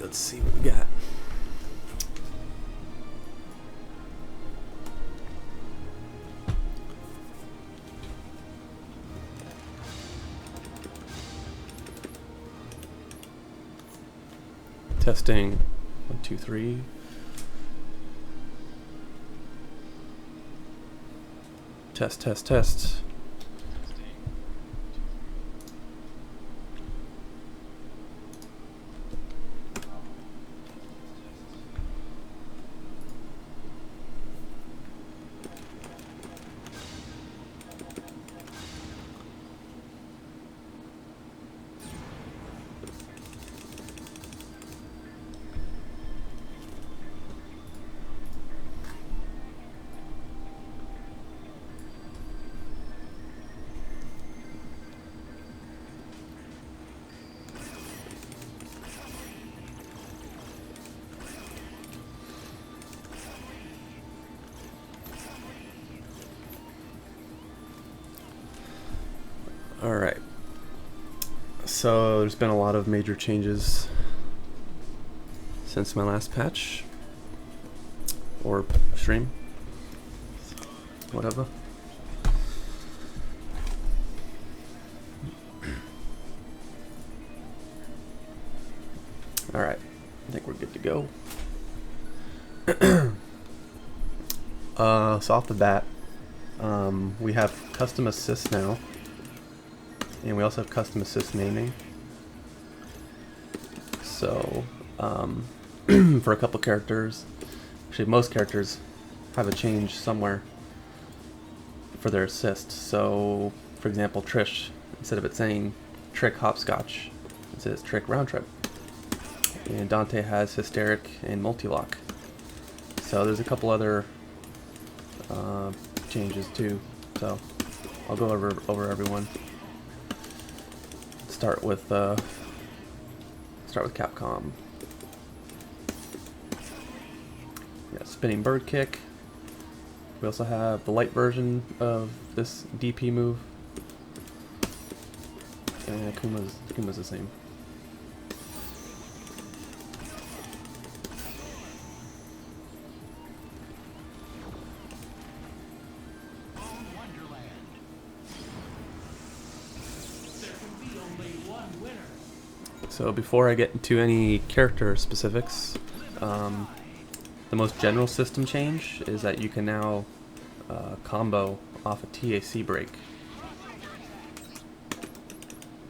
let's see what we got. Testing 1, 2, 3. Test, test, test. Alright, so there's been a lot of major changes since my last patch, or stream, whatever. Alright, I think we're good to go. So off the bat, we have custom assist now. And we also have custom assist naming. So, for a couple characters, actually most characters have a change somewhere for their assist. So, for example, Trish, instead of it saying trick hopscotch, it says trick round trip. And Dante has hysteric and multi-lock. So there's a couple other changes too. So I'll go over everyone. Start with Capcom. Yeah, spinning bird kick. We also have the light version of this DP move, and Akuma's the same. So before I get into any character specifics, the most general system change is that you can now combo off a TAC break.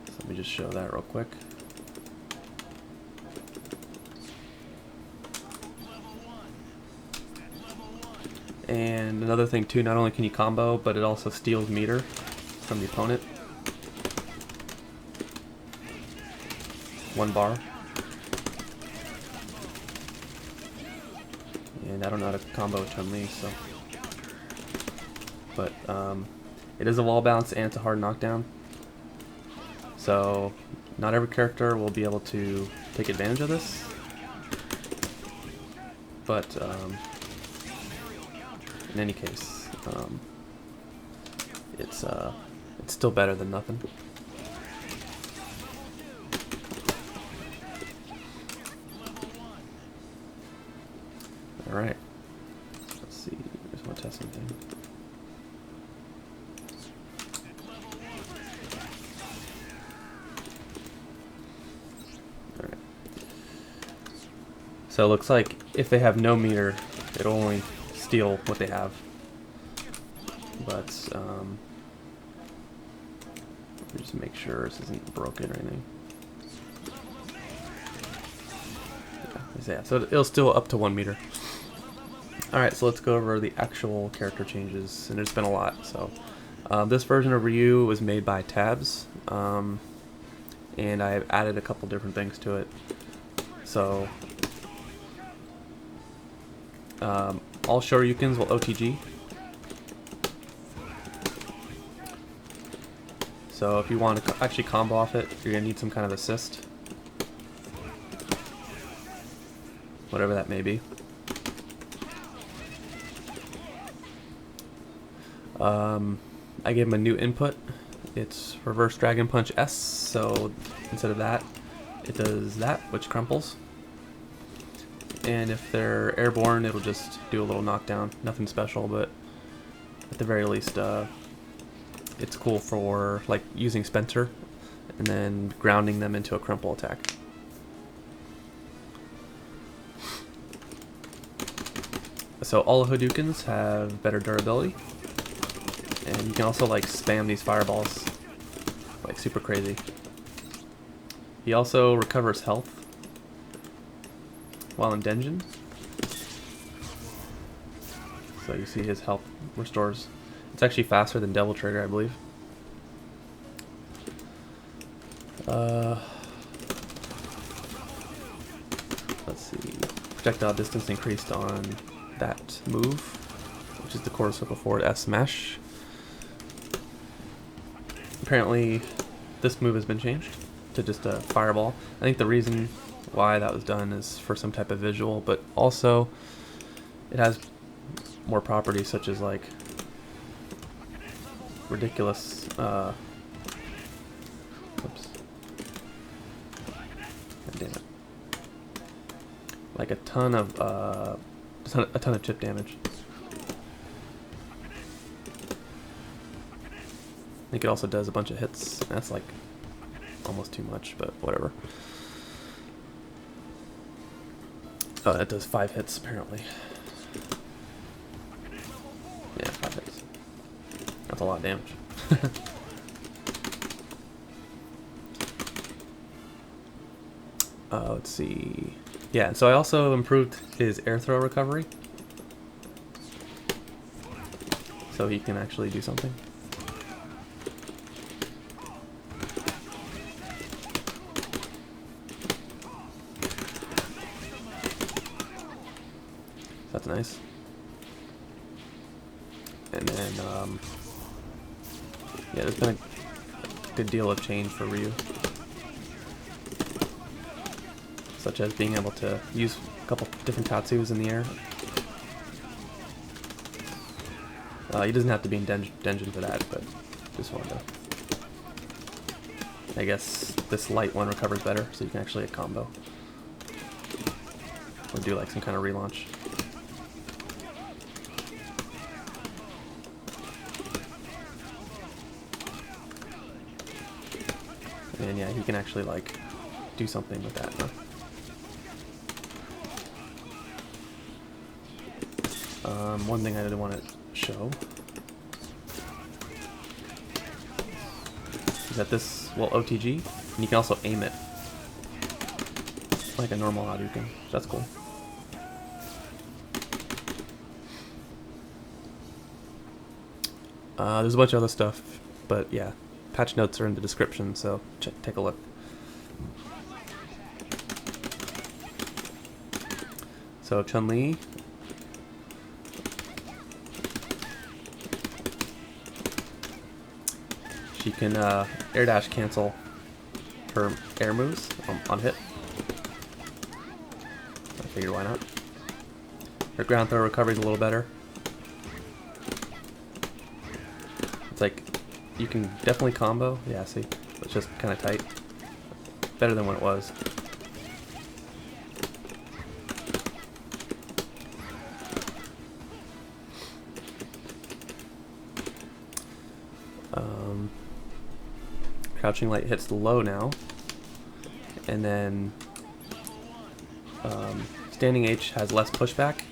So let me just show that real quick. And another thing too, not only can you combo, but it also steals meter from the opponent. 1 bar. And I don't know how to combo Chun-Li, so. But it is a wall bounce and it's a hard knockdown. So not every character will be able to take advantage of this. But in any case, it's still better than nothing. Alright, let's see, I just want to test something. Alright. So it looks like if they have no meter, it'll only steal what they have. But, let me just make sure this isn't broken or anything. Yeah, so it'll steal up to 1 meter. Alright, so let's go over the actual character changes, and there's been a lot. So this version of Ryu was made by Tabs, and I've added a couple different things to it. So all Shoryukens will OTG. So if you want to actually combo off it, you're going to need some kind of assist. Whatever that may be. I gave him a new input. It's Reverse Dragon Punch S, so instead of that, it does that, which crumples. and if they're airborne, it'll just do a little knockdown. Nothing special, but at the very least, it's cool for like using Spencer and then grounding them into a crumple attack. So all Hadoukens have better durability, and you can also like spam these fireballs like super crazy. He also recovers health while in Denjin. So you see his health restores. It's actually faster than Devil Trigger, I believe. Let's see. Projectile distance increased on that move, which is the quarter circle forward S smash. Apparently, this move has been changed to just a fireball. I think the reason why that was done is for some type of visual, but also it has more properties such as like ridiculous oops. God damn it. Like a ton of chip damage. I think it also does a bunch of hits. That's like almost too much, but whatever. Oh, that does 5 hits apparently. Yeah, 5 hits. That's a lot of damage. Let's see. Yeah, so I also improved his air throw recovery, so he can actually do something. That's nice. And then, yeah, there's been a good deal of change for Ryu, such as being able to use a couple different tatsus in the air. He doesn't have to be in Denjin for that, but just wanted to. I guess this light one recovers better, so you can actually combo. Or do like some kind of relaunch. And yeah, he can actually like do something with that, huh? One thing I didn't want to show is that this will OTG, and you can also aim it like a normal Hadouken. That's cool. There's a bunch of other stuff, but yeah, patch notes are in the description, so take a look. So Chun-Li, she can air dash cancel her air moves on hit. I figured why not. Her ground throw recovery is a little better. It's like you can definitely combo. Yeah, see, it's just kind of tight. Better than what it was. Crouching light hits the low now, and then standing H has less pushback.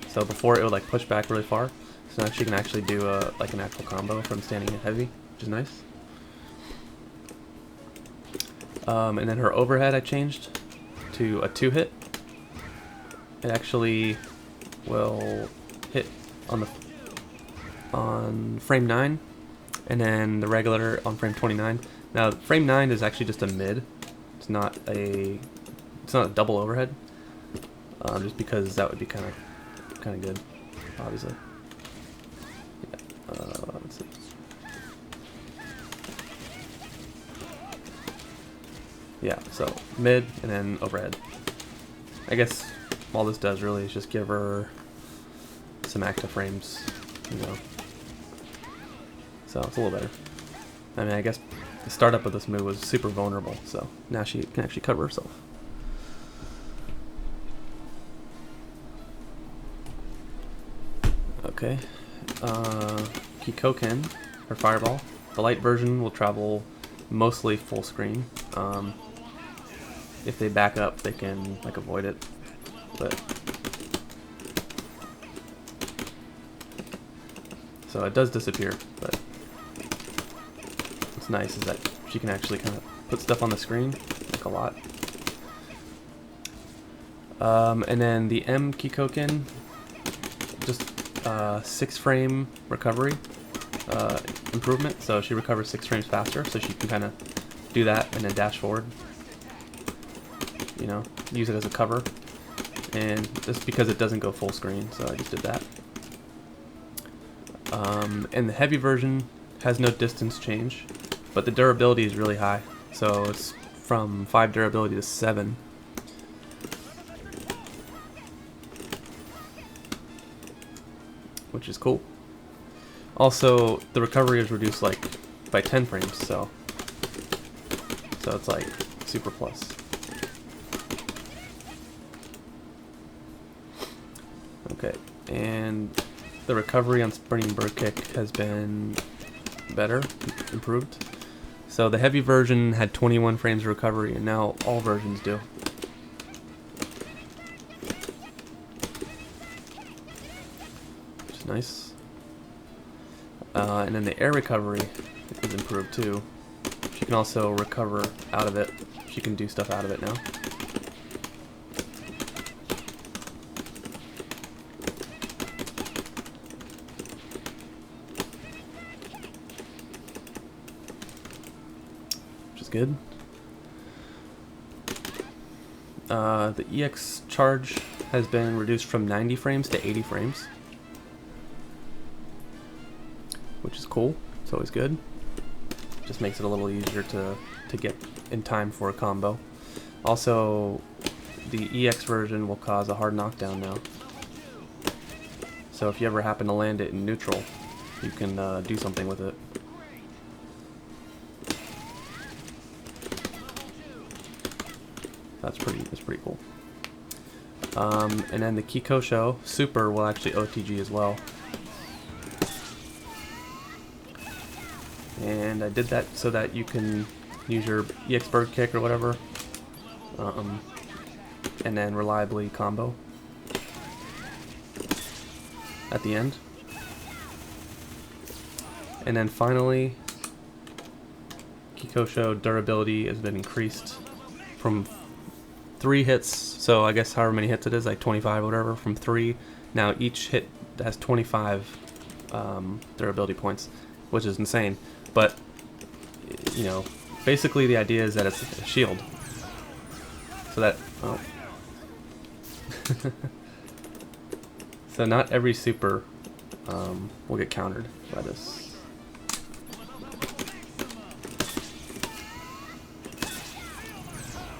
So before it would like push back really far. So now she can actually do like an actual combo from standing and heavy, which is nice. And then her overhead I changed to a 2-hit. It actually will hit on frame 9, and then the regular on frame 29. Now frame 9 is actually just a mid. It's not a double overhead. Just because that would be kind of good, obviously. Yeah. Let's see. Yeah, so mid and then overhead. I guess all this does really is just give her some active frames, you know. So it's a little better. I mean, I guess the startup of this move was super vulnerable, so now she can actually cover herself. Okay. Kikoken, or Fireball. The light version will travel mostly full screen. If they back up, they can like avoid it. But so it does disappear, but what's nice is that she can actually kind of put stuff on the screen, like a lot. And then the M Kikoken, just 6 frame recovery improvement. So she recovers 6 frames faster, so she can kind of do that and then dash forward. You know, use it as a cover. And just because it doesn't go full screen, so I just did that. And the heavy version has no distance change, but the durability is really high. So it's from 5 durability to 7. Which is cool. Also, the recovery is reduced like by 10 frames, so it's like super plus. Okay, and the recovery on Sprinting Bird Kick has been better, improved. So the heavy version had 21 frames of recovery, and now all versions do. Which is nice. And then the air recovery is improved too. She can also recover out of it. She can do stuff out of it now. Good. The EX charge has been reduced from 90 frames to 80 frames, which is cool. It's always good. Just makes it a little easier to get in time for a combo. Also, the EX version will cause a hard knockdown now. So if you ever happen to land it in neutral, you can do something with it. That's pretty cool. And then the Kikosho Super will actually OTG as well. And I did that so that you can use your EX Bird Kick or whatever, and then reliably combo at the end. And then finally, Kikosho durability has been increased from 3 hits, so I guess however many hits it is, like 25 or whatever, from 3. Now each hit has 25 durability points, which is insane. But, you know, basically the idea is that it's a shield. So that, oh. So not every super will get countered by this.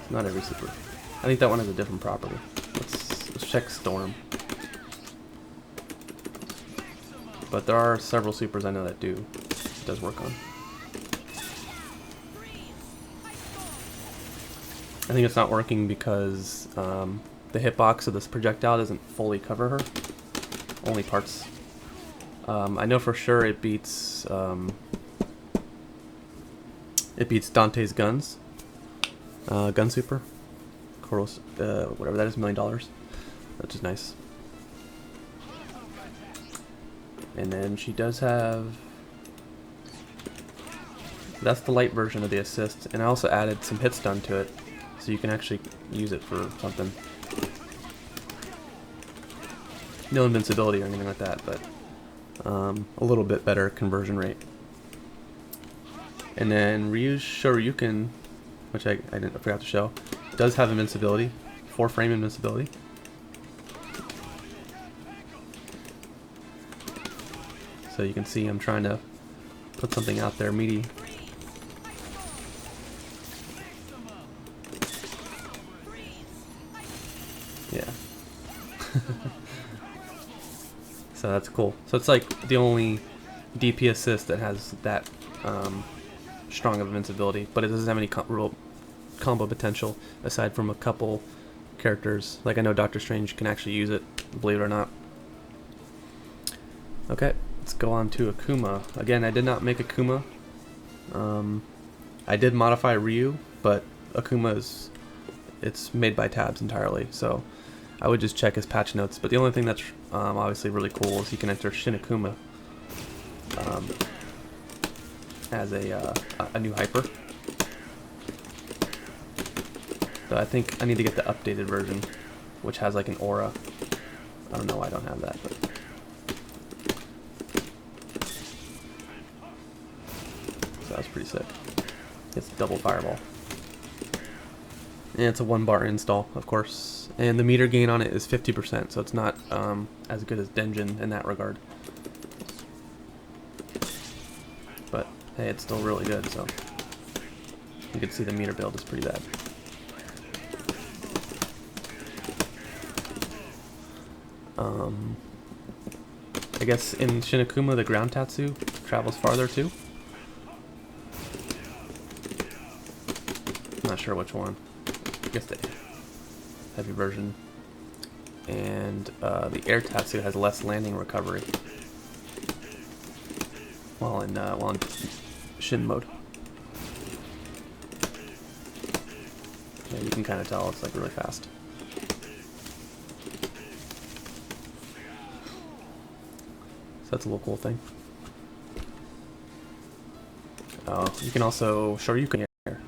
Not every super. I think that one has a different property. Let's check Storm. But there are several supers I know that it does work on. I think it's not working because the hitbox of this projectile doesn't fully cover her. Only parts. I know for sure it beats Dante's guns. Gun super. Whatever that is, $1 million, which is nice. And then she does have, that's the light version of the assist, and I also added some hit stun to it, so you can actually use it for something. No invincibility or anything like that, but a little bit better conversion rate. And then Ryu's Shoryuken, which I forgot to show, does have invincibility, 4 frame invincibility. So you can see I'm trying to put something out there meaty. Yeah. So that's cool. So it's like the only DP assist that has that strong of invincibility, but it doesn't have any real combo potential aside from a couple characters. Like I know Doctor Strange can actually use it, believe it or not. Okay, let's go on to Akuma. Again, I did not make Akuma. I did modify Ryu, but Akuma it's made by Tabs entirely, so I would just check his patch notes. But the only thing that's obviously really cool is you can enter Shin Akuma as a new hyper. So I think I need to get the updated version, which has like an aura. I don't know why I don't have that, but so that's pretty sick. It's double fireball. And it's a 1-bar install, of course. And the meter gain on it is 50%, so it's not as good as Denjin in that regard. But hey, it's still really good, so you can see the meter build is pretty bad. I guess in Shin Akuma the ground Tatsu travels farther too. I'm not sure which one. I guess the heavy version. And the air Tatsu has less landing recovery while in Shin mode. Yeah, you can kind of tell it's like really fast. So that's a little cool thing. You can also Shoryuken here.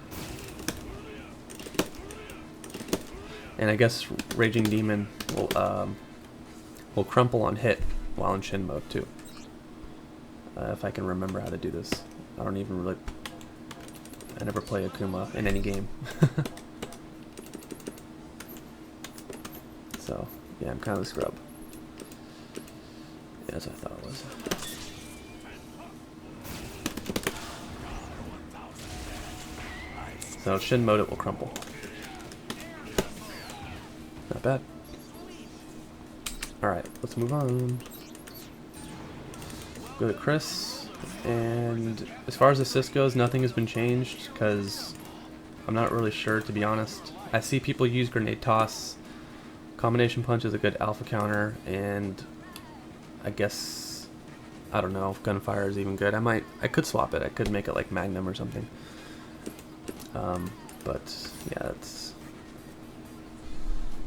And I guess Raging Demon will crumple on hit while in Shin mode too. If I can remember how to do this. I don't even really... I never play Akuma in any game. So, yeah, I'm kind of a scrub. Yeah, that's what I thought it was. So Shin mode it will crumple. Not bad. Alright, let's move on. Go to Chris. And as far as assist goes, nothing has been changed because I'm not really sure, to be honest. I see people use grenade toss. Combination punch is a good alpha counter, and I guess, I don't know if gunfire is even good. I could swap it. I could make it like Magnum or something. But yeah,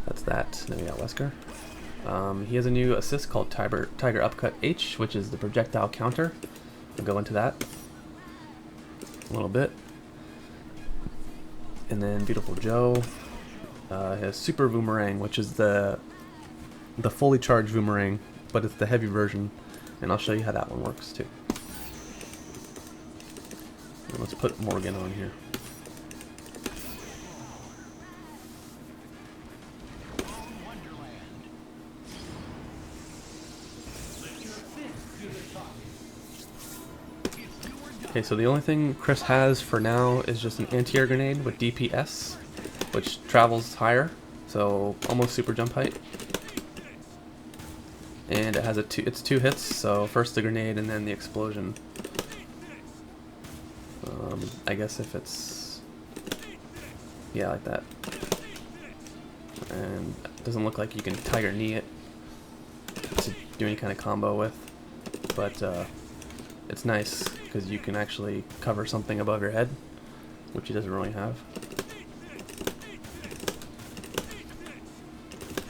that's that. Then we got Wesker. He has a new assist called Tiger Upcut H, which is the projectile counter. I'll go into that a little bit. And then Beautiful Joe has Super Boomerang, which is the fully charged boomerang, but it's the heavy version, and I'll show you how that one works too. And let's put Morgan on here. Okay, so the only thing Chris has for now is just an anti-air grenade with DPS, which travels higher, so almost super jump height. And it has it's 2 hits, so first the grenade and then the explosion. I guess if it's, yeah, like that. And it doesn't look like you can Tiger Knee it to do any kind of combo with, but it's nice because you can actually cover something above your head, which he doesn't really have.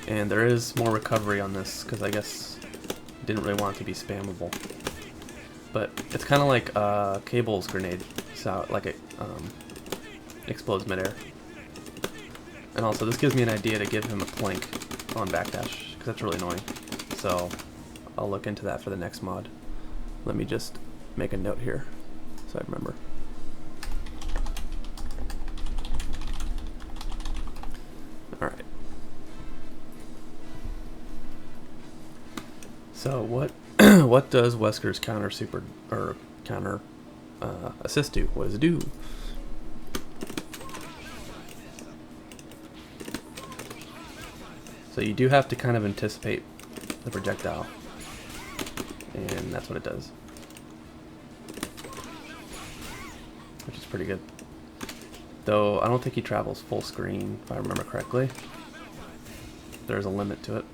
And there is more recovery on this because I guess I didn't really want it to be spammable. But it's kind of like Cable's grenade, so like it explodes midair. And also this gives me an idea to give him a plank on backdash because that's really annoying. So I'll look into that for the next mod. Let me just make a note here so I remember. Alright. So what what does Wesker's counter super or counter assist do? What does it do? So you do have to kind of anticipate the projectile, and that's what it does, which is pretty good. Though I don't think he travels full screen, if I remember correctly. There's a limit to it.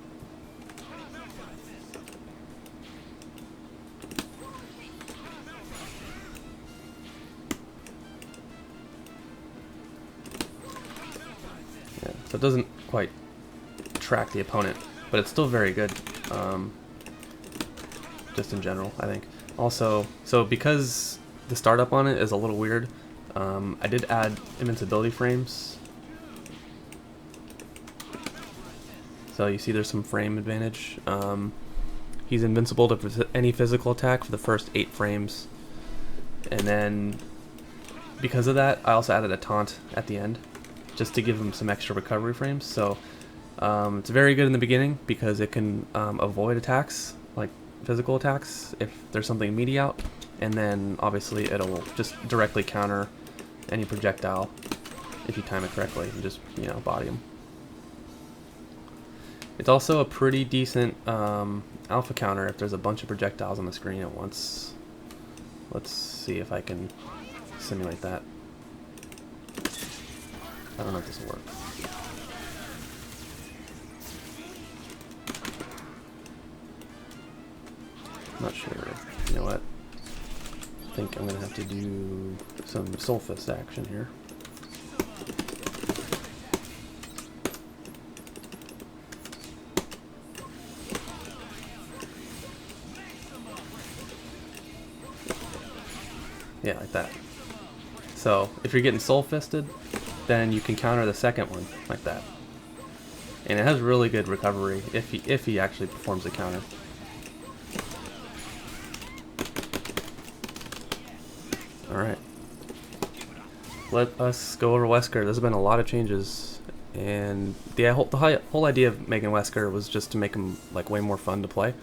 So it doesn't quite track the opponent, but it's still very good, just in general, I think. Also, so because the startup on it is a little weird, I did add invincibility frames. So you see there's some frame advantage. He's invincible to any physical attack for the first 8 frames. And then, because of that, I also added a taunt at the end, just to give him some extra recovery frames. So it's very good in the beginning because it can avoid attacks, like physical attacks, if there's something meaty out. And then obviously it'll just directly counter any projectile if you time it correctly and just, you know, body him. It's also a pretty decent alpha counter if there's a bunch of projectiles on the screen at once. Let's see if I can simulate that. I don't know if this will work. Not sure. You know what? I think I'm gonna have to do some Soul Fist action here. Yeah, like that. So if you're getting Soul Fisted, then you can counter the second one like that. And it has really good recovery if he actually performs the counter. Alright. Let us go over Wesker. There's been a lot of changes, and the whole idea of making Wesker was just to make him like way more fun to play.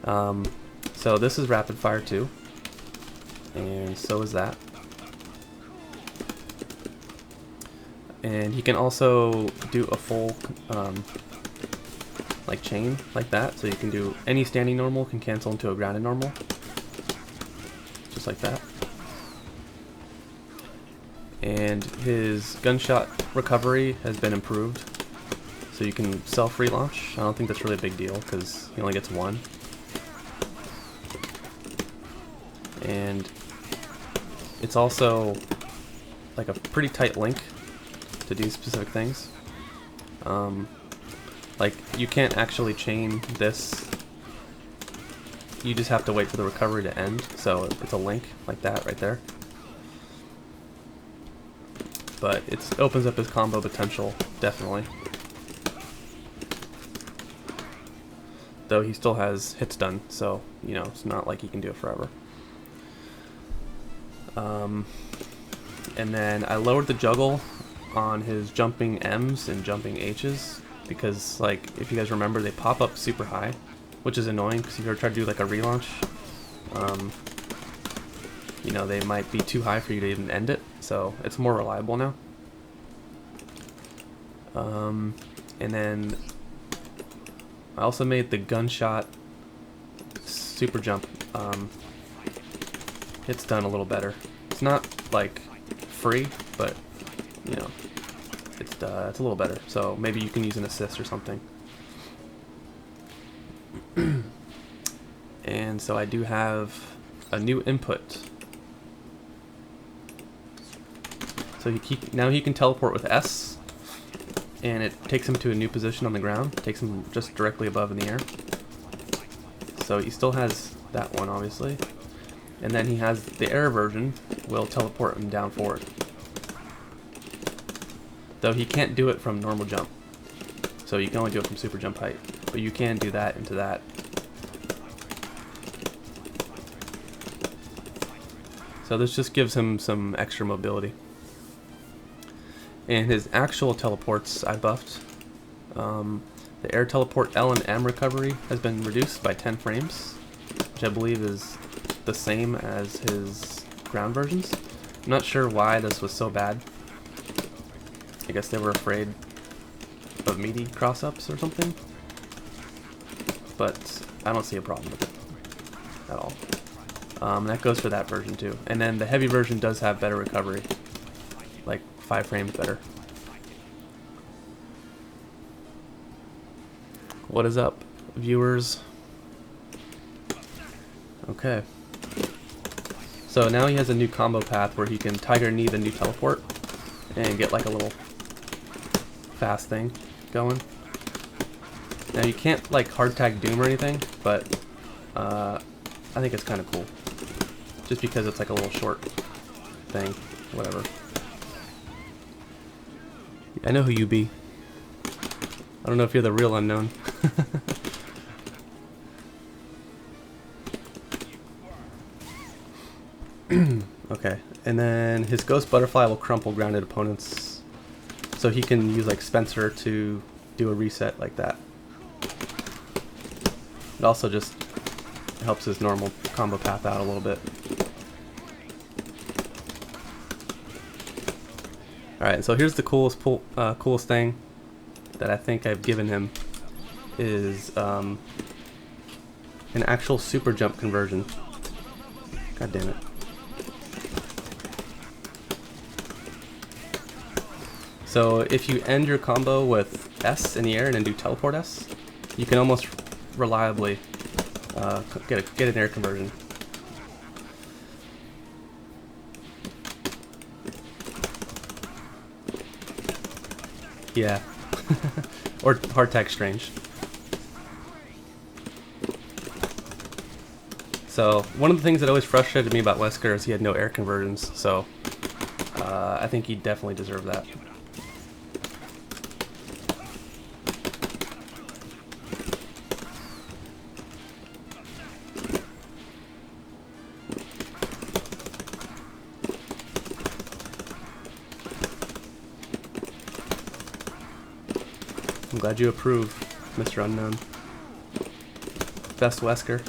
So this is Rapid Fire 2, and so is that. And he can also do a full like chain like that, so you can do any standing normal can cancel into a grounded normal, just like that. And his gunshot recovery has been improved, so you can self-relaunch. I don't think that's really a big deal because he only gets 1. And it's also like a pretty tight link to do specific things. Like you can't actually chain this. You just have to wait for the recovery to end. So it's a link like that right there. But it opens up his combo potential, definitely. Though he still has hits done, so, you know, it's not like he can do it forever. And then I lowered the juggle on his jumping M's and jumping H's, because, like, if you guys remember, they pop up super high, which is annoying, because if you ever try to do, like, a relaunch, you know, they might be too high for you to even end it, so it's more reliable now. And then I also made the gunshot super jump hits done a little better. It's not like free, but you know, it's a little better. So maybe you can use an assist or something. And so I do have a new input. So now he can teleport with S, and it takes him to a new position on the ground. Takes him just directly above in the air. So he still has that one, obviously. And then he has the air version, will teleport him down forward. Though he can't do it from normal jump. So you can only do it from super jump height. But you can do that into that. So this just gives him some extra mobility. And his actual teleports I buffed. The air teleport L and M recovery has been reduced by 10 frames, which I believe is the same as his ground versions. I'm not sure why this was so bad. I guess they were afraid of meaty cross-ups or something. But I don't see a problem with it at all. That goes for that version too. And then the heavy version does have better recovery, like 5 frames better. What is up, viewers? Okay. So now he has a new combo path where he can Tiger Knee the new teleport and get like a little fast thing going. Now you can't like hard tag Doom or anything, but I think it's kind of cool. Just because it's like a little short thing, whatever. I know who you be. I don't know if you're the real unknown. Okay, and then his Ghost Butterfly will crumple grounded opponents, so he can use like Spencer to do a reset like that. It also just helps his normal combo path out a little bit. Alright, so here's the coolest thing that I think I've given him is an actual super jump conversion. God damn it. So if you end your combo with S in the air and then do teleport S, you can almost reliably get an air conversion. Yeah. Or hard tag Strange. So one of the things that always frustrated me about Wesker is he had no air conversions, so I think he definitely deserved that. I'm glad you approve, Mr. Unknown. Best Wesker.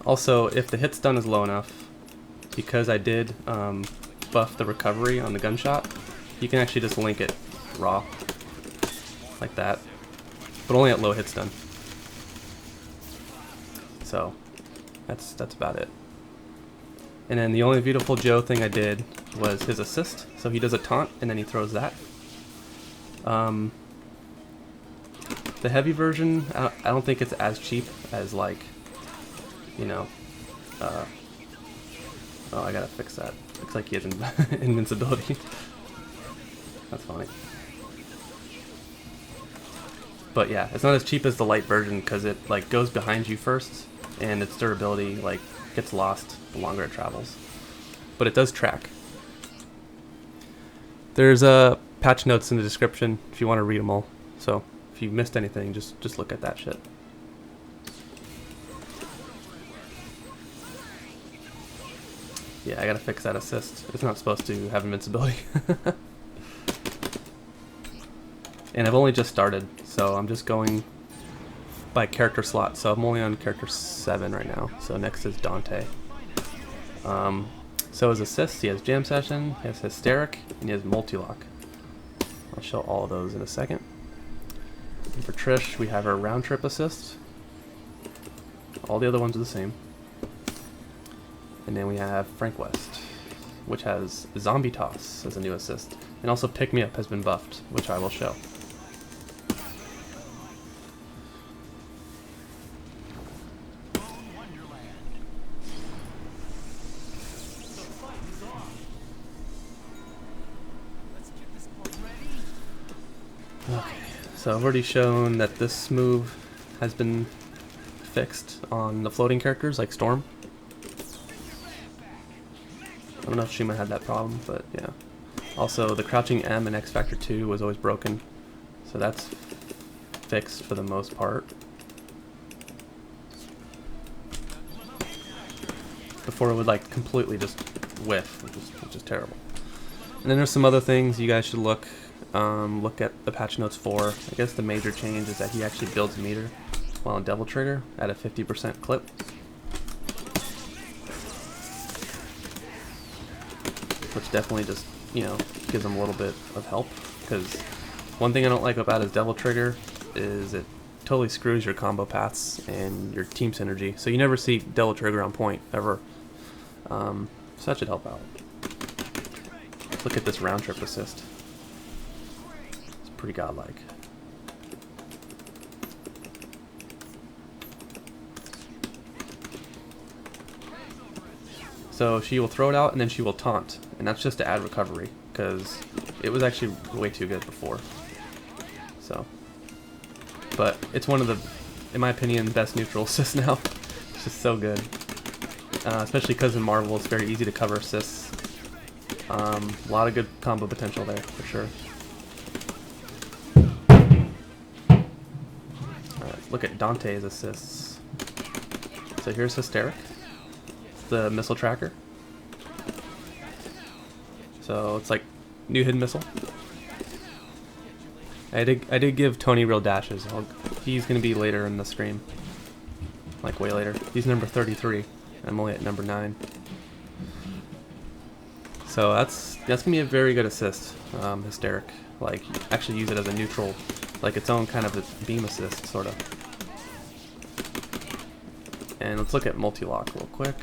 Also, if the hit stun is low enough, because I did buff the recovery on the gunshot, you can actually just link it raw, like that, but only at low hit stun. So, that's about it. And then the only Beautiful Joe thing I did was his assist. So he does a taunt and then he throws that. The heavy version, I don't think it's as cheap as like, you know, oh, I gotta fix that. Looks like he has invincibility. That's funny. But yeah, it's not as cheap as the light version because it like goes behind you first and its durability like gets lost the longer it travels. But it does track. There's patch notes in the description if you want to read them all. So if you missed anything, just look at that shit. Yeah, I gotta fix that assist. It's not supposed to have invincibility. And I've only just started, so I'm just going by character slot. So I'm only on character 7 right now. So next is Dante. So his assists, he has Jam Session, he has Hysteric, and he has Multi-Lock. I'll show all of those in a second. And for Trish, we have her Round Trip assist. All the other ones are the same. And then we have Frank West, which has Zombie Toss as a new assist. And also Pick Me Up has been buffed, which I will show. Okay, so I've already shown that this move has been fixed on the floating characters like Storm. I don't know if Shima had that problem, but yeah. Also, the crouching M in X Factor 2 was always broken, so that's fixed for the most part. Before it would like completely just whiff, which is terrible. And then there's some other things you guys should look at the patch notes for. I guess the major change is that he actually builds meter while on Devil Trigger at a 50% clip. Which definitely just, you know, gives him a little bit of help. Because one thing I don't like about his Devil Trigger is it totally screws your combo paths and your team synergy. So you never see Devil Trigger on point, ever. So that should help out. Let's look at this Round Trip assist. It's pretty godlike. So she will throw it out and then she will taunt, and that's just to add recovery, because it was actually way too good before. So, but it's one of the, in my opinion, best neutral assists now. It's just so good, especially because in Marvel it's very easy to cover assists. A lot of good combo potential there for sure. Alright, look at Dante's assists. So here's Hysteric, the missile tracker. So it's like new hidden missile. I did give Tony real dashes. He's gonna be later in the stream, like way later. He's number 33. I'm only at number 9. So that's gonna be a very good assist. Hysteric, like actually use it as a neutral, like its own kind of a beam assist, sort of. And let's look at multi-lock real quick.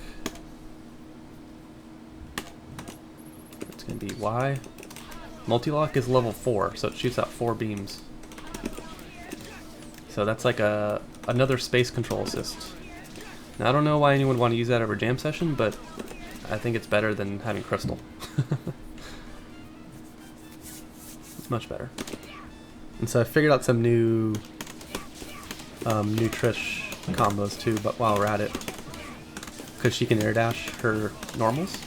It's gonna be Y. Multi-lock is level 4, so it shoots out 4 beams. So that's like another space control assist. Now I don't know why anyone would want to use that over jam session, but I think it's better than having crystal. It's much better. And so I figured out some new Trish combos too, but while we're at it, because she can air dash her normals.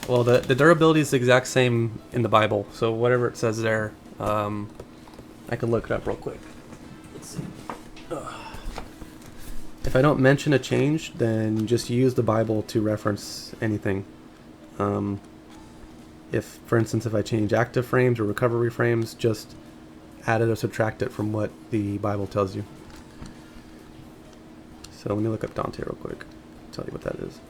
Well, the durability is the exact same in the Bible, so whatever it says there, I can look it up real quick. Let's see. If I don't mention a change, then just use the Bible to reference anything. If, for instance, if I change active frames or recovery frames, just add it or subtract it from what the Bible tells you. So let me look up Dante real quick, tell you what that is.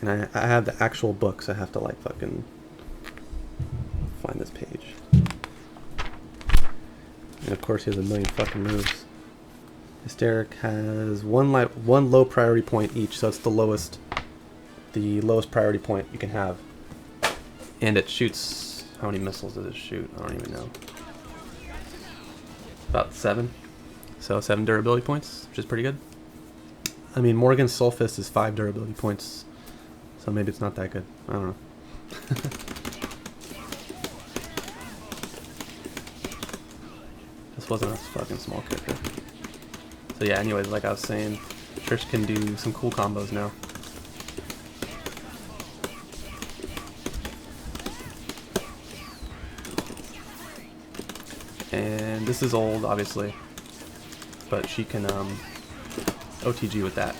And I have the actual books. I have to like fucking find this page. And of course he has a million fucking moves. Hysteric has one low priority point each, so it's the lowest priority point you can have. And it shoots, how many missiles does it shoot? I don't even know. About 7. So 7 durability points, which is pretty good. I mean, Morgan's Soul Fist is 5 durability points. So maybe it's not that good. I don't know. This wasn't a fucking small character. So yeah, anyways, like I was saying, Trish can do some cool combos now. And this is old, obviously. But she can OTG with that.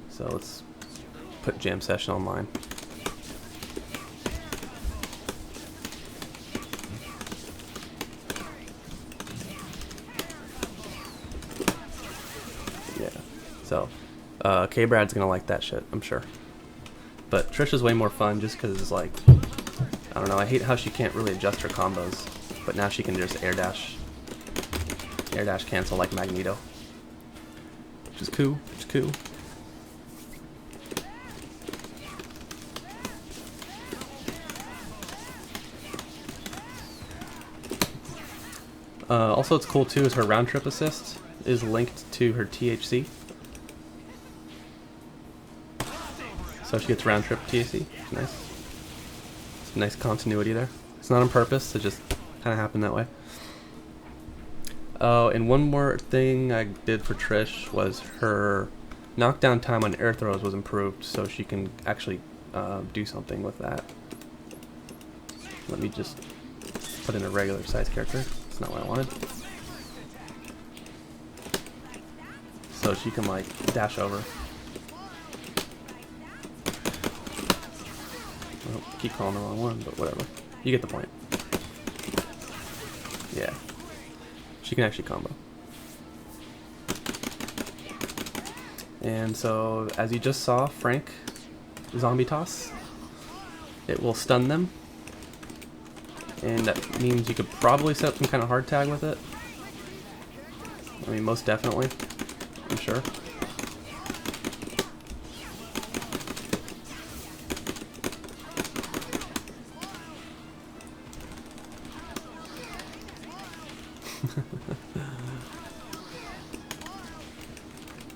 So let's put jam session online. Yeah, so K-Brad's gonna like that shit, I'm sure. But Trish is way more fun just because it's like, I don't know, I hate how she can't really adjust her combos, but now she can just air dash cancel like Magneto, which is cool. Also, it's cool too is her round trip assist is linked to her THC, so she gets round trip THC. Nice. Some nice continuity there. It's not on purpose; it just kind of happened that way. Oh, and one more thing I did for Trish was her knockdown time on air throws was improved, so she can actually do something with that. Let me just put in a regular size character. That's not what I wanted. So she can like dash over. Oh, keep calling the wrong one, but whatever. You get the point. Yeah. She can actually combo. And so, as you just saw, Frank zombie toss. It will stun them. And that means you could probably set up some kind of hard tag with it. I mean, most definitely. I'm sure.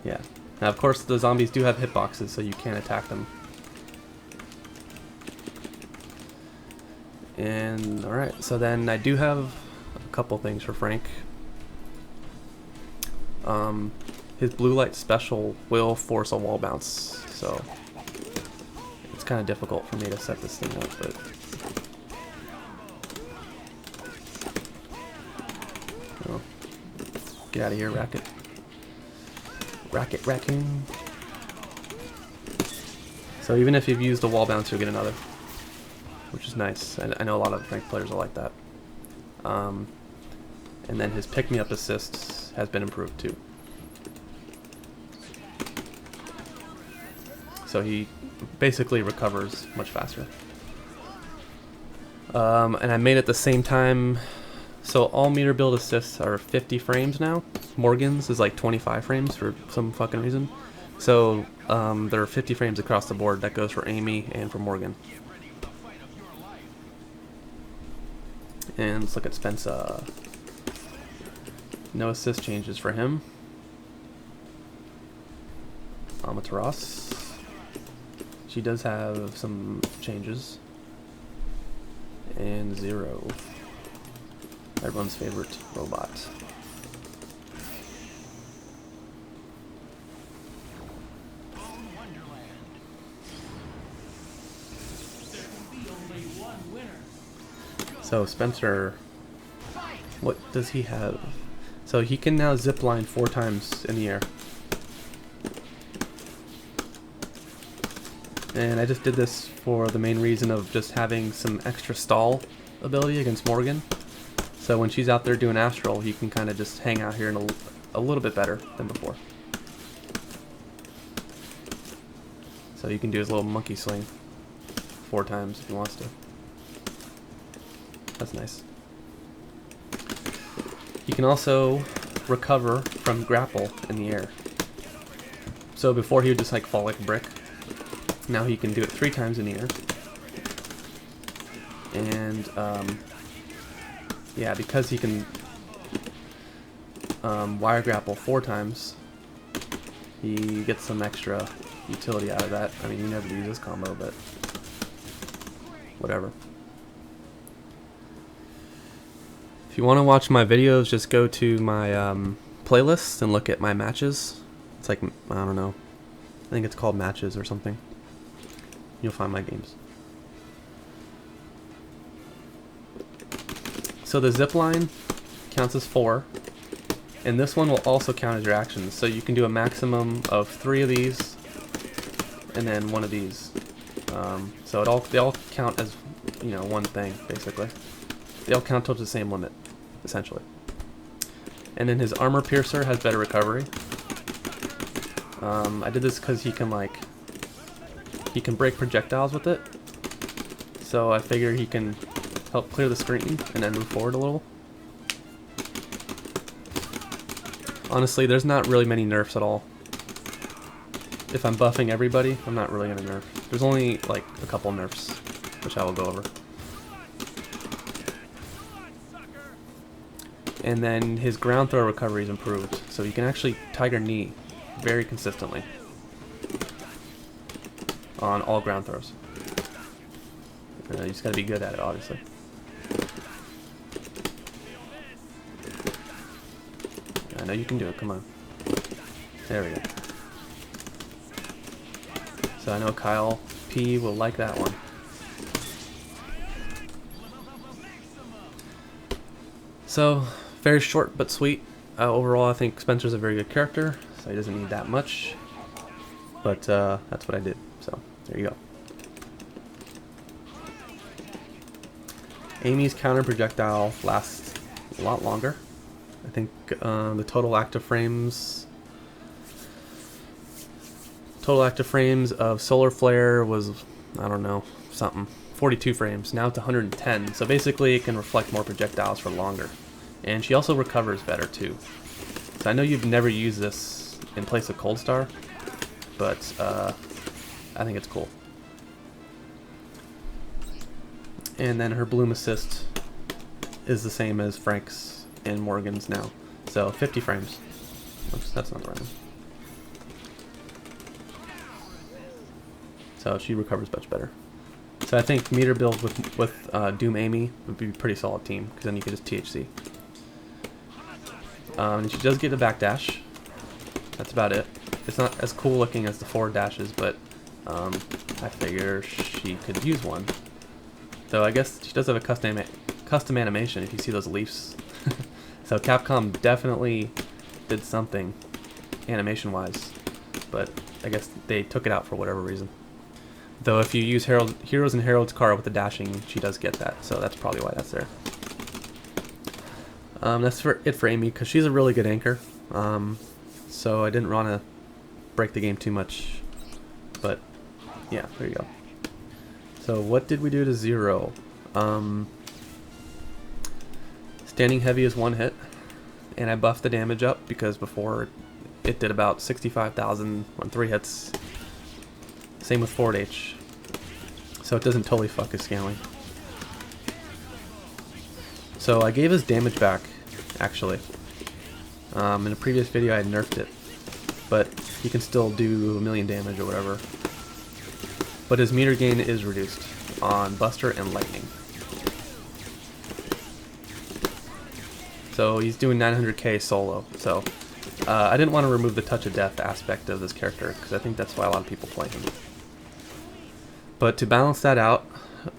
Yeah. Now, of course, the zombies do have hitboxes, so you can attack them. And, alright, so then I do have a couple things for Frank. His blue light special will force a wall bounce, so it's kind of difficult for me to set this thing up, but... Oh. Get out of here, Racket. Racket Raccoon. So even if you've used a wall bounce, you'll get another, which is nice. I know a lot of Frank players are like that. And then his pick-me-up assist has been improved too. So he basically recovers much faster. And I made it the same time. So all meter build assists are 50 frames now. Morgan's is like 25 frames for some fucking reason. So there are 50 frames across the board. That goes for Amy and for Morgan. And let's look at Spencer. No assist changes for him. Amaterasu. She does have some changes. And Zero. Everyone's favorite robot. So Spencer, what does he have? So he can now zip line 4 times in the air. And I just did this for the main reason of just having some extra stall ability against Morgan. So when she's out there doing astral, he can kind of just hang out here in a little bit better than before. So you can do his little monkey swing 4 times if he wants to. That's nice. You can also recover from grapple in the air. So before he would just like fall like a brick. Now he can do it 3 times in the air. And yeah, because he can wire grapple 4 times, he gets some extra utility out of that. I mean, you never use this combo, but whatever. If you want to watch my videos, just go to my playlist and look at my matches. It's like, I don't know, I think it's called Matches or something. You'll find my games. So the zip line counts as 4, and this one will also count as your actions. So you can do a maximum of 3 of these, and then 1 of these. So they all count as, you know, one thing basically. They all count towards the same limit, essentially. And then his armor piercer has better recovery. I did this because he can break projectiles with it. So I figure he can help clear the screen and then move forward a little. Honestly, there's not really many nerfs at all. If I'm buffing everybody, I'm not really gonna nerf. There's only like a couple nerfs, which I will go over. And then his ground throw recovery is improved, so you can actually Tiger Knee very consistently on all ground throws. You just gotta be good at it, obviously. I know you can do it, come on. There we go. So I know Kyle P will like that one. So, very short but sweet. Overall, I think Spencer's a very good character, so he doesn't need that much. But that's what I did, so there you go. Amy's counter projectile lasts a lot longer. I think the total active frames of Solar Flare was, I don't know, something, 42 frames. Now it's 110. So basically it can reflect more projectiles for longer. And she also recovers better too. So I know you've never used this in place of Cold Star, but I think it's cool. And then her Bloom Assist is the same as Frank's in Morgan's now. So 50 frames. Oops, that's not the right one. So she recovers much better. So I think meter build with Doom Amy would be a pretty solid team, because then you could just THC. And she does get a backdash. That's about it. It's not as cool looking as the forward dashes, but I figure she could use one. Though I guess she does have a custom animation if you see those leaves. So Capcom definitely did something animation-wise, but I guess they took it out for whatever reason. Though if you use Heroes and Herald's card with the dashing, she does get that, so that's probably why that's there. That's it for Amy, because she's a really good anchor. So I didn't want to break the game too much, but yeah, there you go. So what did we do to Zero? Standing heavy is one hit, and I buffed the damage up because before it did about 65,000 on 3 hits. Same with forward H, so it doesn't totally fuck his scaling. So I gave his damage back, actually. In a previous video I had nerfed it, but he can still do 1,000,000 damage or whatever. But his meter gain is reduced on Buster and Lightning. So he's doing 900k solo, so I didn't want to remove the touch of death aspect of this character, because I think that's why a lot of people play him. But to balance that out,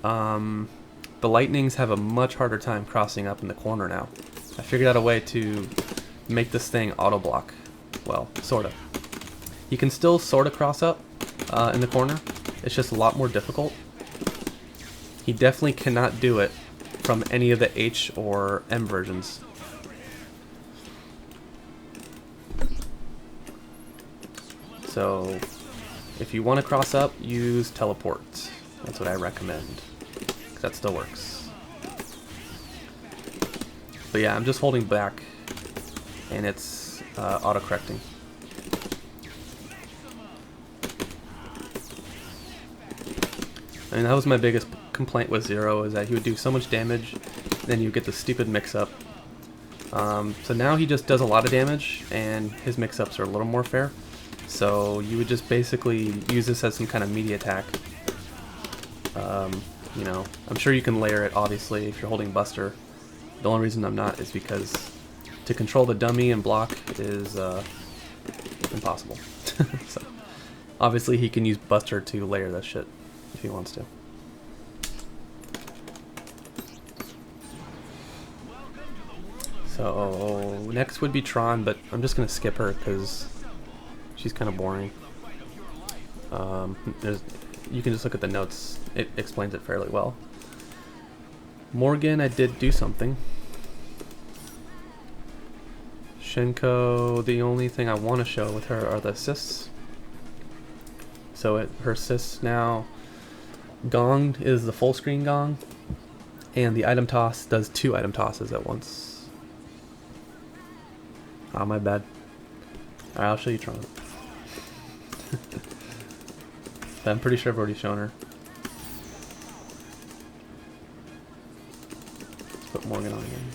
the Lightnings have a much harder time crossing up in the corner now. I figured out a way to make this thing auto-block. Well, sorta. You can still sorta cross up in the corner. It's just a lot more difficult. He definitely cannot do it from any of the H or M versions. So if you want to cross up, use teleport. That's what I recommend. That still works. But yeah, I'm just holding back, and it's auto-correcting. I mean, that was my biggest complaint with Zero, is that he would do so much damage, then you get the stupid mix-up. So now he just does a lot of damage, and his mix-ups are a little more fair. So you would just basically use this as some kind of media attack. You know, I'm sure you can layer it, obviously, if you're holding Buster. The only reason I'm not is because to control the dummy and block is impossible. So, obviously he can use Buster to layer that shit if he wants to. So next would be Tron, but I'm just gonna skip her because she's kind of boring. You can just look at the notes. It explains it fairly well. Morgan, I did do something. Shenko, the only thing I want to show with her are the assists. So her assists now, Gong is the full screen Gong, and the item toss does 2 item tosses at once. Ah, my bad. Alright, I'll show you Tron. I'm pretty sure I've already shown her. Let's put Morgan on again.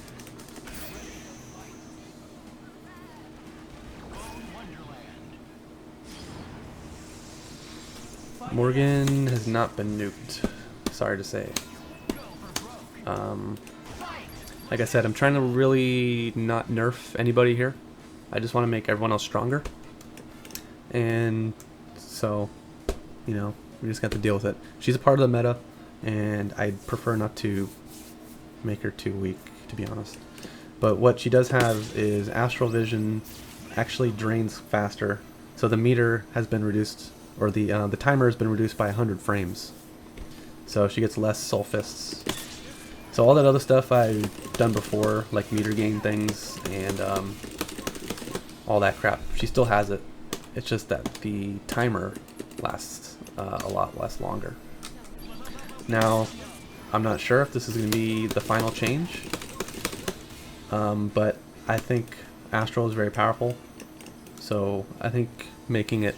Morgan has not been nuked, sorry to say. Like I said, I'm trying to really not nerf anybody here. I just want to make everyone else stronger. And so, you know, we just got to deal with it. She's a part of the meta, and I'd prefer not to make her too weak, to be honest. But what she does have is Astral Vision actually drains faster, so the meter has been reduced, or the timer has been reduced by 100 frames. So she gets less Soul Fists. So all that other stuff I've done before, like meter gain things and all that crap, she still has it. It's just that the timer lasts a lot less longer. Now, I'm not sure if this is going to be the final change, but I think Astral is very powerful. So I think making it,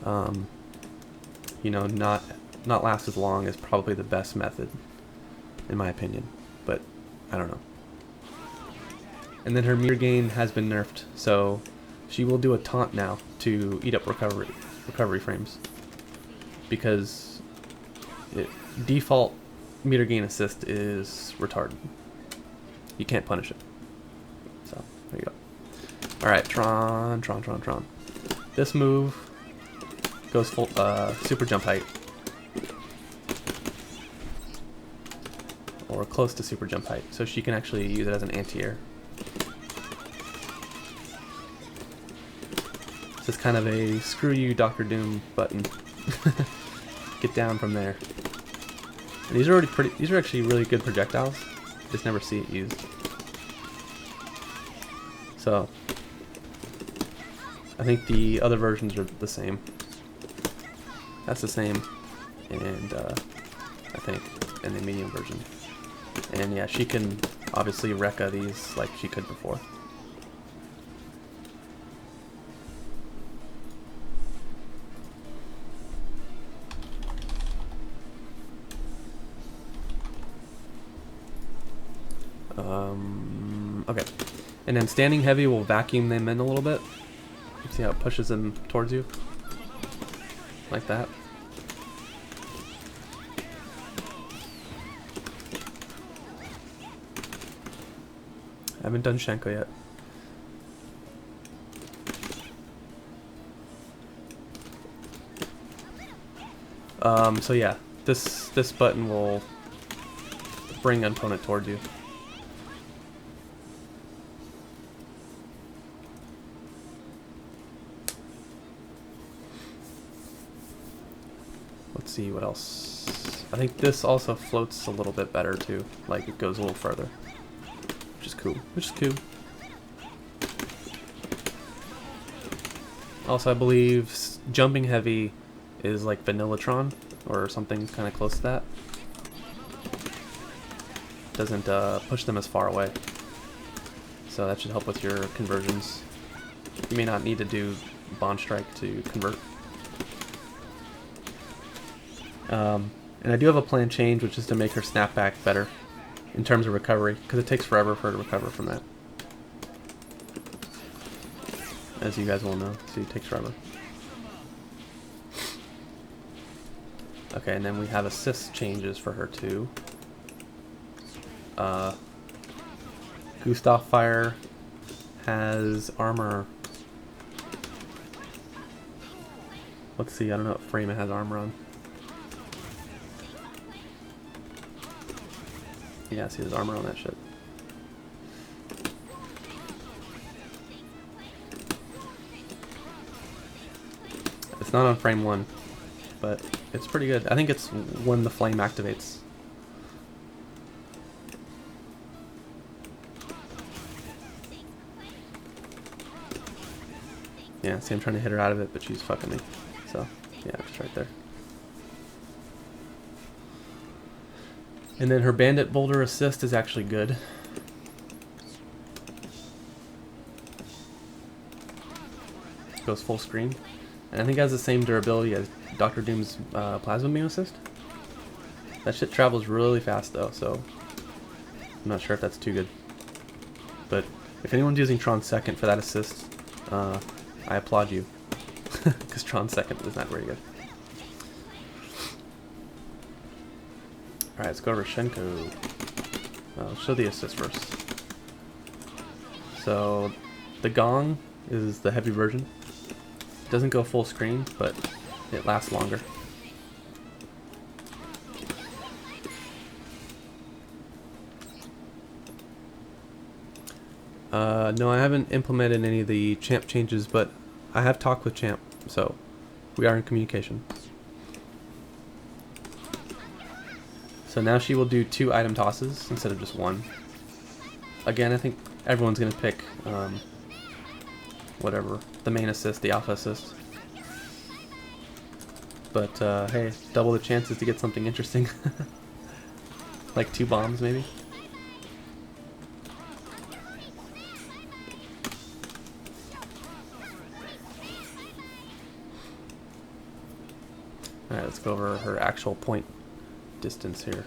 you know, not last as long is probably the best method, in my opinion. But I don't know. And then her meter gain has been nerfed, so she will do a taunt now to eat up recovery frames. Because default meter gain assist is retarded. You can't punish it. So, there you go. Alright, Tron. This move goes full super jump height. Or close to super jump height, so she can actually use it as an anti-air. This is kind of a screw you Dr. Doom button. Get down from there. And these are actually really good projectiles. Just never see it used. So I think the other versions are the same. That's the same, and I think in the medium version. And yeah, she can obviously Rekka these like she could before. Okay, and then standing heavy will vacuum them in a little bit. See how it pushes them towards you? Like that. I haven't done Shenko yet. So yeah, this button will bring an opponent towards you. Let's see what else. I think this also floats a little bit better too. Like it goes a little further. Which is cool. Also, I believe jumping heavy is like Vanillatron or something kind of close to that. Doesn't push them as far away. So that should help with your conversions. You may not need to do Bond Strike to convert. And I do have a plan change, which is to make her snapback better in terms of recovery, because it takes forever for her to recover from that. As you guys will know, so it takes forever. Okay, and then we have assist changes for her too. Gustav Fire has armor. Let's see, I don't know what frame it has armor on. Yeah, see, there's armor on that shit. It's not on frame 1, but it's pretty good. I think it's when the flame activates. Yeah, see, I'm trying to hit her out of it, but she's fucking me. So, yeah, it's right there. And then her Bandit Boulder assist is actually good. Goes full screen. And I think it has the same durability as Dr. Doom's Plasma Beam assist. That shit travels really fast though, so I'm not sure if that's too good. But if anyone's using Tron Second for that assist, I applaud you. Because Tron Second is not very good. Alright, let's go over Shenko. I'll show the assist first. So, the Gong is the heavy version. It doesn't go full screen, but it lasts longer. No, I haven't implemented any of the Champ changes, but I have talked with Champ, so we are in communication. So now she will do 2 item tosses instead of just 1. Again, I think everyone's going to pick whatever, the main assist, the alpha assist. But hey, double the chances to get something interesting. Like 2 bombs maybe. Alright, let's go over her actual point distance here.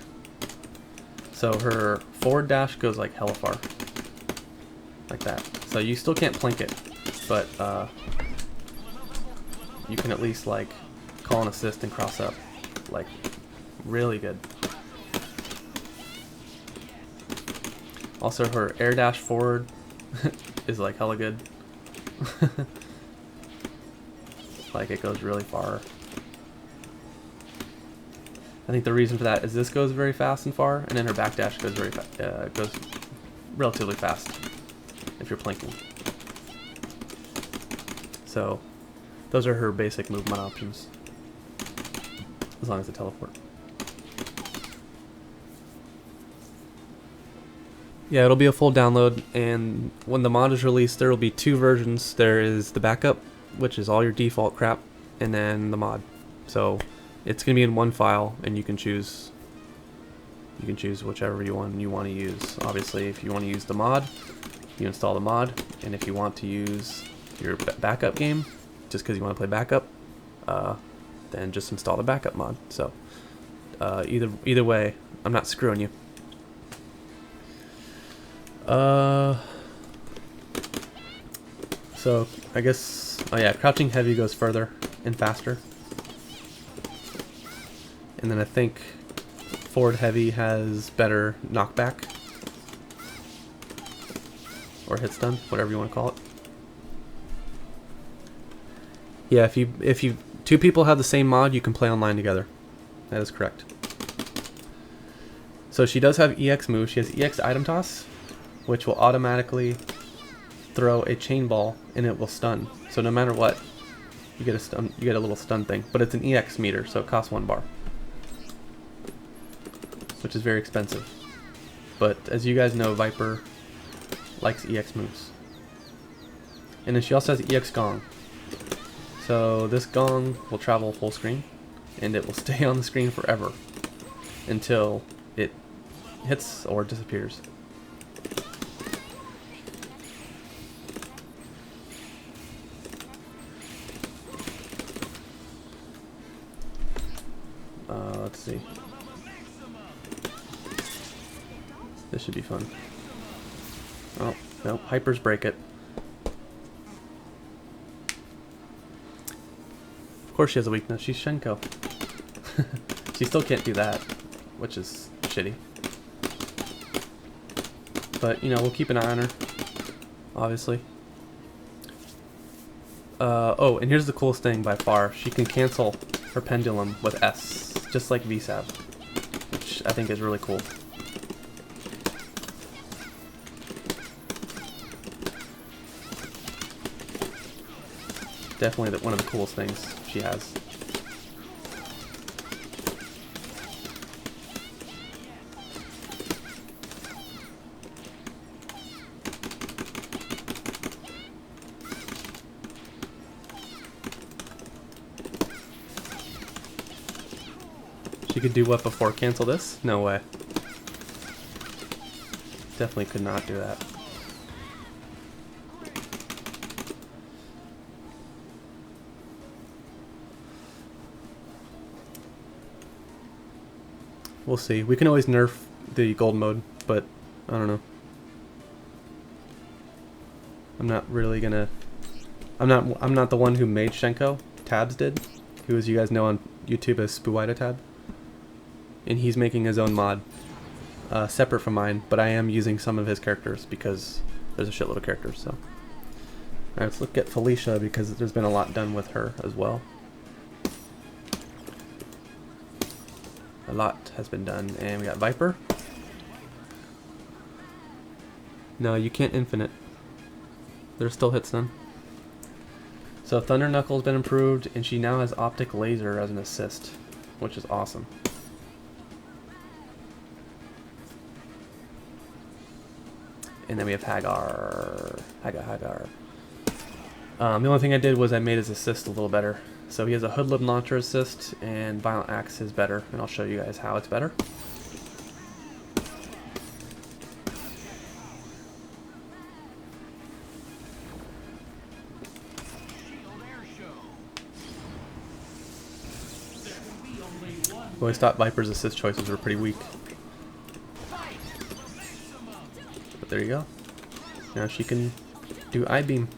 So her forward dash goes like hella far. like that. So you still can't plink it, but you can at least like call an assist and cross up. Like, really good. Also, her air dash forward is like hella good. Like, it goes really far. I think the reason for that is this goes very fast and far, and then her backdash goes goes relatively fast if you're plinking. So those are her basic movement options, as long as they teleport. Yeah, it'll be a full download, and when the mod is released, there will be two versions. There is the backup, which is all your default crap, and then the mod. So it's going to be in one file, and you can choose whichever you want to use. Obviously, if you want to use the mod, you install the mod, and if you want to use your backup game, just because you want to play backup, then just install the backup mod. So either way, I'm not screwing you. So I guess, oh yeah, crouching heavy goes further and faster. And then I think forward heavy has better knockback. Or hit stun, whatever you want to call it. Yeah, if you two people have the same mod, you can play online together. That is correct. So she does have EX moves. She has EX item toss, which will automatically throw a chain ball and it will stun. So no matter what, you get a stun, you get a little stun thing. But it's an EX meter, so it costs 1 bar, which is very expensive. But as you guys know, Viper likes EX moves. And then she also has EX gong. So this gong will travel full screen, and it will stay on the screen forever until it hits or disappears. Let's see. This should be fun. Oh, no, hypers break it. Of course she has a weakness. She's Shenko. She still can't do that, which is shitty. But, you know, we'll keep an eye on her, obviously. Oh, and here's the coolest thing by far. She can cancel her pendulum with S, just like VSAB, which I think is really cool. Definitely one of the coolest things she has. She could do what before? Cancel this? No way. Definitely could not do that. We'll see. We can always nerf the gold mode, but I don't know. I'm not really gonna. I'm not the one who made Shenko. Tabs did, who, as you guys know on YouTube, is Spuwaida Tab, and he's making his own mod, separate from mine. But I am using some of his characters because there's a shitload of characters. So, all right, let's look at Felicia because there's been a lot done with her as well. A lot has been done, and we got Viper. No, you can't infinite. There's still hit stun. So Thunder Knuckle's been improved, and she now has Optic Laser as an assist, which is awesome. And then we have Hagar. Hagar. The only thing I did was I made his assist a little better. So he has a Hoodlum Launcher assist, and Violent Axe is better, and I'll show you guys how it's better. I always thought Viper's assist choices were pretty weak. But there you go. now she can do I-beam.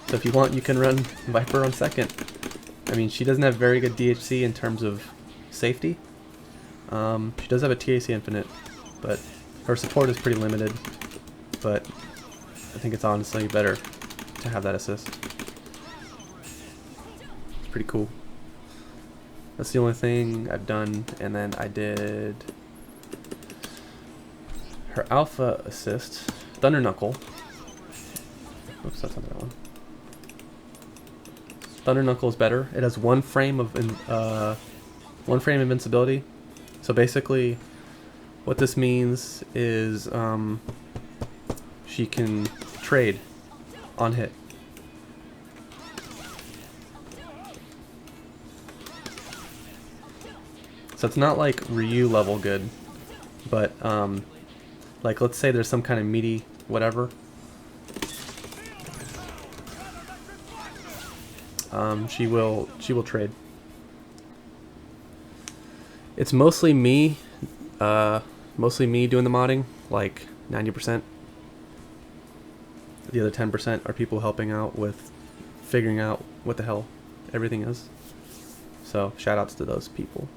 So if you want, you can run Viper on second. I mean, she doesn't have very good DHC in terms of safety. She does have a TAC infinite, but her support is pretty limited. But I think it's honestly better to have that assist. It's pretty cool. That's the only thing I've done, and then I did her alpha assist, Thunder Knuckle. Oops, that's not that one. Thunder Knuckle is better. It has one frame invincibility. So basically, what this means is she can trade on hit. So it's not like Ryu level good, but like let's say there's some kind of meaty whatever. She will trade. It's mostly me doing the modding, like 90%. The other 10% are people helping out with figuring out what the hell everything is. So shout outs to those people.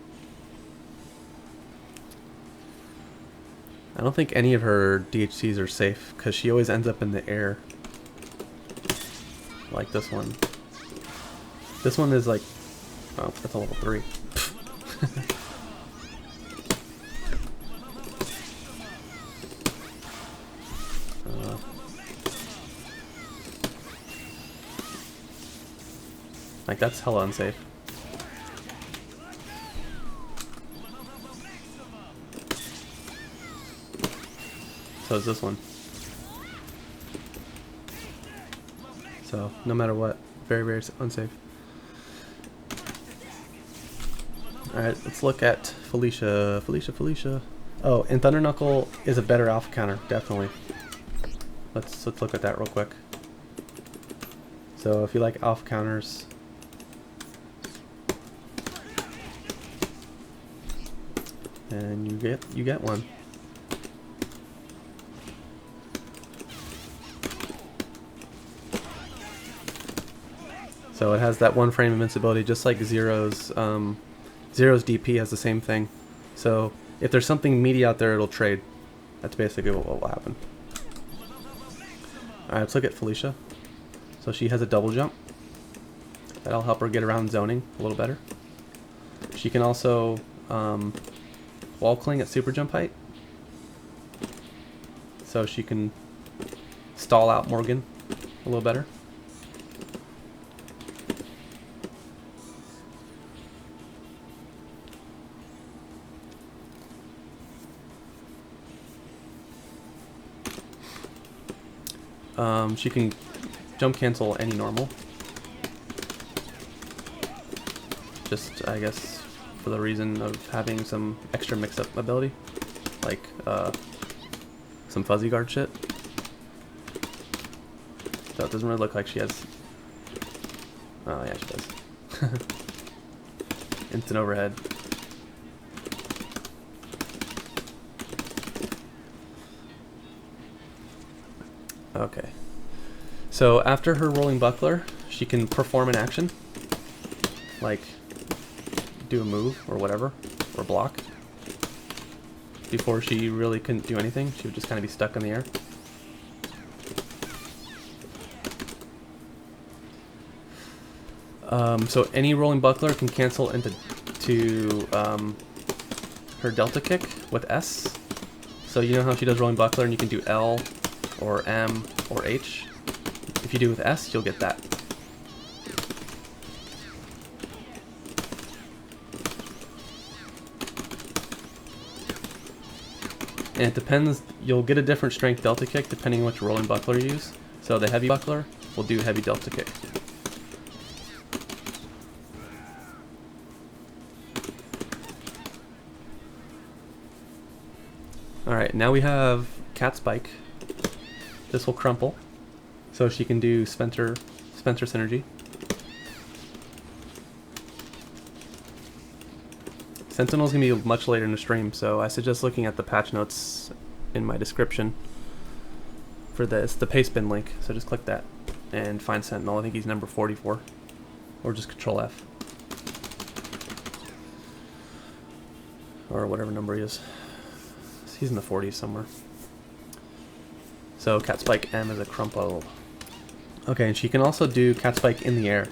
I don't think any of her DHCs are safe because she always ends up in the air. Like this one. This one is like, oh, that's a level 3. Like that's hella unsafe. So is this one. So no matter what, very, very unsafe. Alright, let's look at Felicia. Felicia. Oh, and Thunder Knuckle is a better alpha counter, definitely. Let's look at that real quick. So if you like alpha counters, and you get one. So it has that one frame invincibility, just like Zero's. Zero's DP has the same thing. So if there's something meaty out there, it'll trade. That's basically what will happen. Alright, let's look at Felicia. So she has a double jump. That'll help her get around zoning a little better. She can also wall cling at super jump height. So she can stall out Morgan a little better. She can jump cancel any normal. Just, I guess, for the reason of having some extra mix-up ability. Like, some fuzzy guard shit. So it doesn't really look like she has... Oh, yeah, she does. Instant overhead. Okay. So after her rolling buckler, she can perform an action, like do a move or whatever, or block. Before she really couldn't do anything, she would just kind of be stuck in the air. So any rolling buckler can cancel into her delta kick with S. So you know how she does rolling buckler and you can do L or M or H. If you do with S, you'll get that. And it depends, you'll get a different strength delta kick depending on which rolling buckler you use. So the heavy buckler will do heavy delta kick. Alright, now we have Cat Spike. This will crumple. So she can do Spencer Synergy. Sentinel's gonna be much later in the stream, so I suggest looking at the patch notes in my description for this, the paste bin link. So just click that and find Sentinel. I think he's number 44, or just Control F, or whatever number he is. He's in the 40s somewhere. So Cat Spike M is a crumple. Okay, and she can also do Cat Spike in the air.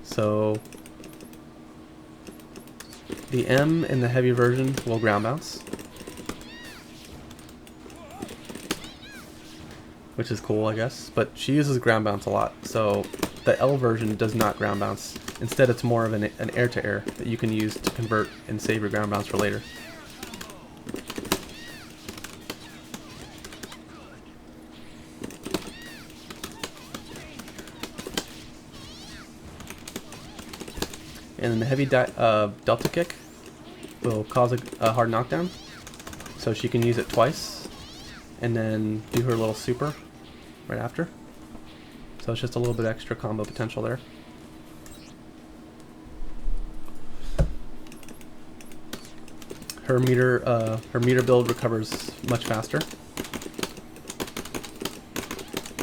So the M in the heavy version will ground bounce, which is cool, I guess, but she uses ground bounce a lot. So the L version does not ground bounce. Instead, it's more of an air-to-air that you can use to convert and save your ground bounce for later. And then the heavy Delta Kick will cause a hard knockdown. So she can use it twice and then do her little super right after. So it's just a little bit extra combo potential there. Her meter build recovers much faster.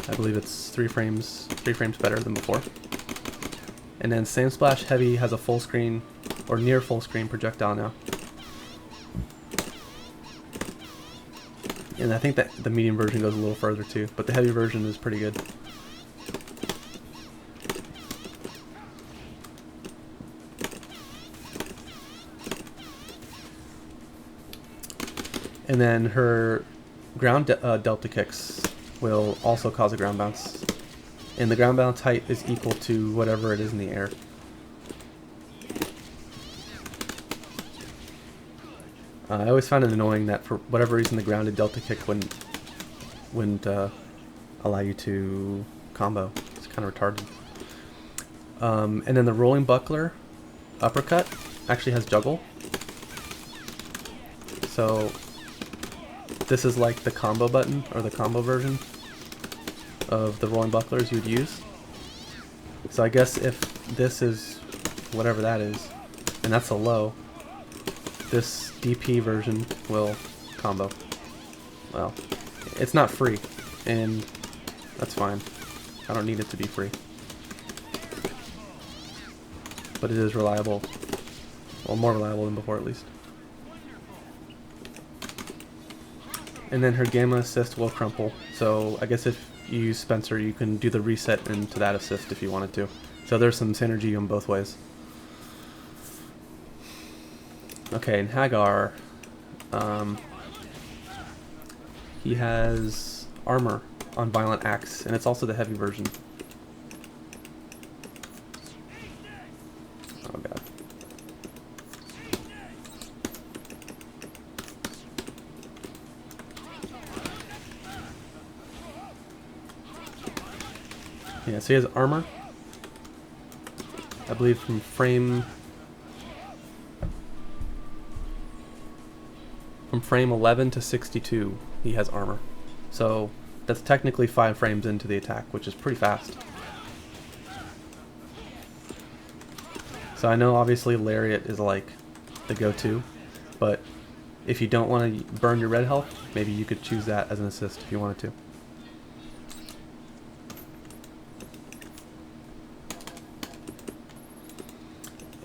I believe it's 3 frames better than before. And then Same Splash Heavy has a full screen, or near full screen projectile now. And I think that the medium version goes a little further too, but the heavy version is pretty good. And then her ground Delta Kicks will also cause a ground bounce. And the ground bounce height is equal to whatever it is in the air. I always found it annoying that for whatever reason the grounded Delta Kick wouldn't allow you to combo. It's kind of retarded. And then the Rolling Buckler Uppercut actually has juggle. So this is like the combo button, or the combo version of the Rolling Bucklers you would use. So I guess if this is whatever that is, and that's a low, this DP version will combo. Well, it's not free, and that's fine. I don't need it to be free. But it is reliable. Well, more reliable than before at least. And then her Gamma Assist will crumple. So I guess if you use Spencer, you can do the reset into that assist if you wanted to. So there's some synergy on both ways. Okay, and Hagar, he has armor on Violent Axe, and it's also the heavy version. Oh god. Yeah, so he has armor, I believe from frame 11 to 62 he has armor. So that's technically 5 frames into the attack, which is pretty fast. So I know obviously Lariat is like the go-to, but if you don't want to burn your red health, maybe you could choose that as an assist if you wanted to.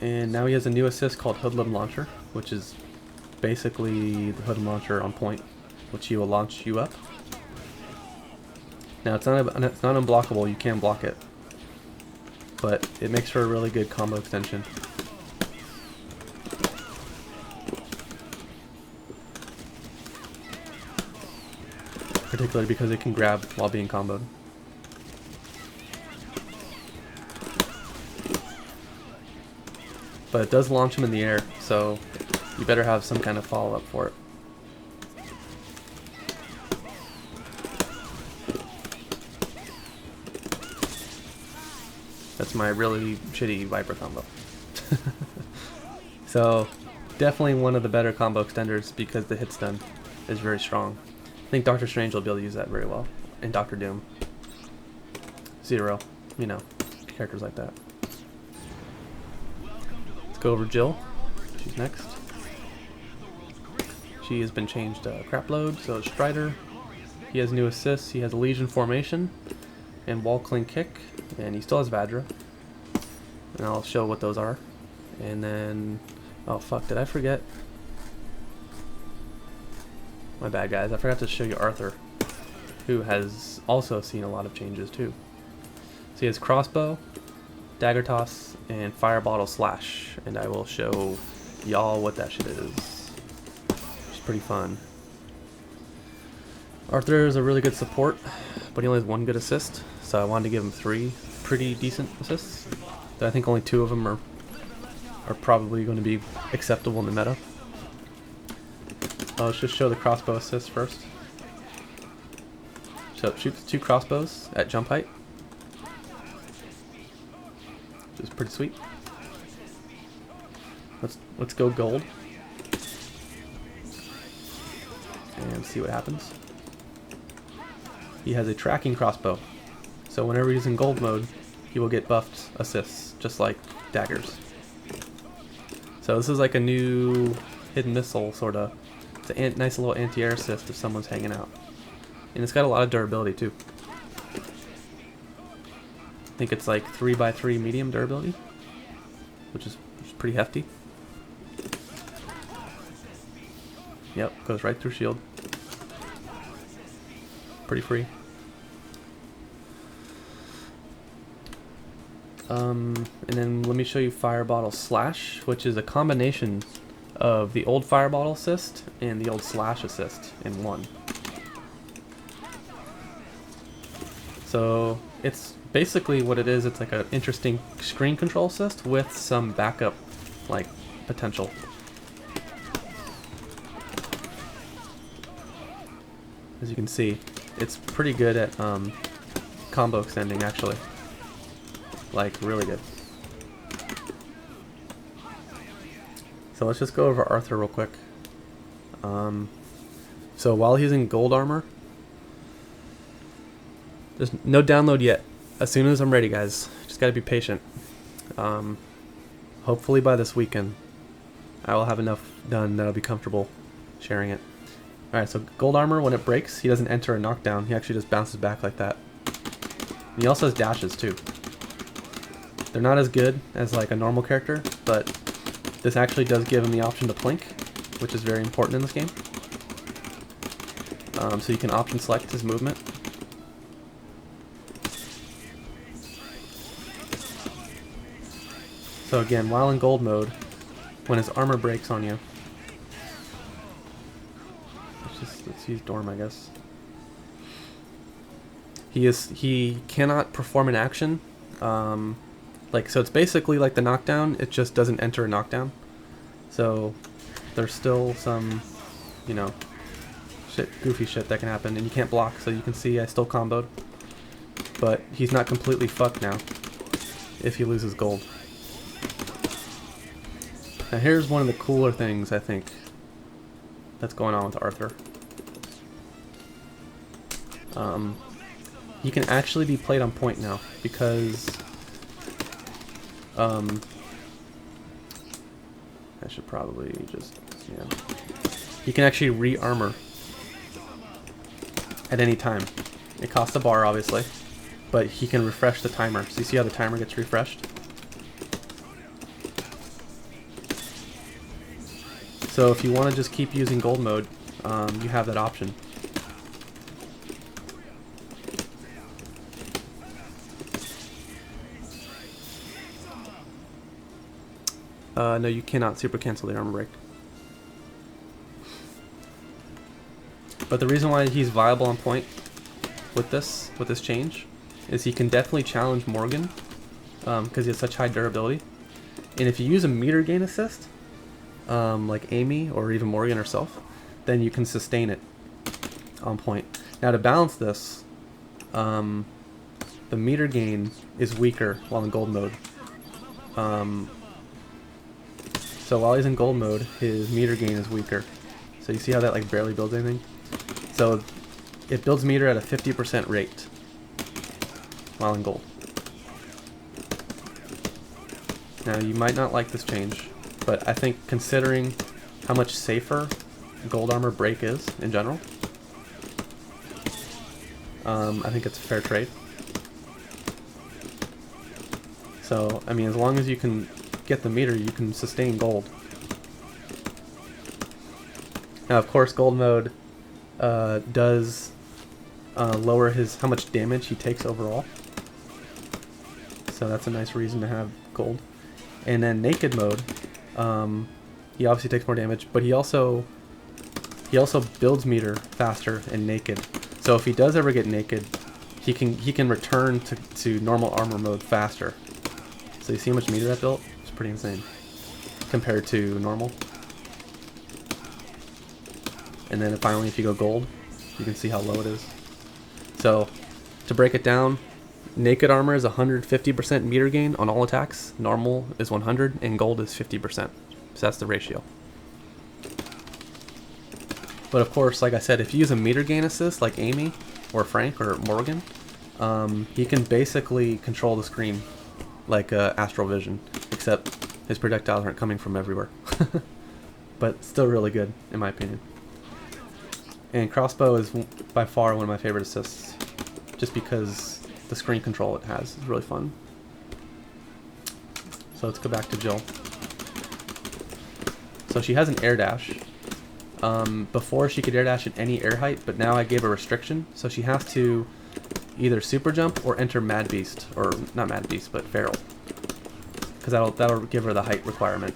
And now he has a new assist called Hoodlum Launcher, which is basically the Hoodlum Launcher on point, which he will launch you up. Now it's not unblockable, you can block it, but it makes for a really good combo extension. Particularly because it can grab while being comboed. But it does launch him in the air, so you better have some kind of follow-up for it. That's my really shitty Viper combo. So, definitely one of the better combo extenders because the hit stun is very strong. I think Doctor Strange will be able to use that very well. And Doctor Doom. Zero, you know, characters like that. Go over Jill. She's next. She has been changed to crap load, so is Strider. He has new assists. He has Legion Formation and Wall Cling Kick, and he still has Vadra. And I'll show what those are. And then, oh fuck, did I forget? My bad, guys. I forgot to show you Arthur, who has also seen a lot of changes too. So he has Crossbow, Dagger Toss, and Fire Bottle Slash, and I will show y'all what that shit is. It's pretty fun. Arthur is a really good support, but he only has 1 good assist, so I wanted to give him 3 pretty decent assists. But I think only 2 of them are probably going to be acceptable in the meta. Let's just show the crossbow assist first. So it shoots 2 crossbows at jump height, which is pretty sweet. Let's go gold and see what happens. He has a tracking crossbow, so whenever he's in gold mode, he will get buffed assists, just like daggers. So this is like a new hidden missile, sorta. It's a nice little anti-air assist if someone's hanging out. And it's got a lot of durability too. I think it's like 3x3 medium durability, which is pretty hefty. Yep, goes right through shield. Pretty free. And then let me show you Fire Bottle Slash, which is a combination of the old Fire Bottle assist and the old Slash assist in one. So it's basically what it is. It's like an interesting screen control assist with some backup like potential. As you can see, it's pretty good at combo extending, actually. Like, really good. So let's just go over Arthur real quick. So while he's in gold armor, there's no download yet. As soon as I'm ready, guys. Just gotta be patient. Hopefully by this weekend, I will have enough done that I'll be comfortable sharing it. Alright, so gold armor, when it breaks, he doesn't enter a knockdown. He actually just bounces back like that. And he also has dashes, too. They're not as good as like a normal character, but this actually does give him the option to plink, which is very important in this game. So you can option select his movement. So again, while in gold mode, when his armor breaks on you, let's use Dorm, I guess. He cannot perform an action. So it's basically like the knockdown, it just doesn't enter a knockdown. So there's still some, you know, goofy shit that can happen, and you can't block, so you can see I still comboed. But he's not completely fucked now if he loses gold. Now here's one of the cooler things, I think, that's going on with Arthur. He can actually be played on point now, because I should probably just, yeah. He can actually re-armor at any time. It costs a bar, obviously, but he can refresh the timer. So you see how the timer gets refreshed? So if you want to just keep using gold mode, you have that option. No, you cannot super cancel the armor break. But the reason why he's viable on point with this change is he can definitely challenge Morgan because he has such high durability. And if you use a meter gain assist, like Amy or even Morgan herself, then you can sustain it on point. Now to balance this, the meter gain is weaker while in gold mode. So while he's in gold mode, his meter gain is weaker. So you see how that like barely builds anything? So it builds meter at a 50% rate while in gold. Now you might not like this change, but I think considering how much safer gold armor break is in general. I think it's a fair trade. So, I mean, as long as you can get the meter, you can sustain gold. Now, of course, gold mode does lower how much damage he takes overall. So that's a nice reason to have gold. And then naked mode, he obviously takes more damage, but he also builds meter faster in naked. So if he does ever get naked, he can return to normal armor mode faster. So you see how much meter that built? It's pretty insane compared to normal. And then finally, if you go gold, you can see how low it is. So to break it down, naked armor is 150% meter gain on all attacks. Normal is 100, and gold is 50%. So that's the ratio. But of course, like I said, if you use a meter gain assist like Amy or Frank or Morgan, he can basically control the screen like Astral Vision, except his projectiles aren't coming from everywhere. But still really good, in my opinion. And crossbow is by far one of my favorite assists, just because the screen control it has is really fun. So let's go back to Jill. So she has an air dash. Before she could air dash at any air height, but now I gave a restriction, so she has to either super jump or enter Mad Beast, or not Mad Beast, but Feral, because that'll give her the height requirement.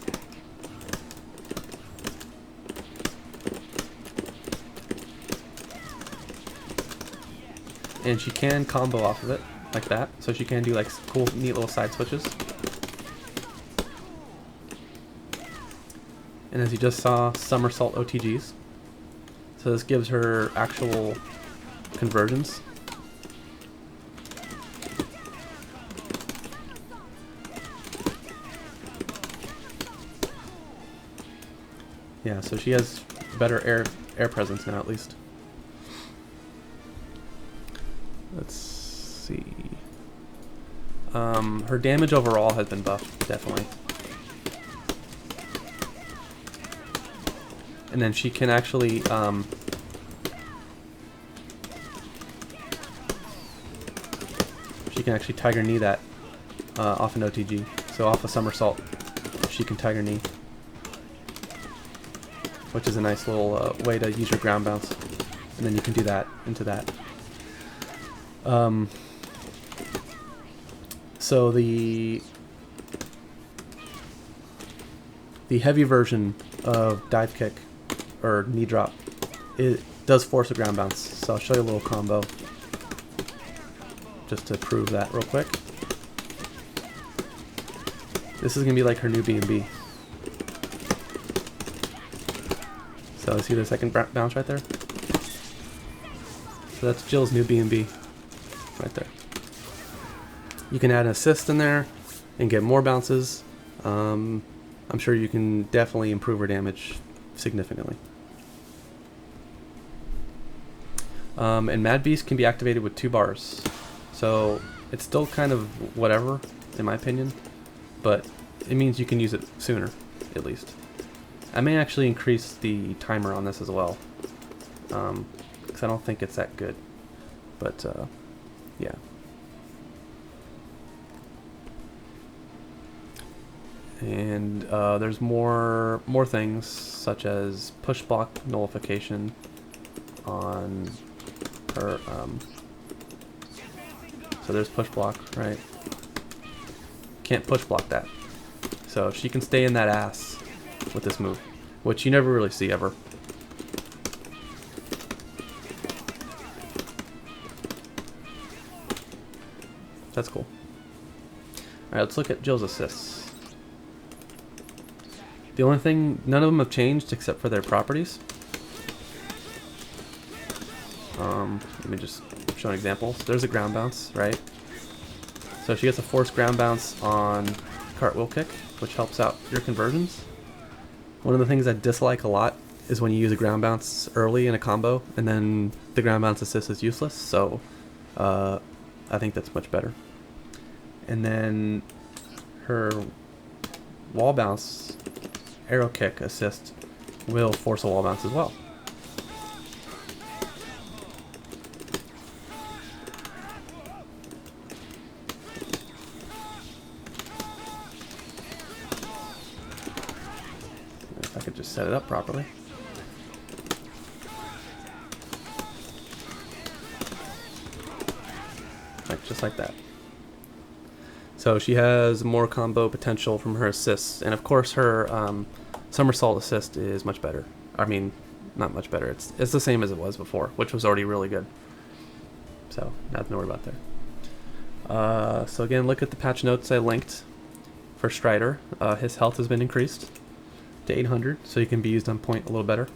And she can combo off of it like that, so she can do like cool, neat little side switches. And as you just saw, somersault OTGs. So this gives her actual conversions. Yeah, so she has better air presence now, at least. Let's see. Her damage overall has been buffed, definitely. And then she can actually Tiger Knee that off an OTG. So off a somersault, she can Tiger Knee, which is a nice little way to use your ground bounce. And then you can do that into that. So the heavy version of dive kick or knee drop, it does force a ground bounce. So I'll show you a little combo just to prove that real quick. This is gonna be like her new B&B. So see the second bounce right there? So that's Jill's new B&B right there. You can add an assist in there and get more bounces. I'm sure you can definitely improve her damage significantly. And Mad Beast can be activated with 2 bars. So it's still kind of whatever, in my opinion, but it means you can use it sooner, at least. I may actually increase the timer on this as well, because I don't think it's that good. But yeah. And there's more things, such as push block nullification on her. So there's push block, right? Can't push block that. So she can stay in that ass with this move, which you never really see ever. That's cool. Alright, let's look at Jill's assists. The only thing, none of them have changed except for their properties. Let me just show an example. So there's a ground bounce, right? So she gets a forced ground bounce on cartwheel kick, which helps out your conversions. One of the things I dislike a lot is when you use a ground bounce early in a combo and then the ground bounce assist is useless. So I think that's much better. And then her wall bounce arrow kick assist will force a wall bounce as well. If I could just set it up properly. Just like that. So she has more combo potential from her assists, and of course her somersault assist is much better. I mean, not much better. It's the same as it was before, which was already really good. So nothing to worry about there. So again, look at the patch notes I linked for Strider. His health has been increased to 800, so he can be used on point a little better.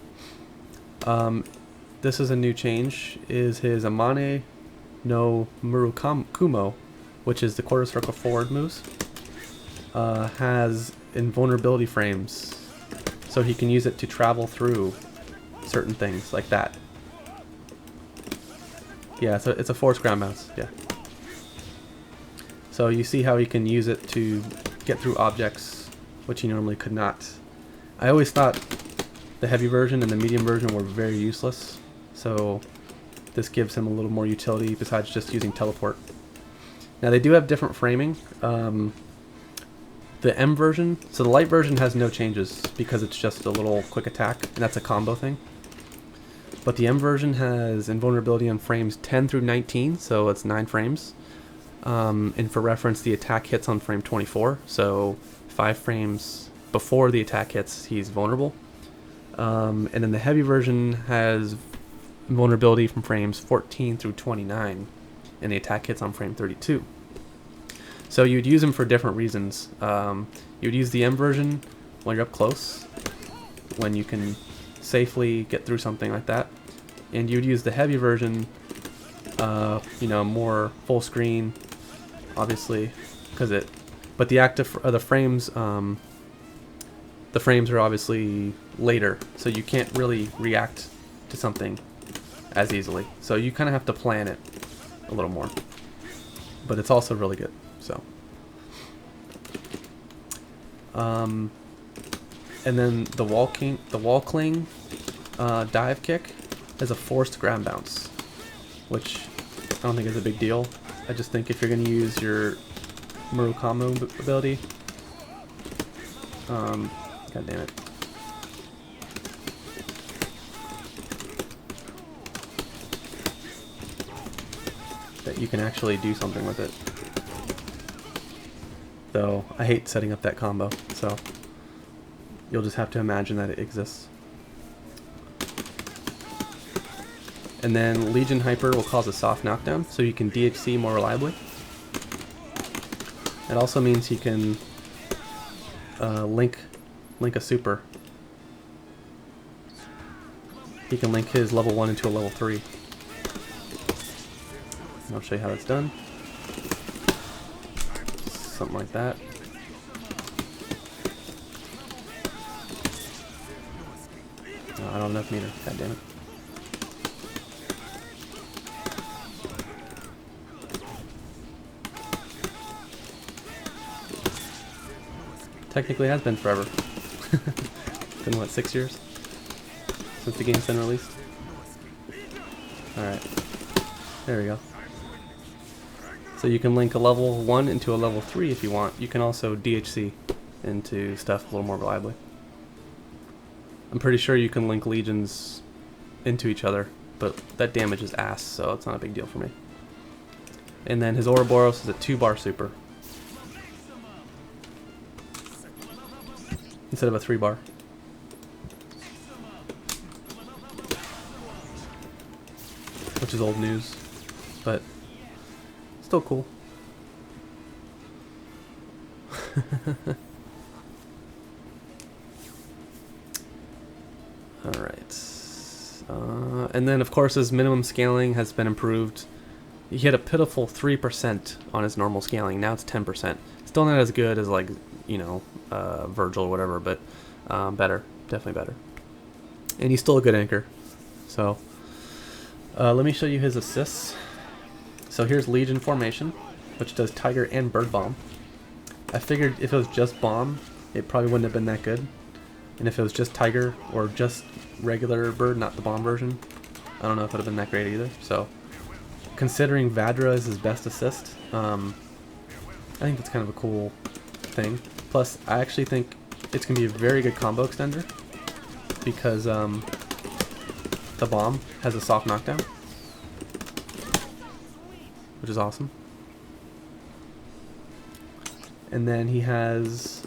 This is a new change. Is his Amane no Murukumo, which is the quarter circle forward moves, has invulnerability frames, so he can use it to travel through certain things like that. Yeah, so it's a forced ground bounce. Yeah. So you see how he can use it to get through objects, which he normally could not. I always thought the heavy version and the medium version were very useless, so this gives him a little more utility besides just using teleport. Now they do have different framing. The M version, so the light version has no changes because it's just a little quick attack, and that's a combo thing. But the M version has invulnerability on frames 10 through 19, so it's 9 frames. And for reference, the attack hits on frame 24, so 5 frames before the attack hits, he's vulnerable. And then the heavy version has vulnerability from frames 14 through 29, and the attack hits on frame 32. So you'd use them for different reasons. You'd use the M version when you're up close, when you can safely get through something like that, and you'd use the heavy version, you know, more full screen, obviously, because it. But the frames are obviously later, so you can't really react to something as easily. So you kind of have to plan it a little more. But it's also really good. So. And then the wall cling dive kick is a forced ground bounce, which I don't think is a big deal. I just think if you're going to use your Murukumo ability, god damn it. That you can actually do something with it. Though I hate setting up that combo, so you'll just have to imagine that it exists. And then Legion Hyper will cause a soft knockdown, so you can DHC more reliably. It also means he can link a super. He can link his level 1 into a level 3. And I'll show you how that's done. Something like that. Oh, I don't have enough meter. God damn it. Technically has been forever. Been what, 6 years? Since the game's been released? Alright. There we go. So you can link a level 1 into a level 3 if you want. You can also DHC into stuff a little more reliably. I'm pretty sure you can link legions into each other, but that damage is ass, so it's not a big deal for me. And then his Ouroboros is a 2-bar super, instead of a 3-bar. Which is old news, but still cool. Alright. And then, of course, his minimum scaling has been improved. He had a pitiful 3% on his normal scaling. Now it's 10%. Still not as good as, like, you know, Virgil or whatever, but better. Definitely better. And he's still a good anchor. So, let me show you his assists. So here's Legion Formation, which does Tiger and Bird Bomb. I figured if it was just Bomb, it probably wouldn't have been that good. And if it was just Tiger or just regular bird, not the bomb version, I don't know if it would have been that great either. So, considering Vadra is his best assist, I think that's kind of a cool thing. Plus, I actually think it's going to be a very good combo extender because the bomb has a soft knockdown, which is awesome. And then he has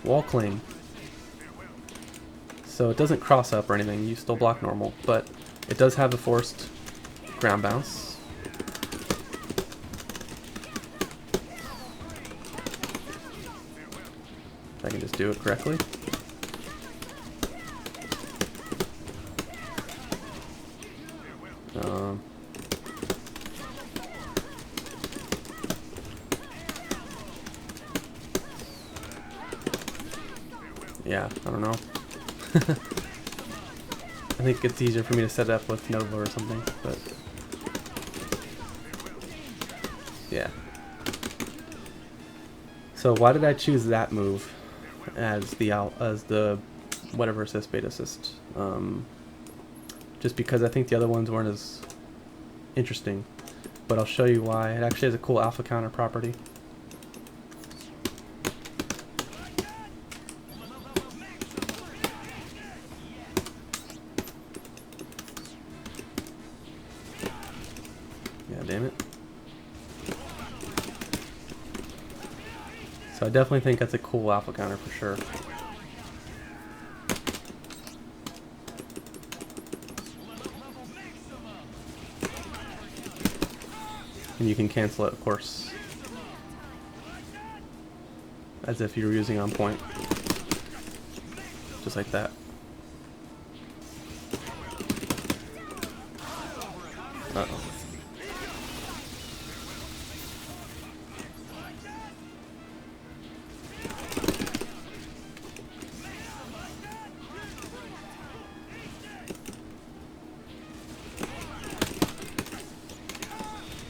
wall cling. So it doesn't cross up or anything, you still block normal, but it does have a forced ground bounce. If I can just do it correctly. Yeah, I don't know. I think it's easier for me to set it up with Nova or something, but yeah. So why did I choose that move as the whatever assist, beta assist? Just because I think the other ones weren't as interesting, but I'll show you why. It actually has a cool alpha counter property. Yeah, damn it. So I definitely think that's a cool alpha counter for sure. And you can cancel it, of course, as if you were using on point. Just like that. Uh-oh.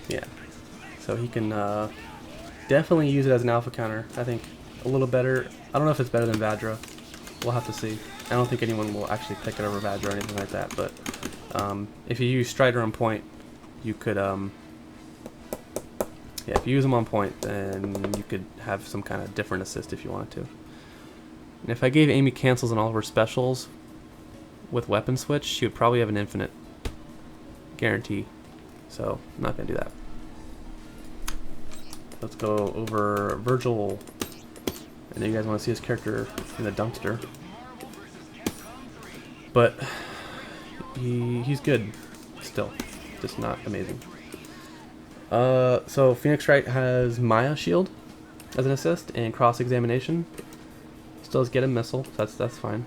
Yeah, so he can definitely use it as an alpha counter. I think a little better. I don't know if it's better than Vadra. We'll have to see. I don't think anyone will actually pick it over Vadra or anything like that, but if you use Strider on point, you could, yeah, if you use them on point, then you could have some kind of different assist if you wanted to. And if I gave Amy cancels on all of her specials with weapon switch, she would probably have an infinite guarantee. So I'm not going to do that. Let's go over Virgil. I know you guys want to see his character in the dumpster, but he's good still, just not amazing. So Phoenix Wright has Maya Shield as an assist and Cross Examination. Still does get a missile, so that's fine.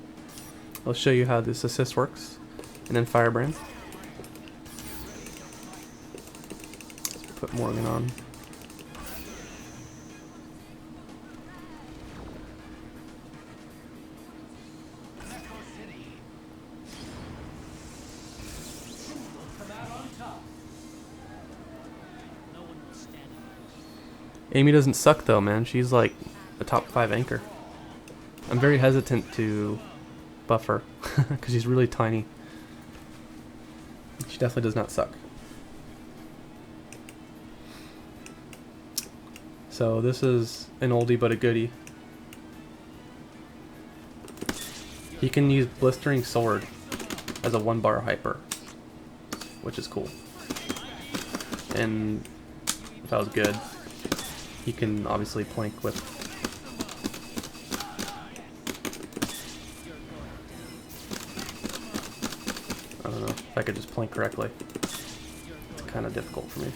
I'll show you how this assist works, and then Firebrand. Let's put Morgan on. Amy doesn't suck though, man. She's like a top 5 anchor. I'm very hesitant to buff her because she's really tiny. She definitely does not suck. So this is an oldie but a goodie. He can use Blistering Sword as a 1-bar hyper, which is cool. And if that was good, he can obviously plank with I don't know if I could just plank correctly. It's kind of difficult for me.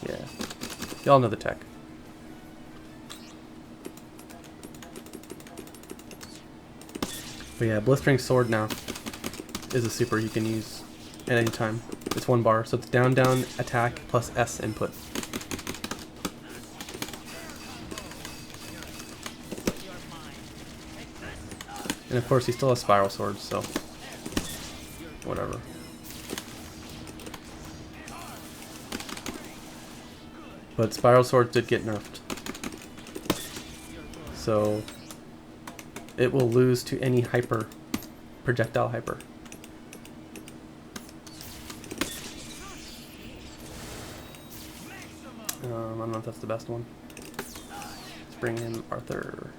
Yeah. Y'all know the tech. But yeah, Blistering Sword now is a super you can use at any time. It's 1 bar, so it's down, down, attack, plus S input. And of course he still has Spiral Swords, so whatever. But Spiral Swords did get nerfed. So it will lose to any hyper, projectile hyper. I don't know if that's the best one. Let's bring in Arthur.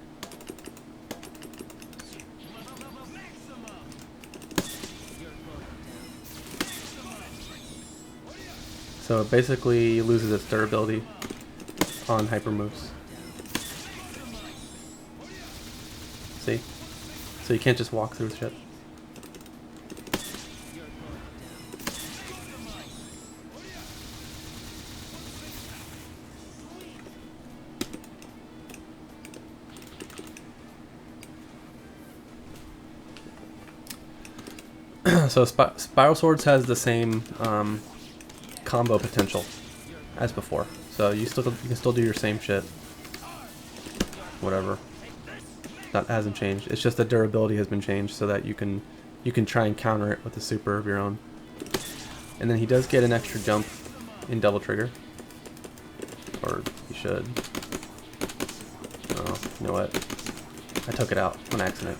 So it basically loses its durability on hyper moves. See? So you can't just walk through shit. So Spiral Swords has the same combo potential as before. So you can still do your same shit. Whatever. That hasn't changed. It's just the durability has been changed so that you can try and counter it with a super of your own. And then he does get an extra jump in double trigger. Or he should. Oh, you know what? I took it out on accident.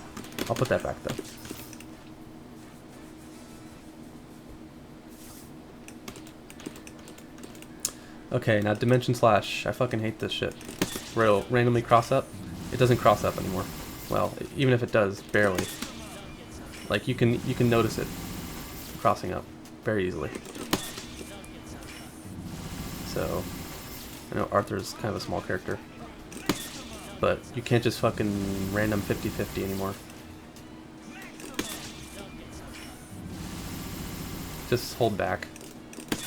I'll put that back though. Okay, now Dimension Slash. I fucking hate this shit. Where it'll randomly cross up. It doesn't cross up anymore. Well, even if it does, barely. Like you can notice it crossing up very easily. So I know Arthur's kind of a small character, but you can't just fucking random 50-50 anymore. Just hold back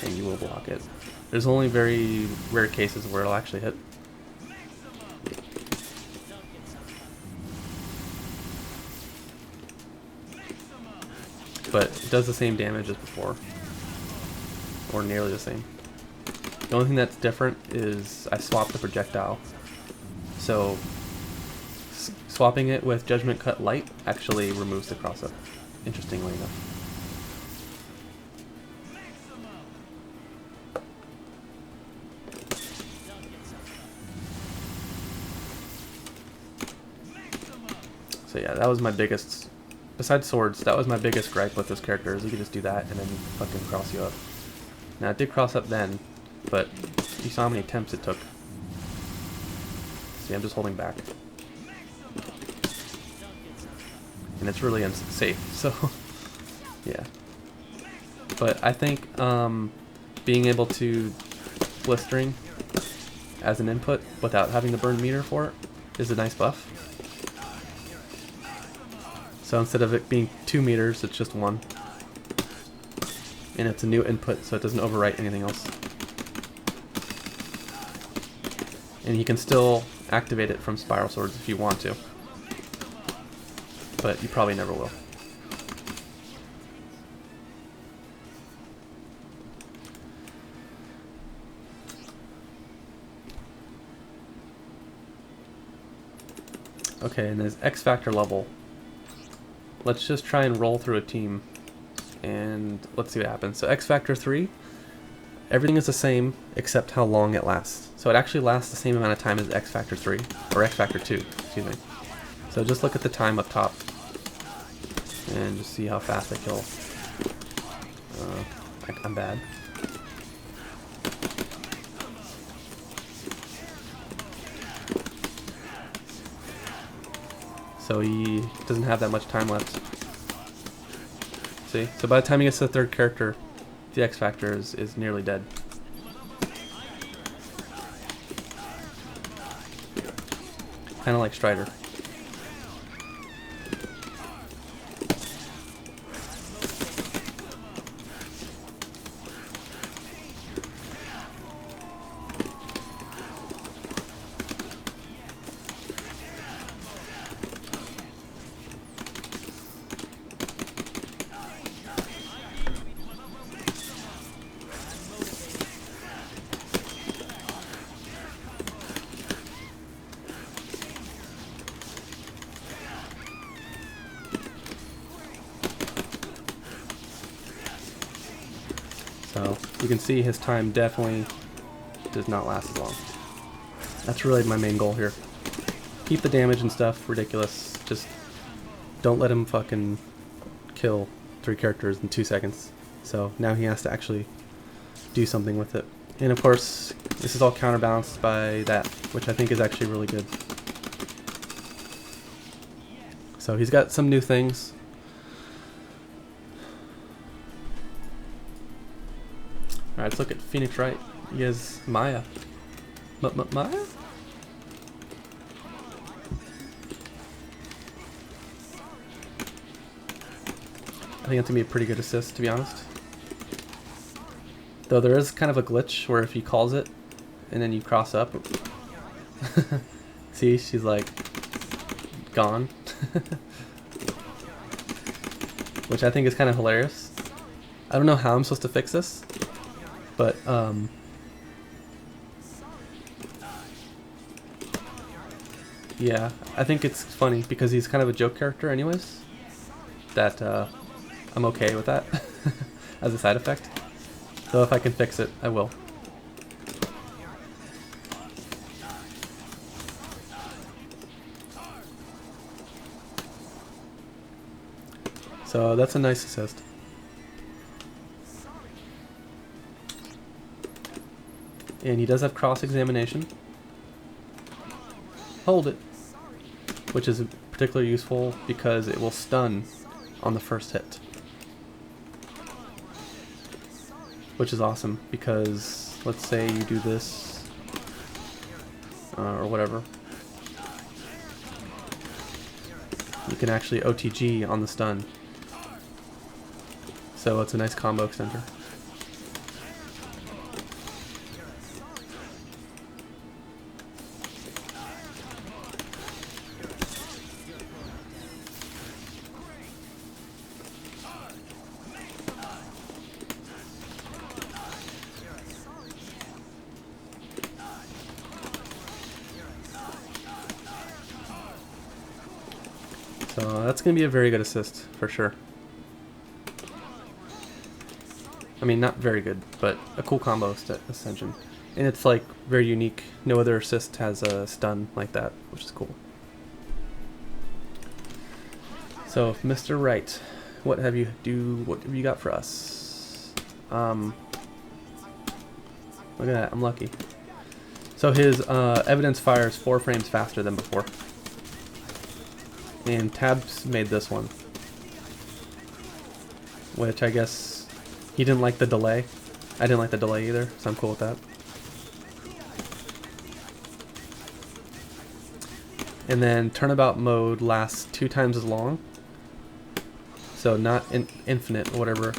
and you will block it. There's only very rare cases where it'll actually hit. But it does the same damage as before. Or nearly the same. The only thing that's different is I swapped the projectile. So swapping it with Judgment Cut Light actually removes the cross-up, interestingly enough. So yeah, that was my biggest, besides swords, that was my biggest gripe with this character, is you could just do that and then fucking cross you up. Now it did cross up then, but you saw how many attempts it took. See, I'm just holding back. And it's really unsafe, so yeah. But I think being able to blistering as an input without having the burn meter for it is a nice buff. So instead of it being 2 meters, it's just 1. And it's a new input, so it doesn't overwrite anything else. And you can still activate it from Spiral Swords if you want to. But you probably never will. Okay, and there's X Factor level. Let's just try and roll through a team, and let's see what happens. So X Factor 3, everything is the same except how long it lasts. So it actually lasts the same amount of time as X Factor 3, or X Factor 2, excuse me. So just look at the time up top, and just see how fast I kill. I'm bad. So he doesn't have that much time left. See? So by the time he gets to the third character, the X Factor is nearly dead. Kind of like Strider. So you can see his time definitely does not last as long. That's really my main goal here. Keep the damage and stuff ridiculous. Just don't let him fucking kill 3 characters in 2 seconds. So now he has to actually do something with it. And of course, this is all counterbalanced by that, which I think is actually really good. So he's got some new things. Alright, let's look at Phoenix Wright. He has Maya. Maya? I think it's gonna be a pretty good assist, to be honest. Though there is kind of a glitch where if he calls it and then you cross up, see, she's like gone, which I think is kind of hilarious. I don't know how I'm supposed to fix this, but yeah, I think it's funny because he's kind of a joke character anyways, that I'm okay with that as a side effect. So if I can fix it, I will. So that's a nice assist. And he does have cross-examination. Hold it. Which is particularly useful because it will stun on the first hit. Which is awesome because let's say you do this or whatever. You can actually OTG on the stun. So it's a nice combo extender. So that's going to be a very good assist, for sure. I mean, not very good, but a cool combo ascension. And it's like very unique. No other assist has a stun like that, which is cool. So, Mr. Wright, what have you got for us? Look at that, I'm lucky. So his evidence fires 4 frames faster than before. And Tabs made this one, which I guess he didn't like the delay. I didn't like the delay either, so I'm cool with that. And then turnabout mode lasts 2 times as long, so not infinite or whatever,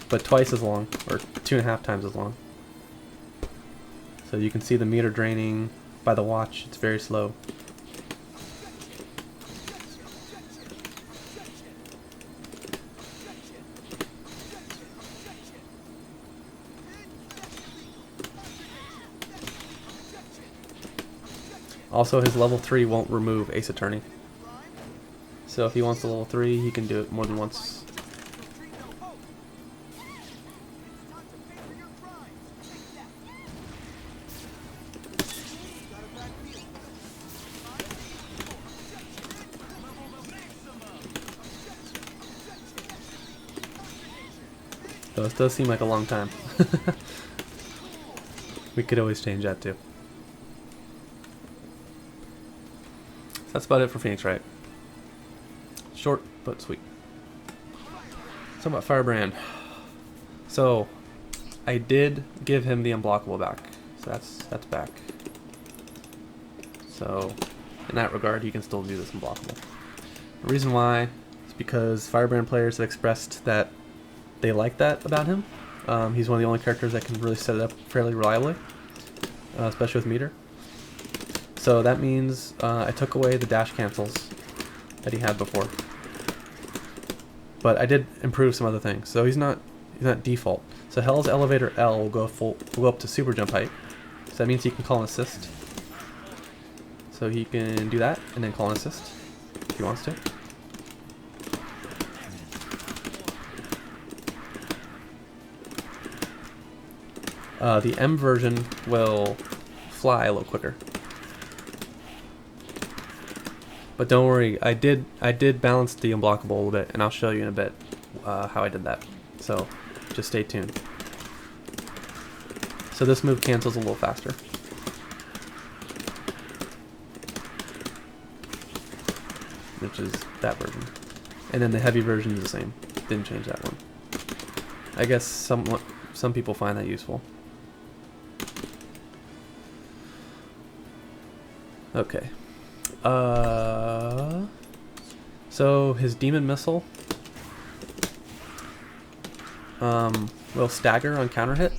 but twice as long, or 2.5 times as long. So you can see the meter draining by the watch. It's very slow. Also, his level 3 won't remove Ace Attorney. So if he wants the level 3, he can do it more than once. So it does seem like a long time. We could always change that too. So that's about it for Phoenix Wright. Short but sweet. Let's talk about Firebrand. So I did give him the unblockable back. So that's back. So in that regard, he can still do this unblockable. The reason why is because Firebrand players have expressed that they like that about him. He's one of the only characters that can really set it up fairly reliably, especially with meter. So that means I took away the dash cancels that he had before, but I did improve some other things. So he's not default. So Hell's Elevator L will go up to super jump height. So that means he can call an assist. So he can do that and then call an assist if he wants to. The M version will fly a little quicker. But don't worry, I did balance the unblockable a little bit, and I'll show you in a bit how I did that. So just stay tuned. So this move cancels a little faster. Which is that version. And then the heavy version is the same. Didn't change that one. I guess some people find that useful. Okay. So his demon missile will stagger on counter hit.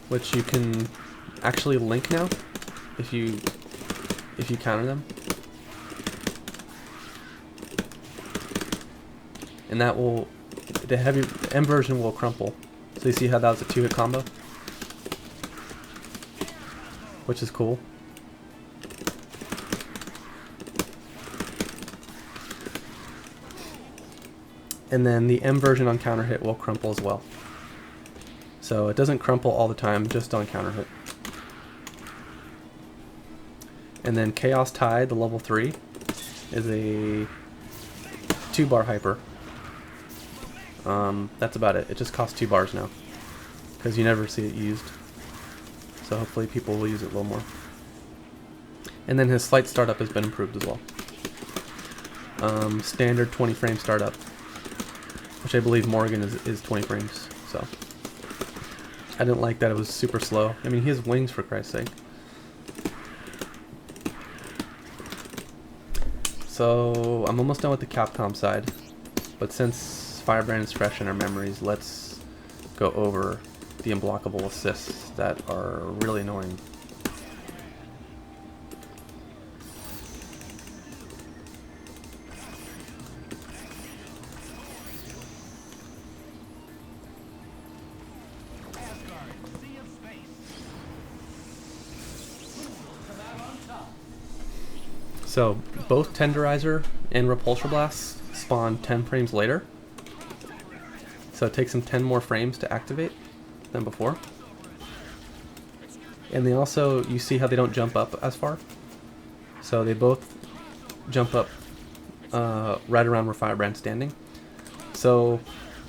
Which you can actually link now if you counter them. And that will, the M version will crumple. So you see how that was a 2-hit combo? Which is cool. And then the M version on counter hit will crumple as well. So it doesn't crumple all the time, just on counter hit. And then Chaos Tide, the level 3, is a 2-bar hyper. That's about it. It just costs 2 bars now, because you never see it used. So hopefully people will use it a little more. And then his slight startup has been improved as well. Standard 20 frame startup, which I believe Morgan is 20 frames. So I didn't like that it was super slow. I mean, he has wings, for Christ's sake. So I'm almost done with the Capcom side, but since Firebrand is fresh in our memories, let's go over the unblockable assists that are really annoying. So both Tenderizer and Repulsor Blast spawn 10 frames later. So it takes them 10 more frames to activate than before. And they also, you see how they don't jump up as far? So they both jump up right around where Firebrand's standing. So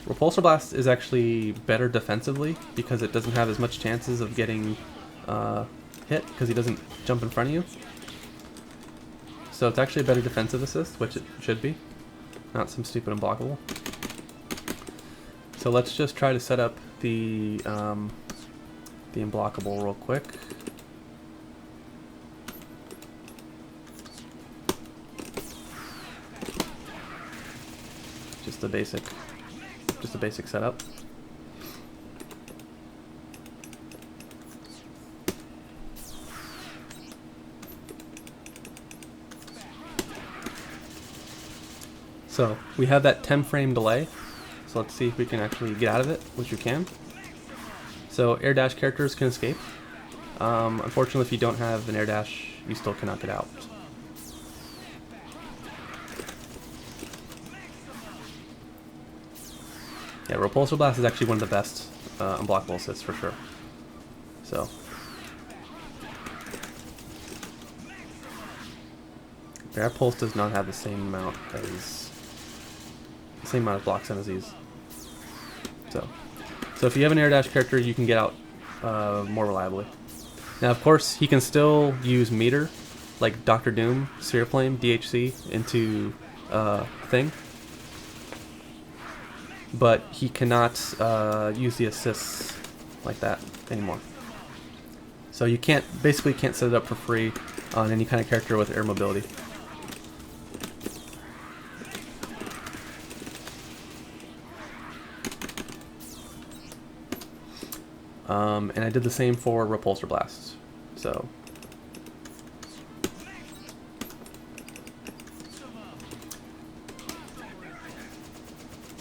Repulsor Blast is actually better defensively because it doesn't have as much chances of getting hit because he doesn't jump in front of you. So it's actually a better defensive assist, which it should be, not some stupid unblockable. So let's just try to set up the unblockable real quick. Just a basic setup. So we have that 10 frame delay. So let's see if we can actually get out of it, which you can. So air dash characters can escape. Unfortunately, if you don't have an air dash, you still cannot get out. Yeah, Repulsor Blast is actually one of the best unblockable assists for sure. So Bear Pulse does not have the same amount of blocks as these. So if you have an air dash character, you can get out more reliably. Now, of course, he can still use meter, like Dr. Doom, Sphere Flame, DHC into thing, but he cannot use the assists like that anymore. So you basically can't set it up for free on any kind of character with air mobility. And I did the same for Repulsor Blast. So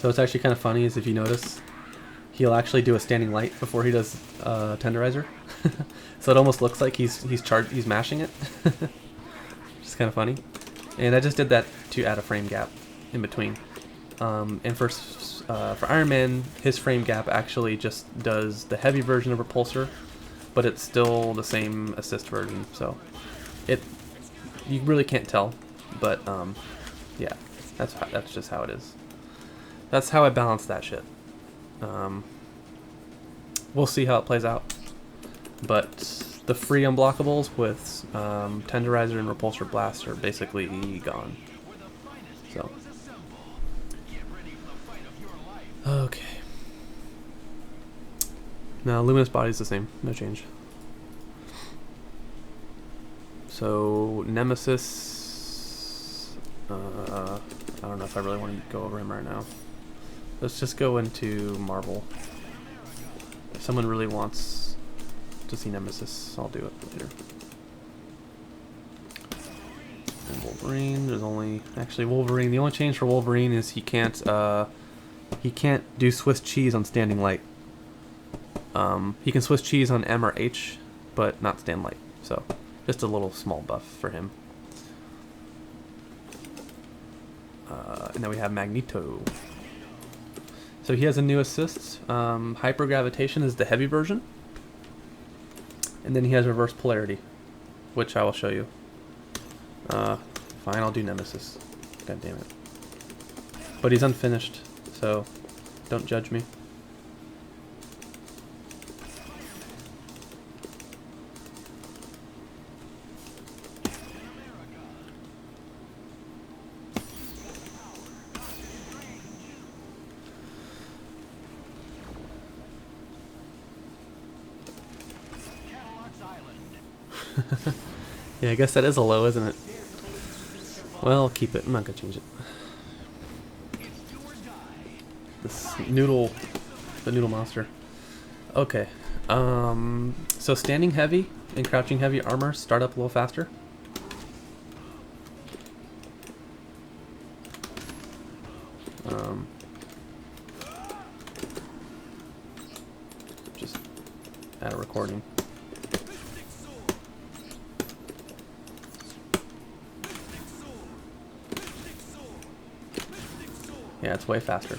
it's actually kind of funny, is if you notice, he'll actually do a standing light before he does Tenderizer. So it almost looks like he's mashing it. Which is kind of funny. And I just did that to add a frame gap in between. And for Iron Man, his frame gap actually just does the heavy version of Repulsor but it's still the same assist version, so you really can't tell, but yeah, that's just how it is. That's how I balance that shit. We'll see how it plays out, but the free unblockables with Tenderizer and Repulsor Blast are basically gone. So okay. Now Luminous Body's the same, no change. So Nemesis, I don't know if I really want to go over him right now. Let's just go into Marvel. If someone really wants to see Nemesis, I'll do it later. And Wolverine, there's only Wolverine. The only change for Wolverine is he can't do Swiss cheese on standing light. He can Swiss cheese on M or H, but not stand light. So just a little small buff for him. And then we have Magneto. So he has a new assist. Hypergravitation is the heavy version. And then he has reverse polarity, which I will show you. Fine, I'll do Nemesis. God damn it. But he's unfinished, so don't judge me. Yeah, I guess that is a low, isn't it? Well, I'll keep it. I'm not gonna change it. This noodle, the noodle monster. Okay. So standing heavy and crouching heavy armor start up a little faster. Just add a recording. Yeah, it's way faster.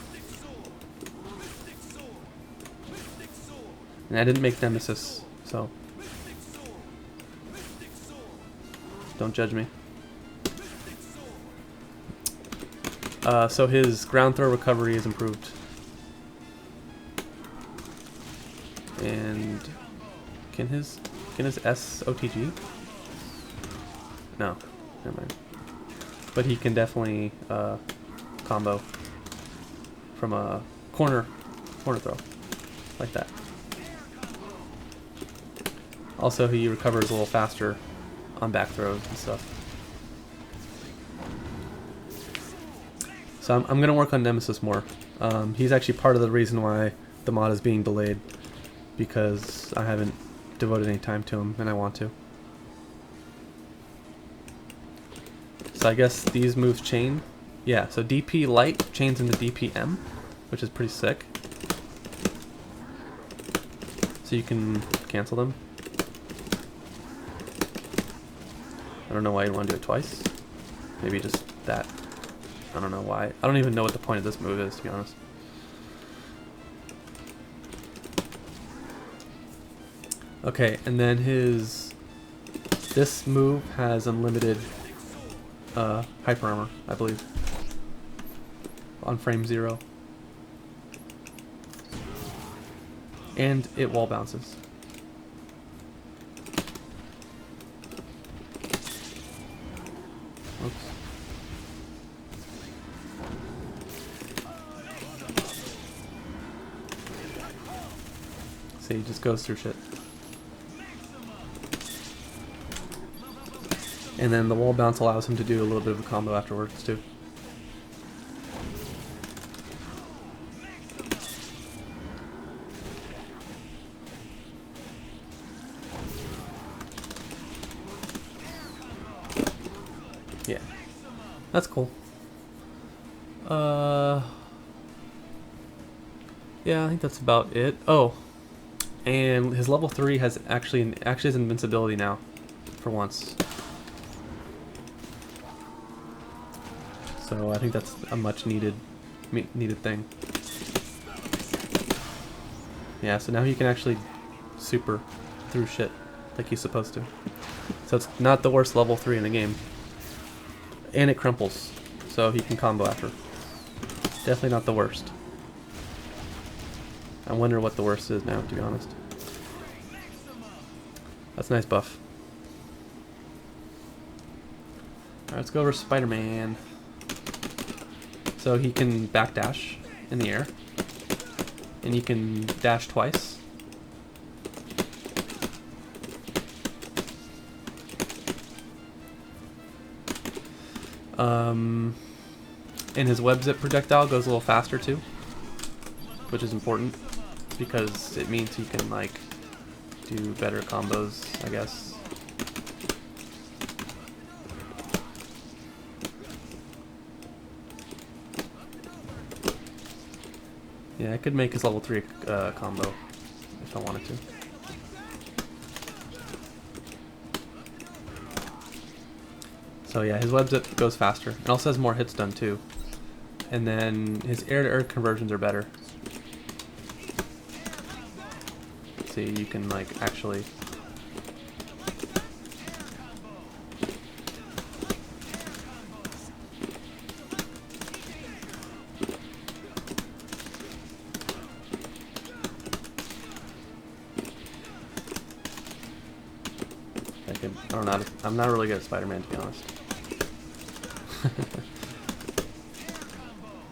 And I didn't make Nemesis, so don't judge me. So his ground throw recovery is improved. And can his S OTG? No, never mind. But he can definitely combo from a corner throw like that. Also, he recovers a little faster on back throws and stuff. So I'm gonna work on Nemesis more. He's actually part of the reason why the mod is being delayed, because I haven't devoted any time to him and I want to. So I guess these moves chain. Yeah, so DP light chains into DPM, which is pretty sick. So you can cancel them. I don't know why you'd want to do it twice. Maybe just that. I don't know why. I don't even know what the point of this move is, to be honest. Okay, and then this move has unlimited hyper armor, I believe, on frame 0. And it wall bounces. Oops. See, he just goes through shit. And then the wall bounce allows him to do a little bit of a combo afterwards too. Yeah, that's cool. Yeah, I think that's about it. Oh, and his level 3 has actually has invincibility now, for once. So I think that's a much needed thing. Yeah, so now he can actually super through shit like he's supposed to. So it's not the worst level 3 in the game. And it crumples, so he can combo after. Definitely not the worst. I wonder what the worst is now, to be honest. That's a nice buff. Alright, let's go over Spider-Man. So he can backdash in the air. And he can dash twice. And his web zip projectile goes a little faster too, which is important because it means he can like do better combos, I guess. Yeah, I could make his level 3 combo if I wanted to. So yeah, his web zip goes faster. It also has more hits done too. And then his air-to-air conversions are better. See, you can like actually... I don't know. I'm not really good at Spider-Man, to be honest.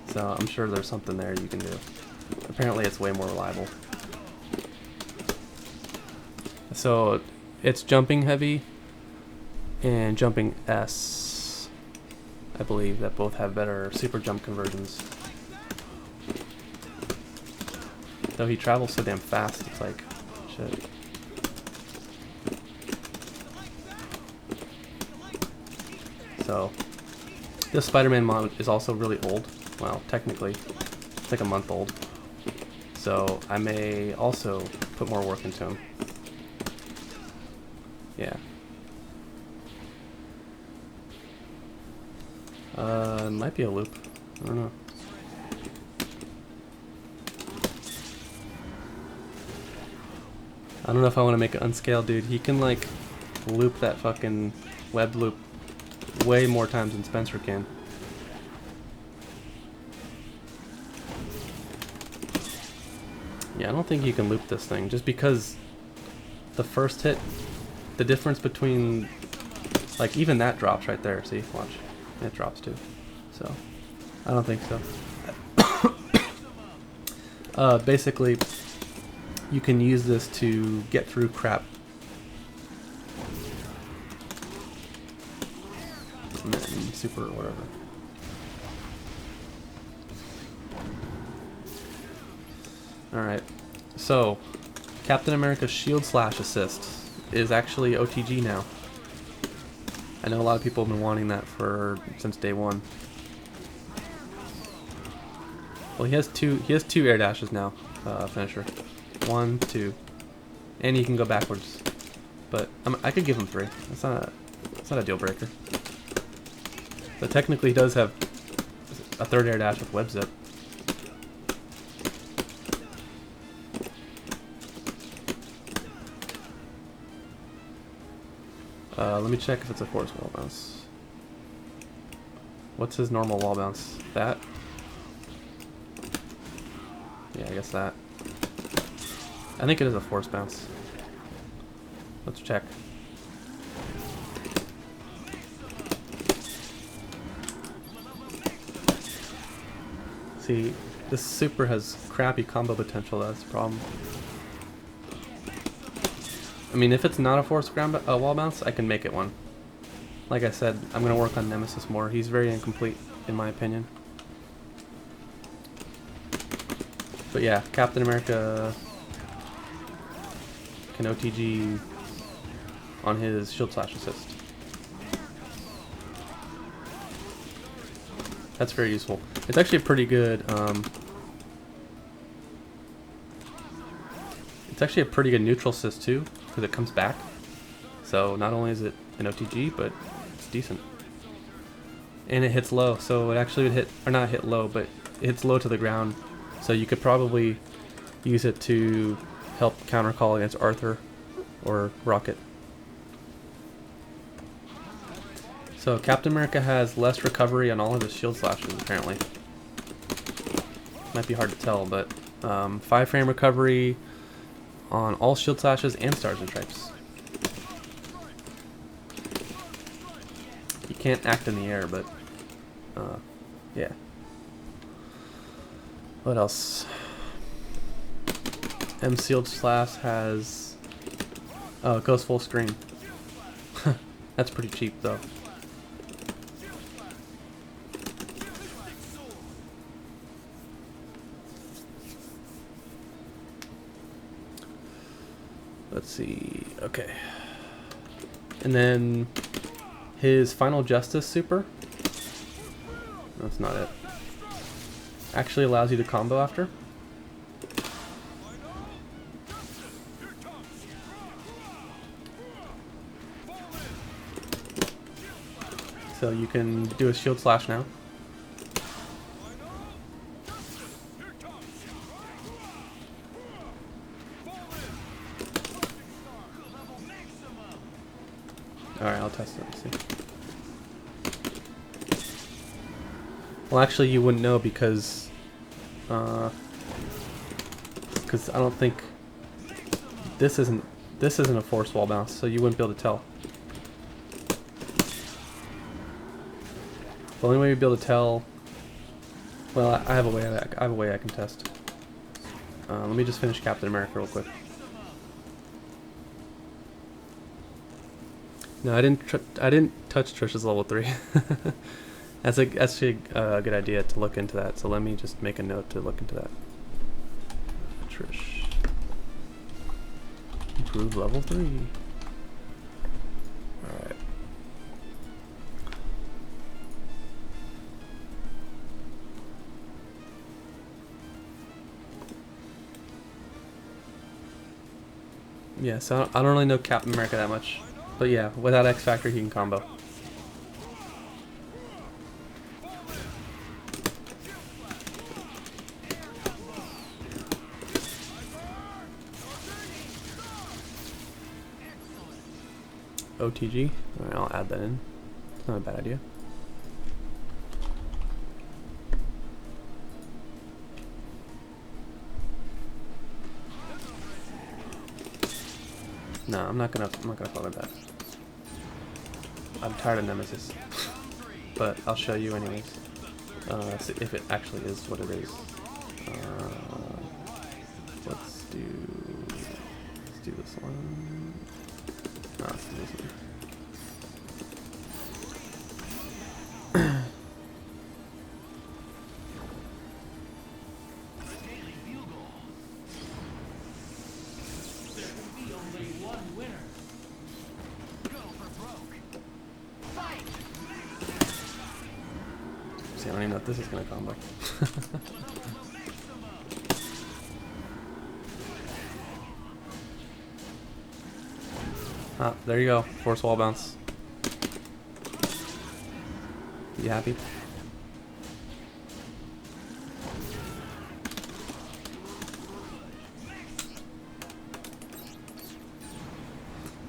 So I'm sure there's something there you can do. Apparently it's way more reliable. So it's jumping heavy and jumping S, I believe, that both have better super jump conversions. Though he travels so damn fast, it's like, shit. So this Spider-Man mod is also really old. Well, technically, it's like a month old. So I may also put more work into him. Yeah. It might be a loop. I don't know. I don't know if I want to make it unscaled, dude. He can like loop that fucking web loop way more times than Spencer can. Yeah, I don't think you can loop this thing just because the first hit, the difference between, like, even that drops right there. See, watch, it drops too. So I don't think so. Basically, you can use this to get through crap. Super or whatever. Alright, so Captain America's shield slash assist is actually OTG now. I know a lot of people have been wanting that since day one. Well, he has two air dashes now, finisher. 1, 2. And he can go backwards. But I could give him 3. It's not a deal breaker. But technically he does have a third air dash with web zip. Let me check if it's a force wall bounce. What's his normal wall bounce? That? Yeah, I guess that. I think it is a force bounce. Let's check. See, this super has crappy combo potential, that's the problem. I mean, if it's not a force wall bounce, I can make it one. Like I said, I'm going to work on Nemesis more. He's very incomplete, in my opinion. But yeah, Captain America can OTG on his shield slash assist. That's very useful. It's actually a pretty good, it's actually a pretty good neutral assist too, because it comes back. So not only is it an OTG, but it's decent. And it hits low, so it actually would hit, or not hit low, but it hits low to the ground. So you could probably use it to help counter call against Arthur or rocket. So Captain America has less recovery on all of his shield slashes, apparently. Might be hard to tell, but 5 frame recovery on all shield slashes and stars and stripes. You can't act in the air, but yeah. What else? M shield slash has it goes full screen. That's pretty cheap though. Let's see. Okay. And then his Final Justice super. That's not it. Actually allows you to combo after. So you can do a shield slash now. Alright, I'll test it and see. Well, actually, you wouldn't know because I don't think this isn't a force wall bounce, so you wouldn't be able to tell. The only way you'd be able to tell, well, I have a way I can test. Let me just finish Captain America real quick. No, I didn't touch Trish's level 3. That's actually a good idea to look into that. So let me just make a note to look into that. Trish, improve level 3. All right. Yeah, so I don't really know Captain America that much. But yeah, without X Factor, he can combo. OTG. Alright, I'll add that in. It's not a bad idea. No, I'm not gonna follow that. I'm tired of Nemesis, but I'll show you anyways. If it actually is what it is. Let's do this one. No, let's do this one. I don't even know if this is going to combo. Ah, there you go. Force wall bounce. You happy?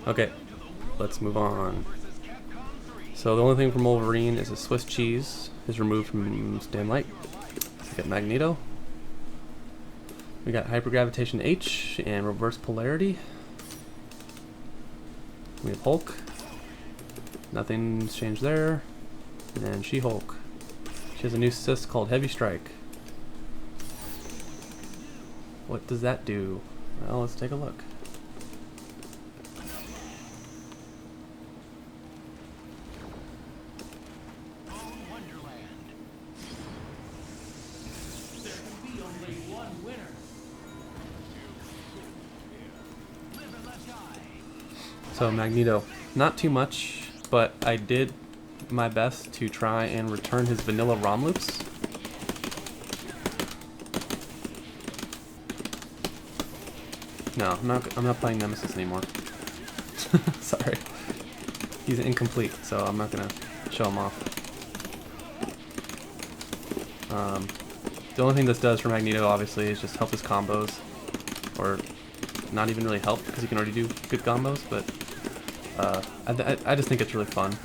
Okay, let's move on. So the only thing from Wolverine is a Swiss cheese is removed from stand light. We got Magneto. We got hypergravitation H and reverse polarity. We have Hulk. Nothing's changed there. And She-Hulk. She has a new assist called Heavy Strike. What does that do? Well, let's take a look. So Magneto, not too much, but I did my best to try and return his vanilla ROM loops. No, I'm not playing Nemesis anymore. Sorry. He's incomplete, so I'm not gonna show him off. The only thing this does for Magneto, obviously, is just help his combos, or not even really help because you can already do good combos, but I just think it's really fun.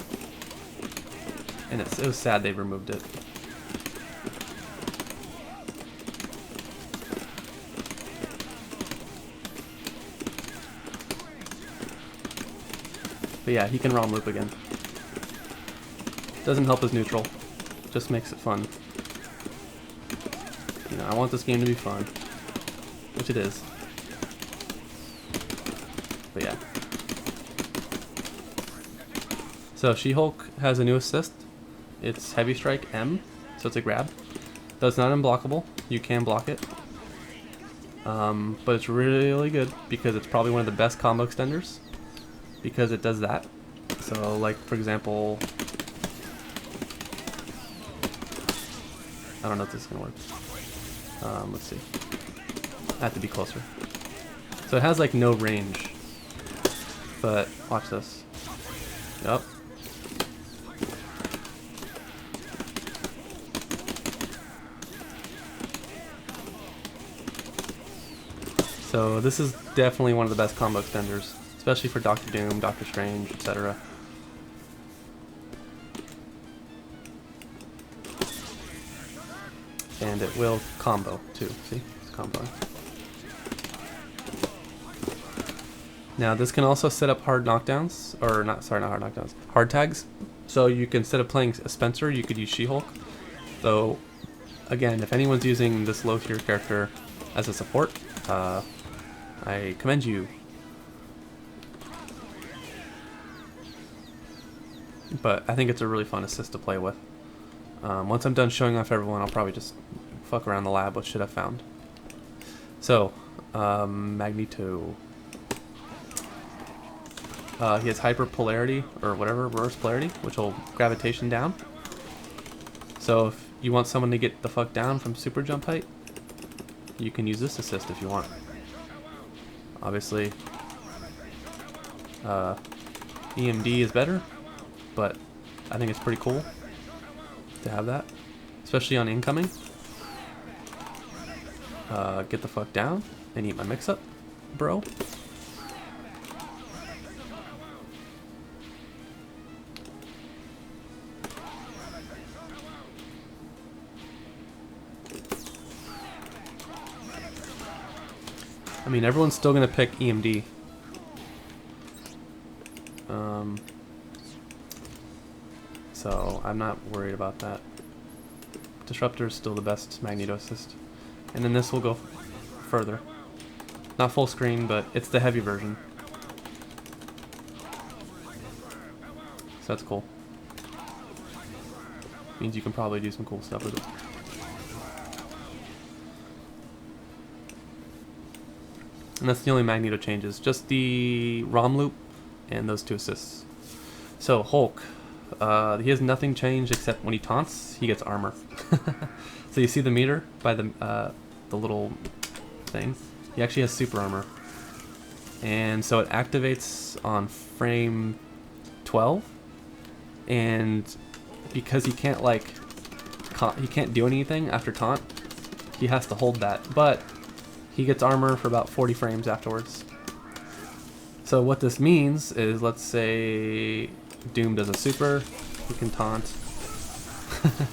And it was sad they removed it. But yeah, he can ROM loop again. Doesn't help his neutral, just makes it fun. You know, I want this game to be fun, which it is. But yeah. So She-Hulk has a new assist. It's Heavy Strike M, so it's a grab. Though it's not unblockable, you can block it. But it's really good because it's probably one of the best combo extenders because it does that. So like for example, I don't know if this is gonna work. Let's see. I have to be closer. So it has like no range, but watch this. Yup. So this is definitely one of the best combo extenders, especially for Doctor Doom, Doctor Strange, etc. And it will combo too. See, it's comboing. Now this can also set up hard knockdowns, or not hard knockdowns, hard tags. So you can, instead of playing a Spencer, you could use She-Hulk. So again, if anyone's using this low tier character as a support, I commend you. But I think it's a really fun assist to play with. Once I'm done showing off everyone, I'll probably just fuck around the lab with shit I've found. So, Magneto. He has hyper polarity, or whatever, reverse polarity, which will gravitation down. So if you want someone to get the fuck down from super jump height, you can use this assist if you want. Obviously, EMD is better, but I think it's pretty cool to have that, especially on incoming. Get the fuck down and eat my mix-up, bro. I mean, everyone's still gonna pick EMD. So I'm not worried about that. Disruptor is still the best Magneto assist. And then this will go further. Not full screen, but it's the heavy version. So that's cool. Means you can probably do some cool stuff with it. And that's the only Magneto changes, just the ROM loop and those two assists. So Hulk, he has nothing changed except when he taunts, he gets armor. So you see the meter by the little thing? He actually has super armor. And so it activates on frame 12. And because he can't he can't do anything after taunt, he has to hold that. But he gets armor for about 40 frames afterwards. So what this means is, let's say Doom does a super, he can taunt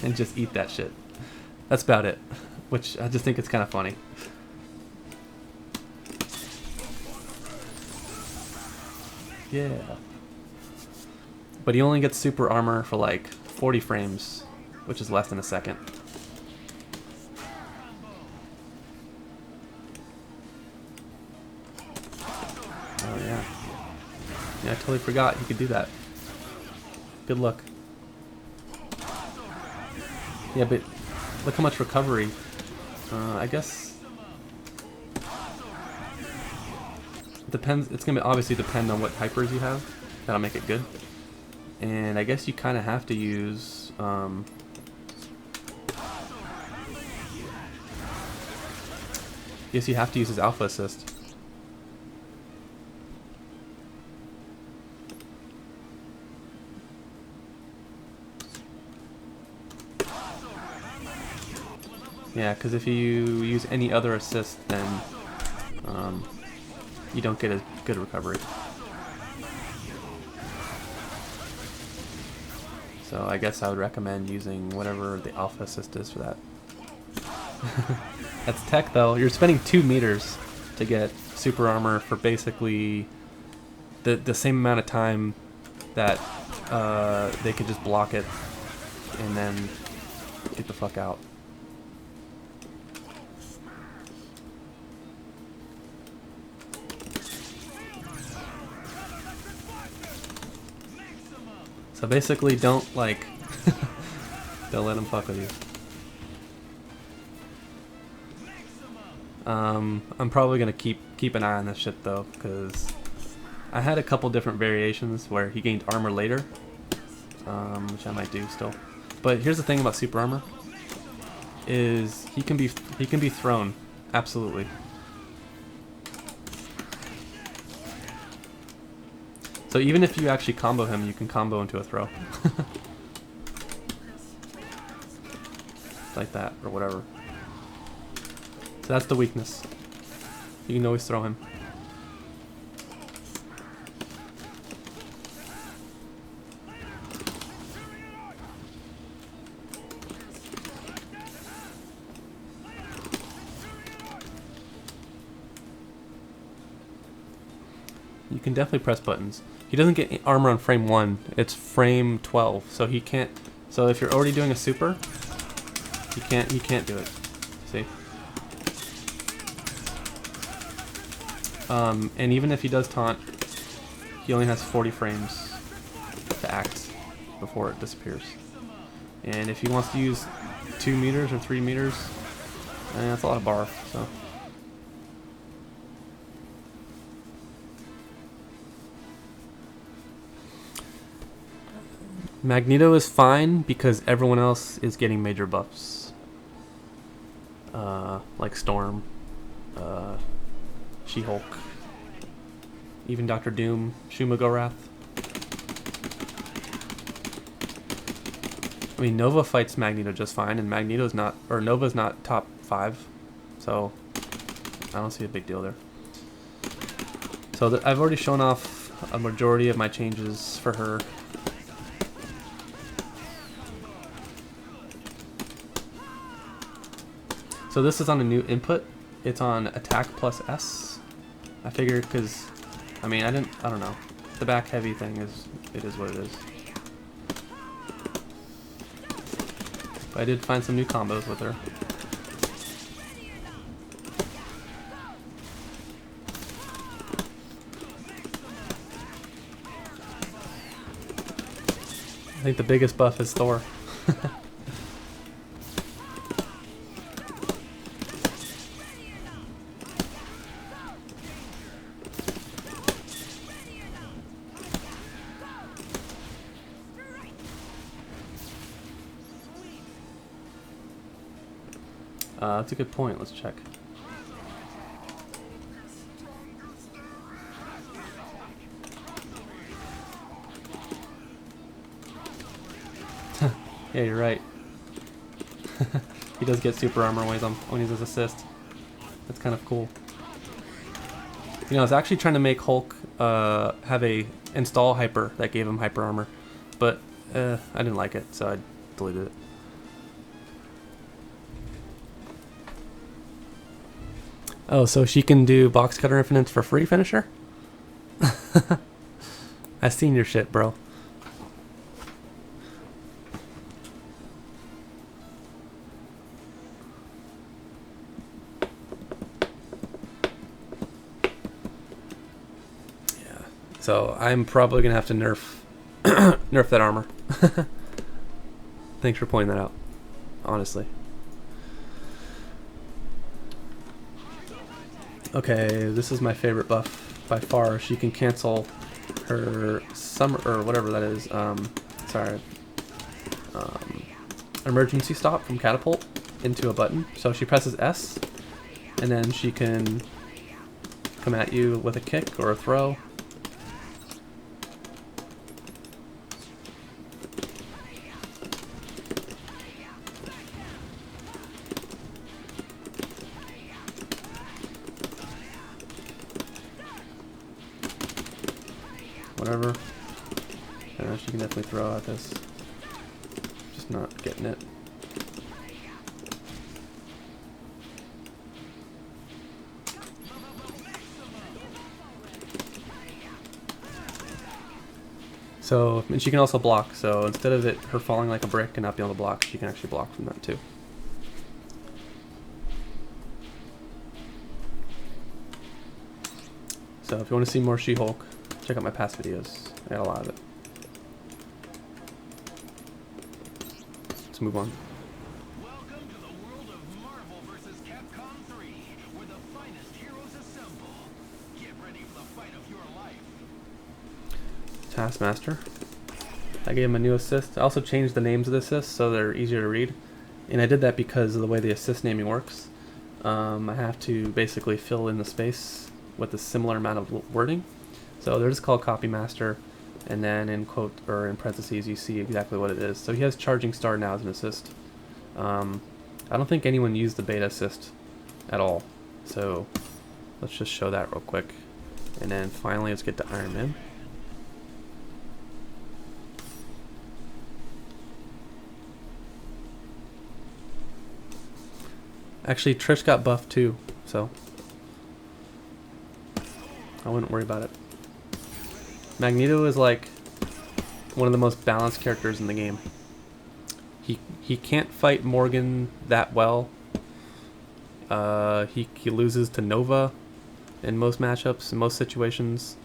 and just eat that shit. That's about it, which I just think it's kind of funny. Yeah. But he only gets super armor for like 40 frames, which is less than a second. Oh yeah. Yeah, I totally forgot you could do that. Good luck. Yeah, but look how much recovery. I guess it depends. It's gonna obviously depend on what hypers you have. That'll make it good. And I guess you kind of have to use. Yes, you have to use his alpha assist. Yeah, because if you use any other assist, then you don't get a good recovery. So I guess I would recommend using whatever the alpha assist is for that. That's tech though. You're spending 2 meters to get super armor for basically the same amount of time that they could just block it and then get the fuck out. So basically don't like don't let them fuck with you. I'm probably gonna keep an eye on this shit though, because I had a couple different variations where he gained armor later, which I might do still. But here's the thing about super armor: is he can be thrown, absolutely. So even if you actually combo him, you can combo into a throw. Like that, or whatever. So that's the weakness. You can always throw him. You can definitely press buttons. He doesn't get armor on frame 1, it's frame 12, so he can't. So if you're already doing a super, he can't do it. See? And even if he does taunt, he only has 40 frames to act before it disappears. And if he wants to use 2 meters or 3 meters, that's a lot of bar. So. Magneto is fine because everyone else is getting major buffs. Like Storm, She-Hulk, even Dr. Doom, Shumagorath. I mean, Nova fights Magneto just fine, and Magneto's not, or Nova's not top 5, so I don't see a big deal there. So I've already shown off a majority of my changes for her. So this is on a new input. It's on attack plus S. I figured because, I mean, I don't know. The back heavy thing is what it is. But I did find some new combos with her. I think the biggest buff is Thor. That's a good point. Let's check. Yeah, you're right. He does get super armor when he's his assist. That's kind of cool. You know, I was actually trying to make Hulk have a install hyper that gave him hyper armor, but I didn't like it, so I deleted it. Oh, so she can do box cutter infinites for free, finisher? I seen your shit, bro. Yeah. So I'm probably gonna have to nerf nerf that armor. Thanks for pointing that out. Honestly. Okay, this is my favorite buff by far. She can cancel her summer, or whatever that is, emergency stop from catapult into a button. So she presses S, and then she can come at you with a kick or a throw. definitely throw at this. Just not getting it. So, and she can also block, so instead of her falling like a brick and not being able to block, she can actually block from that too. So if you want to see more She-Hulk, check out my past videos. I got a lot of it. Let's move on. Welcome to the world of Marvel vs. Capcom 3, where the finest heroes assemble. Get ready for the fight of your life. Taskmaster. I gave him a new assist. I also changed the names of the assists so they're easier to read. And I did that because of the way the assist naming works. I have to basically fill in the space with a similar amount of wording. So they're just called Copy Master, and then in quote or in parentheses you see exactly what it is. So he has Charging Star now as an assist. I don't think anyone used the beta assist at all. So let's just show that real quick. And then finally let's get to Iron Man. Actually, Trish got buffed too, so I wouldn't worry about it. Magneto is like one of the most balanced characters in the game. He can't fight Morgan that well. He loses to Nova in most matchups, in most situations.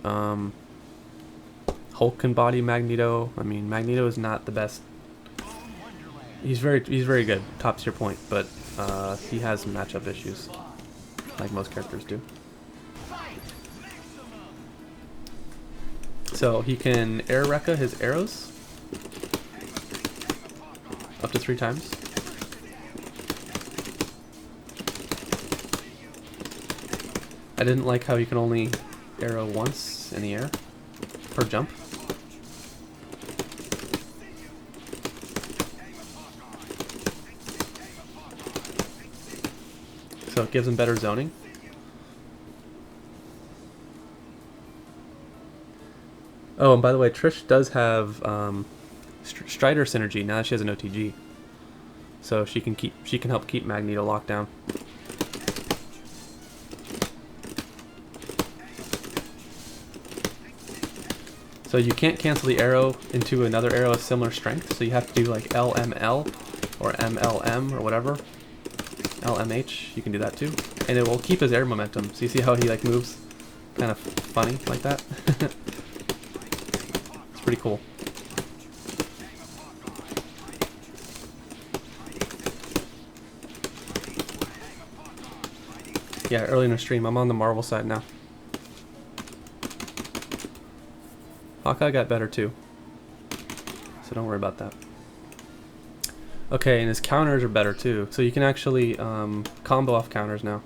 Hulk can body Magneto. I mean, Magneto is not the best. He's very good, top tier point, but he has some matchup issues, like most characters do. So he can air Rekka his arrows up to 3 times. I didn't like how you can only arrow once in the air per jump. So it gives him better zoning. Oh, and by the way, Trish does have Strider synergy now that she has an OTG, so she can help keep Magneto locked down. So you can't cancel the arrow into another arrow of similar strength, so you have to do like LML or MLM or whatever. LMH, you can do that too, and it will keep his air momentum. So you see how he like moves, kind of funny like that. It's pretty cool. Yeah, early in the stream, I'm on the Marvel side now. Hawkeye got better too, so don't worry about that. Okay, and his counters are better too, so you can actually combo off counters now.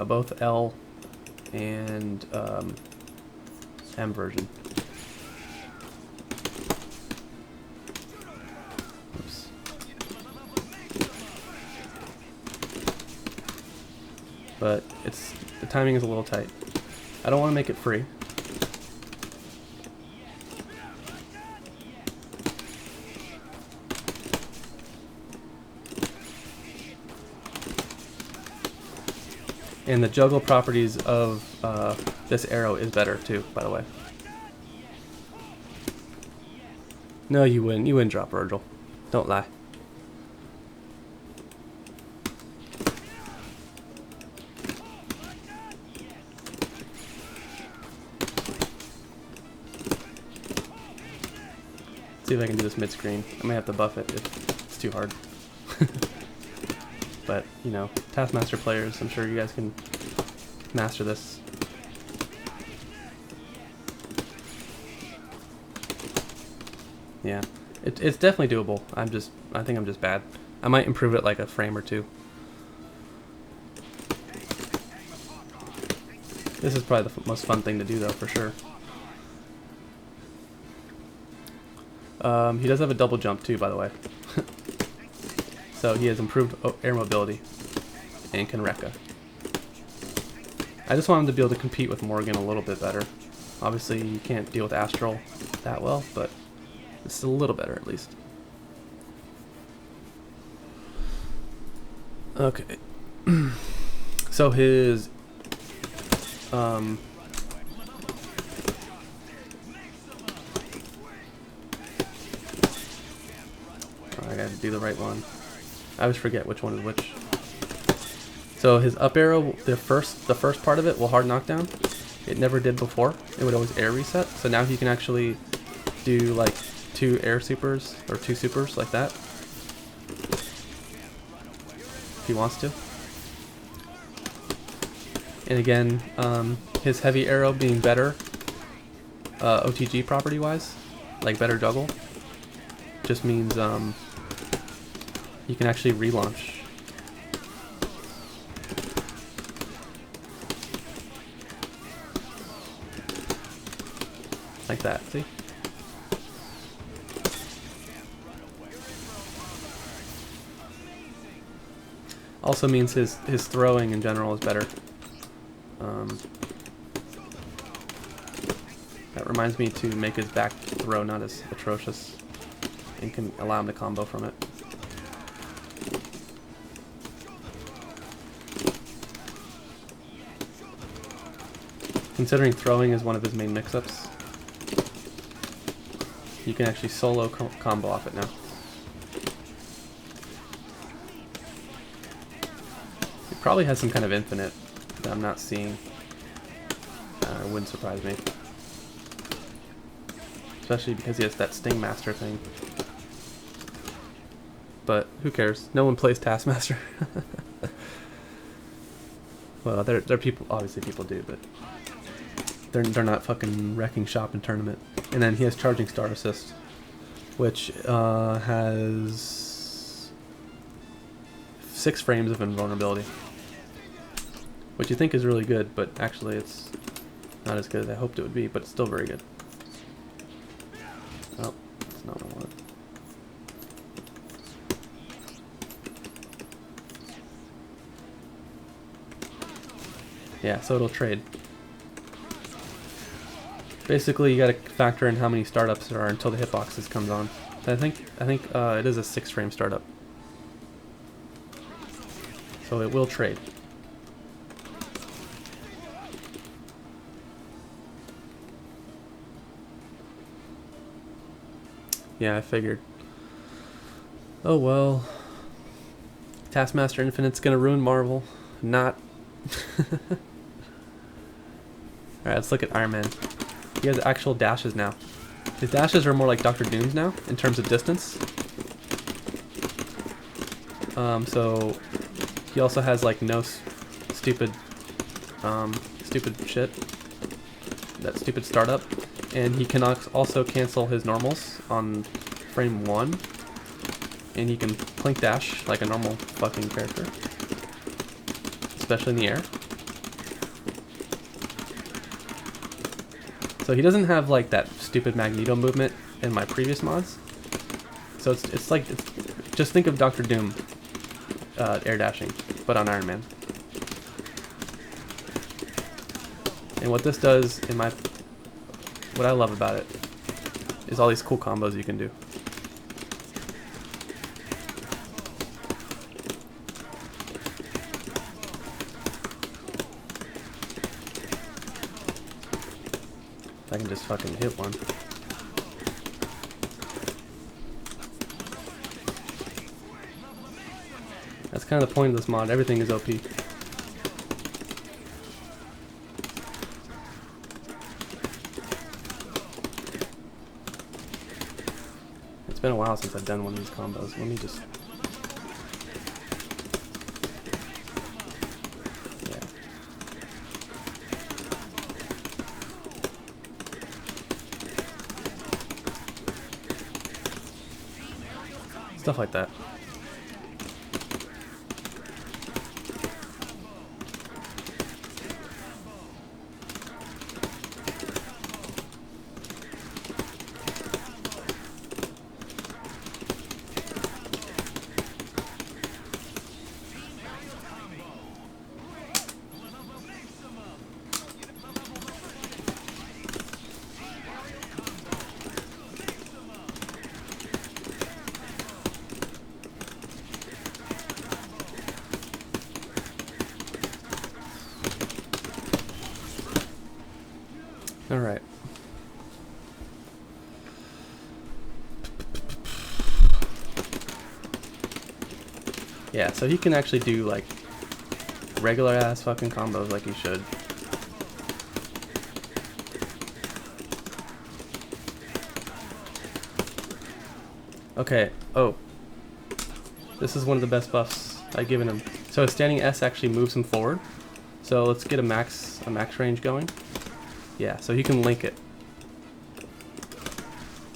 Both L and M version. Oops. But the timing is a little tight. I don't want to make it free. And the juggle properties of this arrow is better too, by the way. No, you wouldn't. You wouldn't drop Virgil. Don't lie. See if I can do this mid-screen. I may have to buff it if it's too hard. But, you know, Taskmaster players, I'm sure you guys can master this. Yeah, it's definitely doable. I think I'm just bad. I might improve it like a frame or two. This is probably the most fun thing to do though, for sure. He does have a double jump too, by the way. So he has improved air mobility and can Rekka. I just want him to be able to compete with Morgan a little bit better. Obviously, you can't deal with Astral that well, but it's a little better at least. Okay. So his I gotta do the right one. I always forget which one is which. So his up arrow, the first part of it will hard knockdown. It never did before. It would always air reset. So now he can actually do like 2 air supers or 2 supers like that if he wants to. And again, his heavy arrow being better OTG property wise, like better juggle, just means you can actually relaunch. Like that, see? Also means his throwing in general is better. That reminds me to make his back throw not as atrocious and can allow him to combo from it. Considering throwing is one of his main mix-ups, you can actually solo combo off it now. It probably has some kind of infinite that I'm not seeing. It wouldn't surprise me. Especially because he has that Sting Master thing. But who cares? No one plays Taskmaster. Well, there are people, obviously people do, but they're not fucking wrecking shop in tournament. And then he has Charging Star Assist, which has 6 frames of invulnerability, which you think is really good, but actually it's not as good as I hoped it would be, but it's still very good. Oh, that's not what I wanted. Yeah, so it'll trade. Basically, you gotta factor in how many startups there are until the hitboxes comes on. I think it is a 6-frame startup, so it will trade. Yeah, I figured. Oh well. Taskmaster Infinite's gonna ruin Marvel. Not. Alright, let's look at Iron Man. He has actual dashes now. His dashes are more like Dr. Doom's now, in terms of distance. So he also has like no stupid shit. That stupid startup. And he can also cancel his normals on frame 1. And he can plink dash like a normal fucking character. Especially in the air. So he doesn't have like that stupid Magneto movement in my previous mods. So it's like, just think of Dr. Doom air dashing, but on Iron Man. And what this does in my, what I love about it is all these cool combos you can do. I can just fucking hit one. That's kind of the point of this mod. Everything is OP. It's been a while since I've done one of these combos. Let me just... Yeah. Stuff like that. Alright. Yeah, so he can actually do like regular ass fucking combos like he should. Okay, oh. This is one of the best buffs I've given him. So his standing S actually moves him forward. So let's get a max range going. Yeah, so he can link it.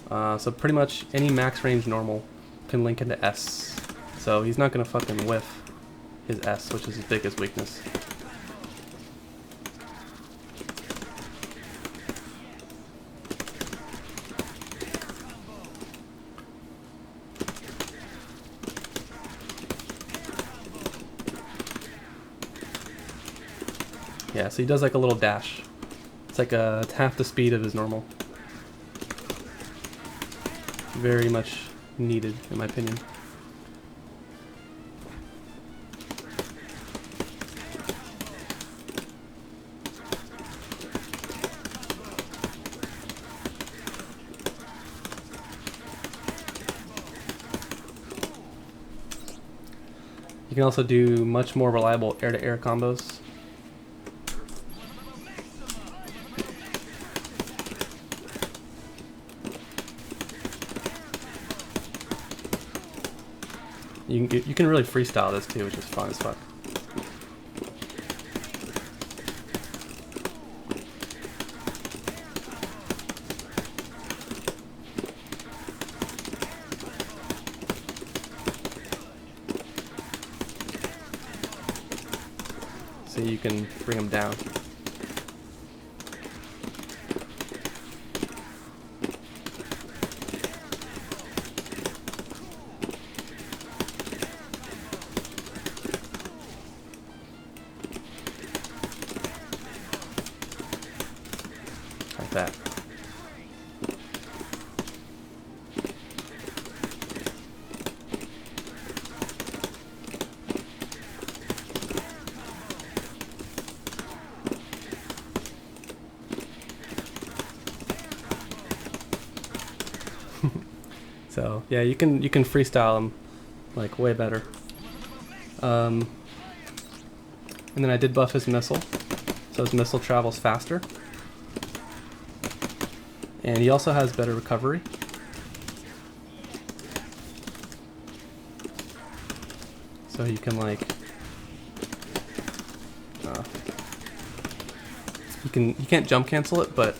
So pretty much any max range normal can link into S. So he's not gonna fucking whiff his S, which is his biggest weakness. Yeah, so he does like a little dash. It's like it's half the speed of his normal. Very much needed, in my opinion. You can also do much more reliable air-to-air combos. You can really freestyle this too, which is fun as fuck. So you can bring them down. Like that. So yeah, you can freestyle them like way better. And then I did buff his missile, so his missile travels faster. And he also has better recovery. So you can like you can't jump cancel it, but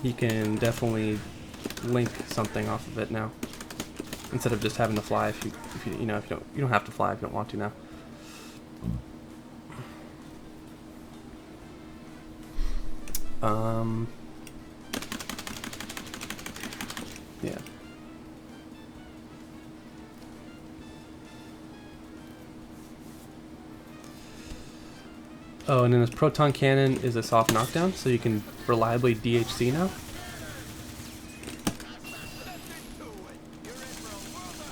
you can definitely link something off of it now, instead of just having to fly. If you don't have to fly if you don't want to now. Yeah. Oh, and then this proton cannon is a soft knockdown, so you can reliably DHC now.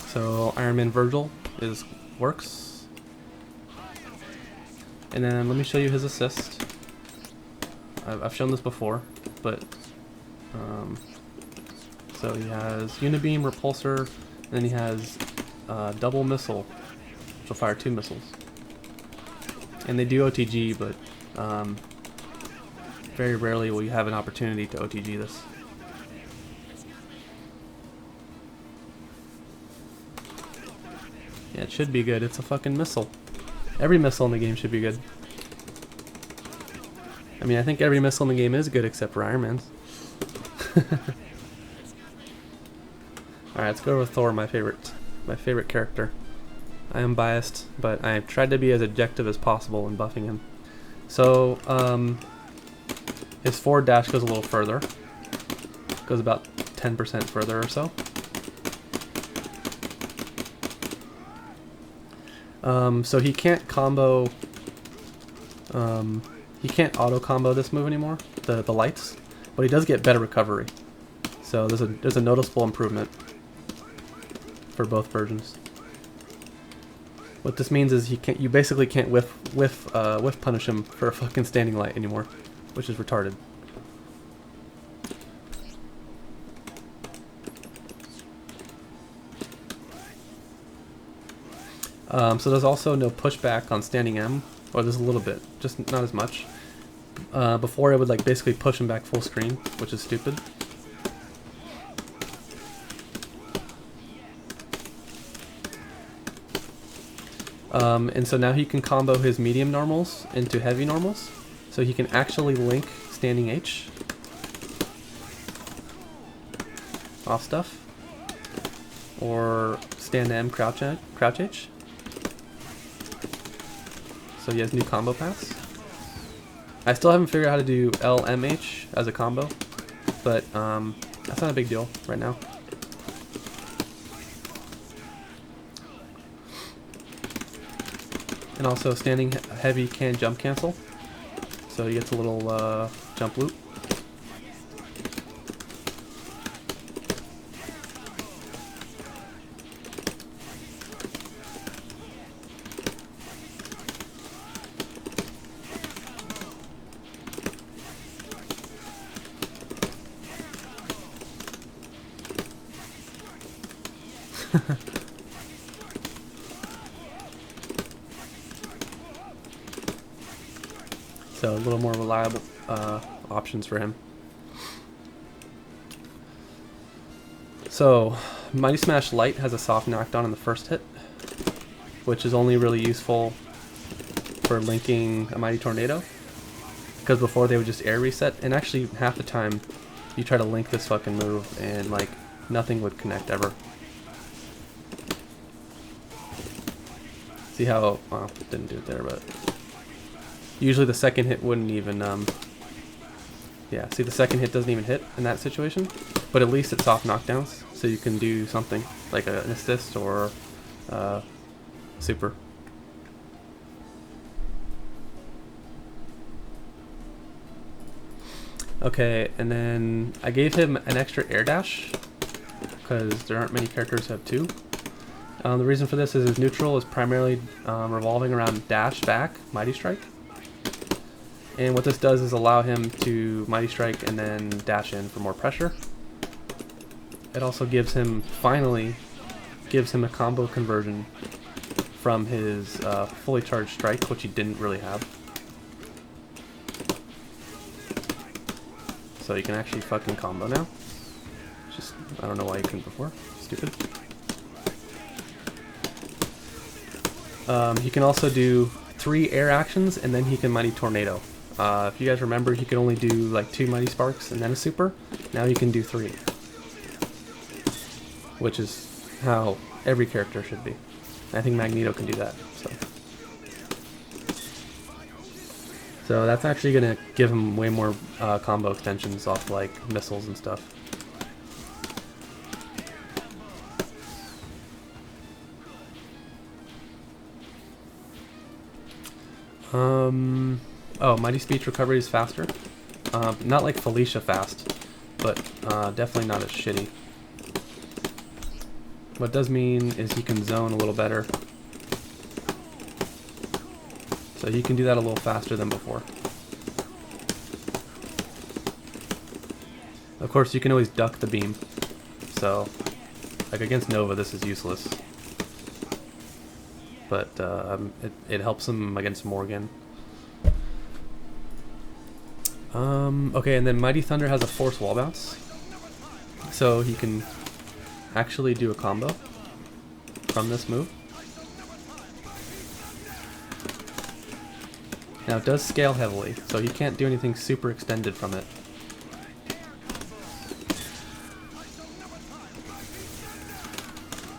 So Iron Man Virgil works. And then let me show you his assist. I've shown this before, but so he has Unibeam, Repulsor, and then he has double missile, which will fire 2 missiles. And they do OTG, but very rarely will you have an opportunity to OTG this. Yeah, it should be good. It's a fucking missile. Every missile in the game should be good. I mean, I think every missile in the game is good except for Iron Man's. Alright, let's go over with Thor, my favorite character. I am biased, but I've tried to be as objective as possible in buffing him. So, his forward dash goes a little further. Goes about 10% further or so. So he can't combo, he can't auto combo this move anymore, the lights, but he does get better recovery. So there's a noticeable improvement for both versions. What this means is you basically can't whiff punish him for a fucking standing light anymore, which is retarded. So there's also no pushback on standing M, or there's a little bit, just not as much. Before it would like basically push him back full screen, which is stupid. And so now he can combo his medium normals into heavy normals. So he can actually link standing H off stuff, or stand M crouch H. So he has new combo paths. I still haven't figured out how to do LMH as a combo, but that's not a big deal right now. And also standing heavy can jump cancel, so he gets a little jump loop. So a little more reliable options for him. So Mighty Smash Light has a soft knockdown on the first hit, which is only really useful for linking a Mighty Tornado, because before they would just air reset, and actually half the time you try to link this fucking move and like nothing would connect ever. See how, well, didn't do it there, but usually the second hit wouldn't even, yeah, see the second hit doesn't even hit in that situation, but at least it's soft knockdowns, so you can do something like an assist or super. Okay, and then I gave him an extra air dash, because there aren't many characters who have two. The reason for this is his neutral is primarily revolving around dash back, Mighty Strike. And what this does is allow him to Mighty Strike and then dash in for more pressure. It also gives him, finally, gives him a combo conversion from his fully charged strike, which he didn't really have. So you can actually fucking combo now. Just, I don't know why you couldn't before. Stupid. He can also do 3 air actions, and then he can Mighty Tornado. If you guys remember, he could only do like 2 Mighty Sparks and then a super. Now he can do 3. Which is how every character should be. I think Magneto can do that. So that's actually going to give him way more combo extensions off like missiles and stuff. Oh, Mighty Speech recovery is faster. Not like Felicia fast, but definitely not as shitty. What it does mean is he can zone a little better. So he can do that a little faster than before. Of course, you can always duck the beam. So, like against Nova, this is useless. But it helps him against Morgan. Okay, and then Mighty Thunder has a force wall bounce. So he can actually do a combo from this move. Now it does scale heavily, so he can't do anything super extended from it.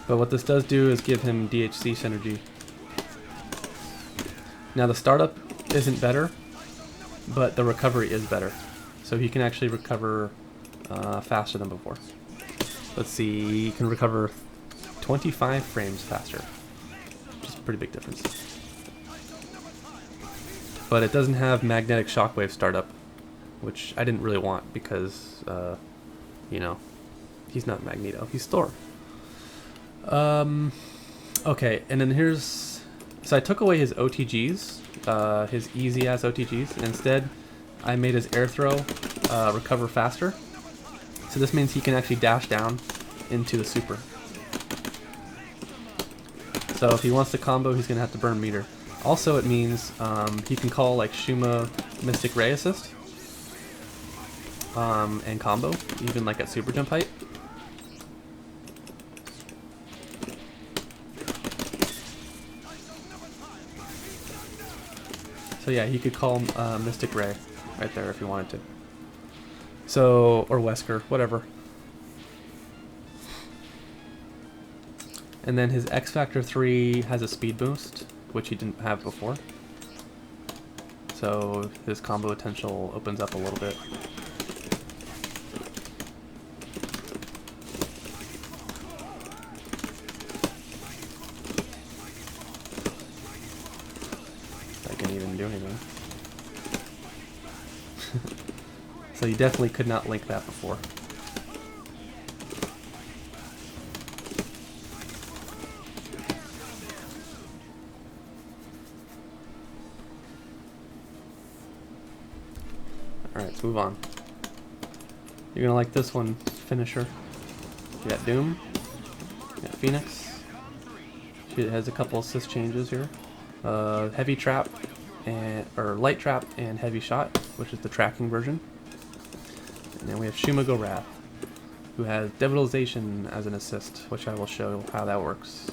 But what this does do is give him DHC synergy. Now the startup isn't better, but the recovery is better. So he can actually recover faster than before. Let's see, he can recover 25 frames faster, which is a pretty big difference. But it doesn't have magnetic shockwave startup, which I didn't really want because, you know, he's not Magneto, he's Thor. Okay, and then here's So I took away his OTGs, his easy ass OTGs. And instead, I made his air throw recover faster. So this means he can actually dash down into the super. So if he wants to combo, he's gonna have to burn meter. Also, it means he can call like Shuma Mystic Ray Assist and combo, even like at super jump height. So yeah, he could call Mystic Ray right there if he wanted to. So, or Wesker, whatever. And then his X Factor 3 has a speed boost, which he didn't have before. So his combo potential opens up a little bit. If I can even do anything. So you definitely could not link that before. Alright, let's move on. You're gonna like this one, finisher. You got Doom, you got Phoenix. She has a couple assist changes here. Heavy trap, or light trap and heavy shot, which is the tracking version. And then we have Shuma Go Wrath, who has Devitalization as an assist, which I will show how that works.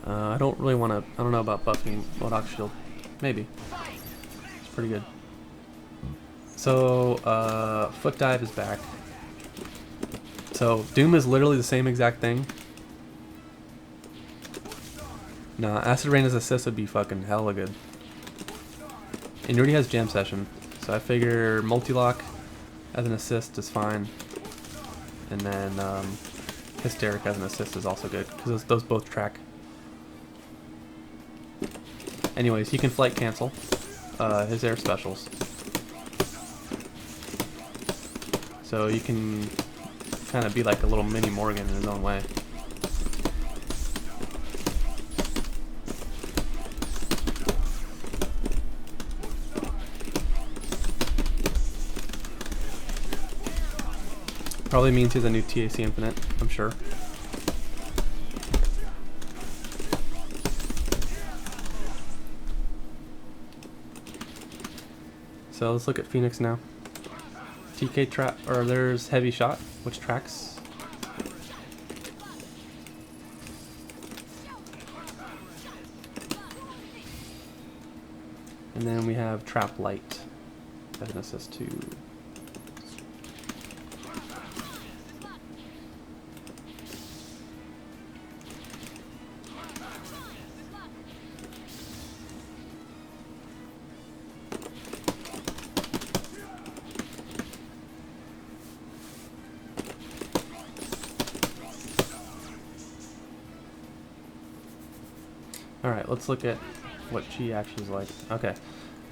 I don't really want to. I don't know about buffing Modok Shield. Maybe. It's pretty good. So, Foot Dive is back. So, Doom is literally the same exact thing. Nah, Acid Rain as assist would be fucking hella good. And he already has Jam Session. So I figure Multi-Lock as an assist is fine. And then Hysteric as an assist is also good, because those both track. Anyways, he can flight cancel his air specials. So you can kind of be like a little mini Morgan in his own way. Probably means he has a new TAC Infinite, I'm sure. So let's look at Phoenix now. TK trap, or there's heavy shot, which tracks. And then we have trap light as an assist to. Alright, let's look at what she actually is like. Okay.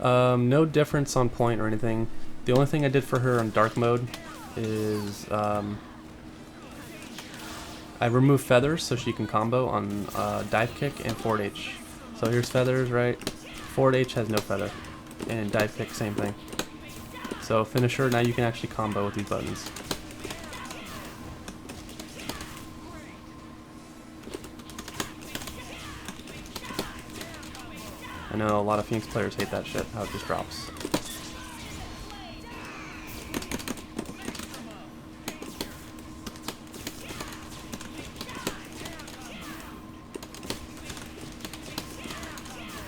No difference on point or anything. The only thing I did for her on dark mode is I removed feathers so she can combo on dive kick and forward H. So here's feathers, right? Forward H has no feather. And dive kick, same thing. So finisher, now you can actually combo with these buttons. I know a lot of Phoenix players hate that shit, how it just drops.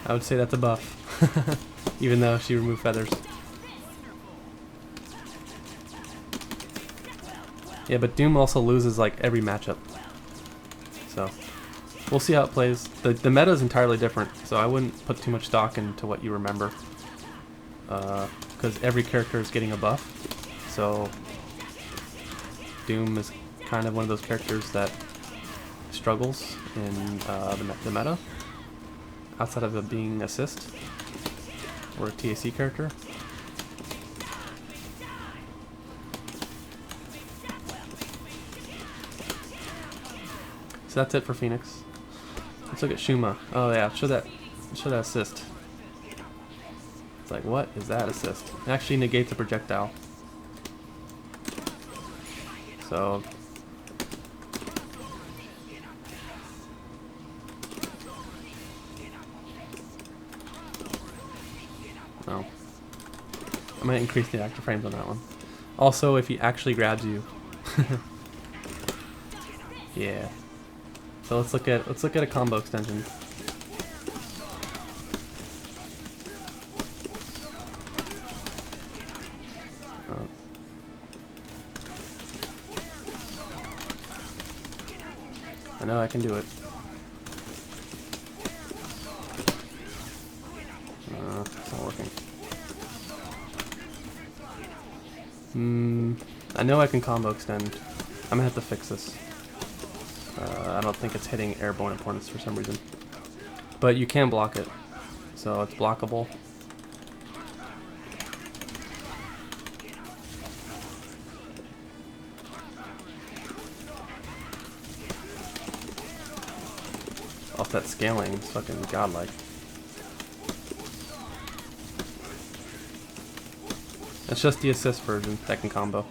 I would say that's a buff, even though she removed feathers. Yeah, but Doom also loses like every matchup. So we'll see how it plays. The meta is entirely different, so I wouldn't put too much stock into what you remember. Because every character is getting a buff. So Doom is kind of one of those characters that struggles in the meta, outside of it being assist or a TAC character. So that's it for Phoenix. Let's look at Shuma. Oh yeah, show that assist. It's like, what is that assist? It actually negates a projectile. So no. I might increase the active frames on that one. Also, if he actually grabs you. Yeah. So let's look at a combo extension. I know I can do it. It's not working. I know I can combo extend. I'm gonna have to fix this. I don't think it's hitting airborne opponents for some reason. But you can block it. So it's blockable. Off that scaling, it's fucking godlike. It's just the assist version that can combo.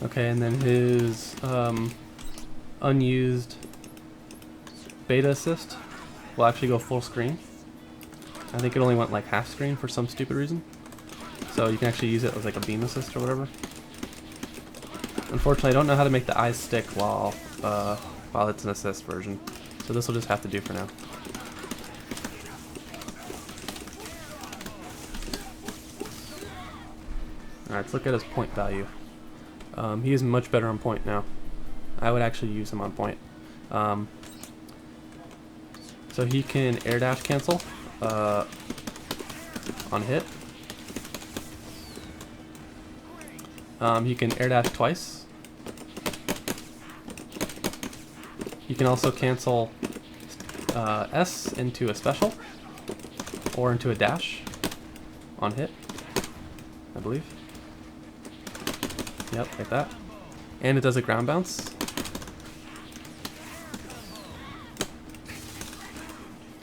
Okay, and then his unused beta assist will actually go full screen. I think it only went like half screen for some stupid reason. So you can actually use it as like a beam assist or whatever. Unfortunately, I don't know how to make the eyes stick while it's an assist version. So this will just have to do for now. Alright, let's look at his point value. He is much better on point now. I would actually use him on point. So he can air dash cancel on hit. He can air dash twice. You can also cancel S into a special or into a dash on hit, I believe. Yep, like that. And it does a ground bounce.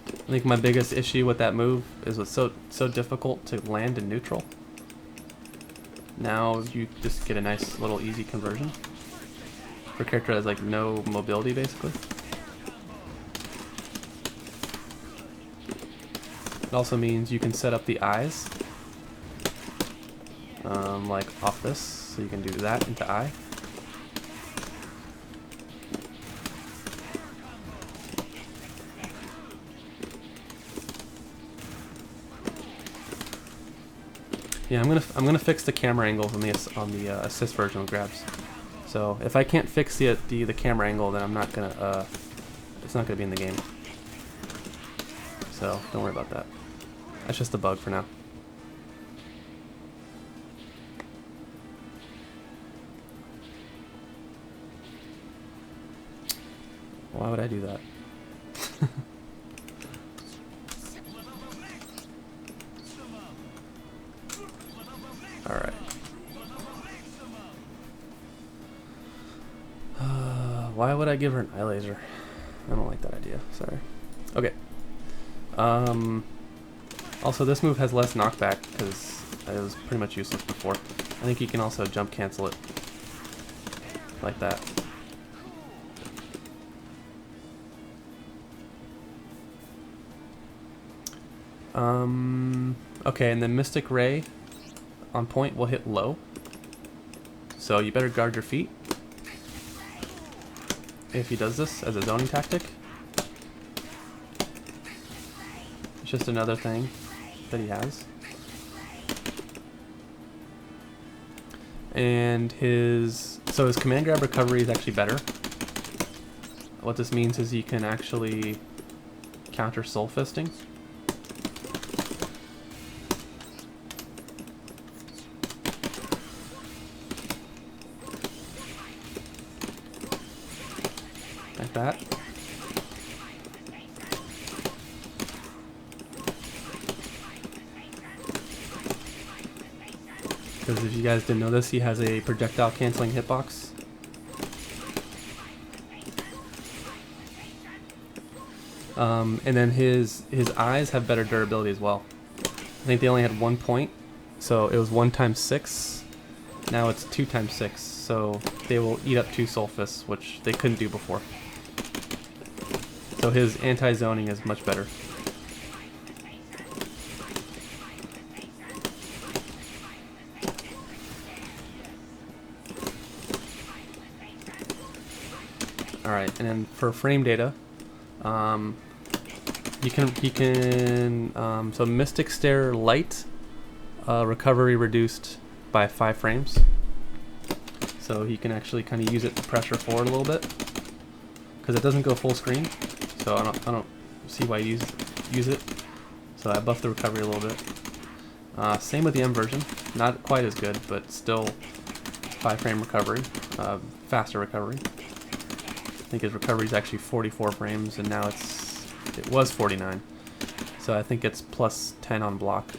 I think my biggest issue with that move is it's so difficult to land in neutral. Now you just get a nice little easy conversion for a character that has like no mobility basically. It also means you can set up the eyes like off this, so you can do that into eye. Yeah, I'm gonna fix the camera angles on the assist version of grabs. So if I can't fix the camera angle, then I'm not gonna it's not gonna be in the game. So don't worry about that. That's just a bug for now. Why would I do that? Alright. Why would I give her an eye laser? I don't like that idea. Sorry. Okay. Also, this move has less knockback because it was pretty much useless before. I think you can also jump cancel it like that. Okay, and then Mystic Ray on point will hit low. So you better guard your feet if he does this as a zoning tactic. It's just another thing that he has. And his command grab recovery is actually better. What this means is he can actually counter soul fisting. Like that. Because if you guys didn't know this, he has a projectile canceling hitbox. And then his eyes have better durability as well. I think they only had 1 point, so it was 1 times 6. Now it's 2 times 6, so they will eat up 2 soul fists, which they couldn't do before. So his anti-zoning is much better. Alright, and then for frame data, you can so Mystic Stare Light recovery reduced by 5 frames. So he can actually kind of use it to pressure forward a little bit, because it doesn't go full screen. So I don't see why you use it. So I buffed the recovery a little bit. Same with the M version, not quite as good, but still 5 frame recovery, faster recovery. I think his recovery is actually 44 frames, and now it was 49. So I think it's plus 10 on block.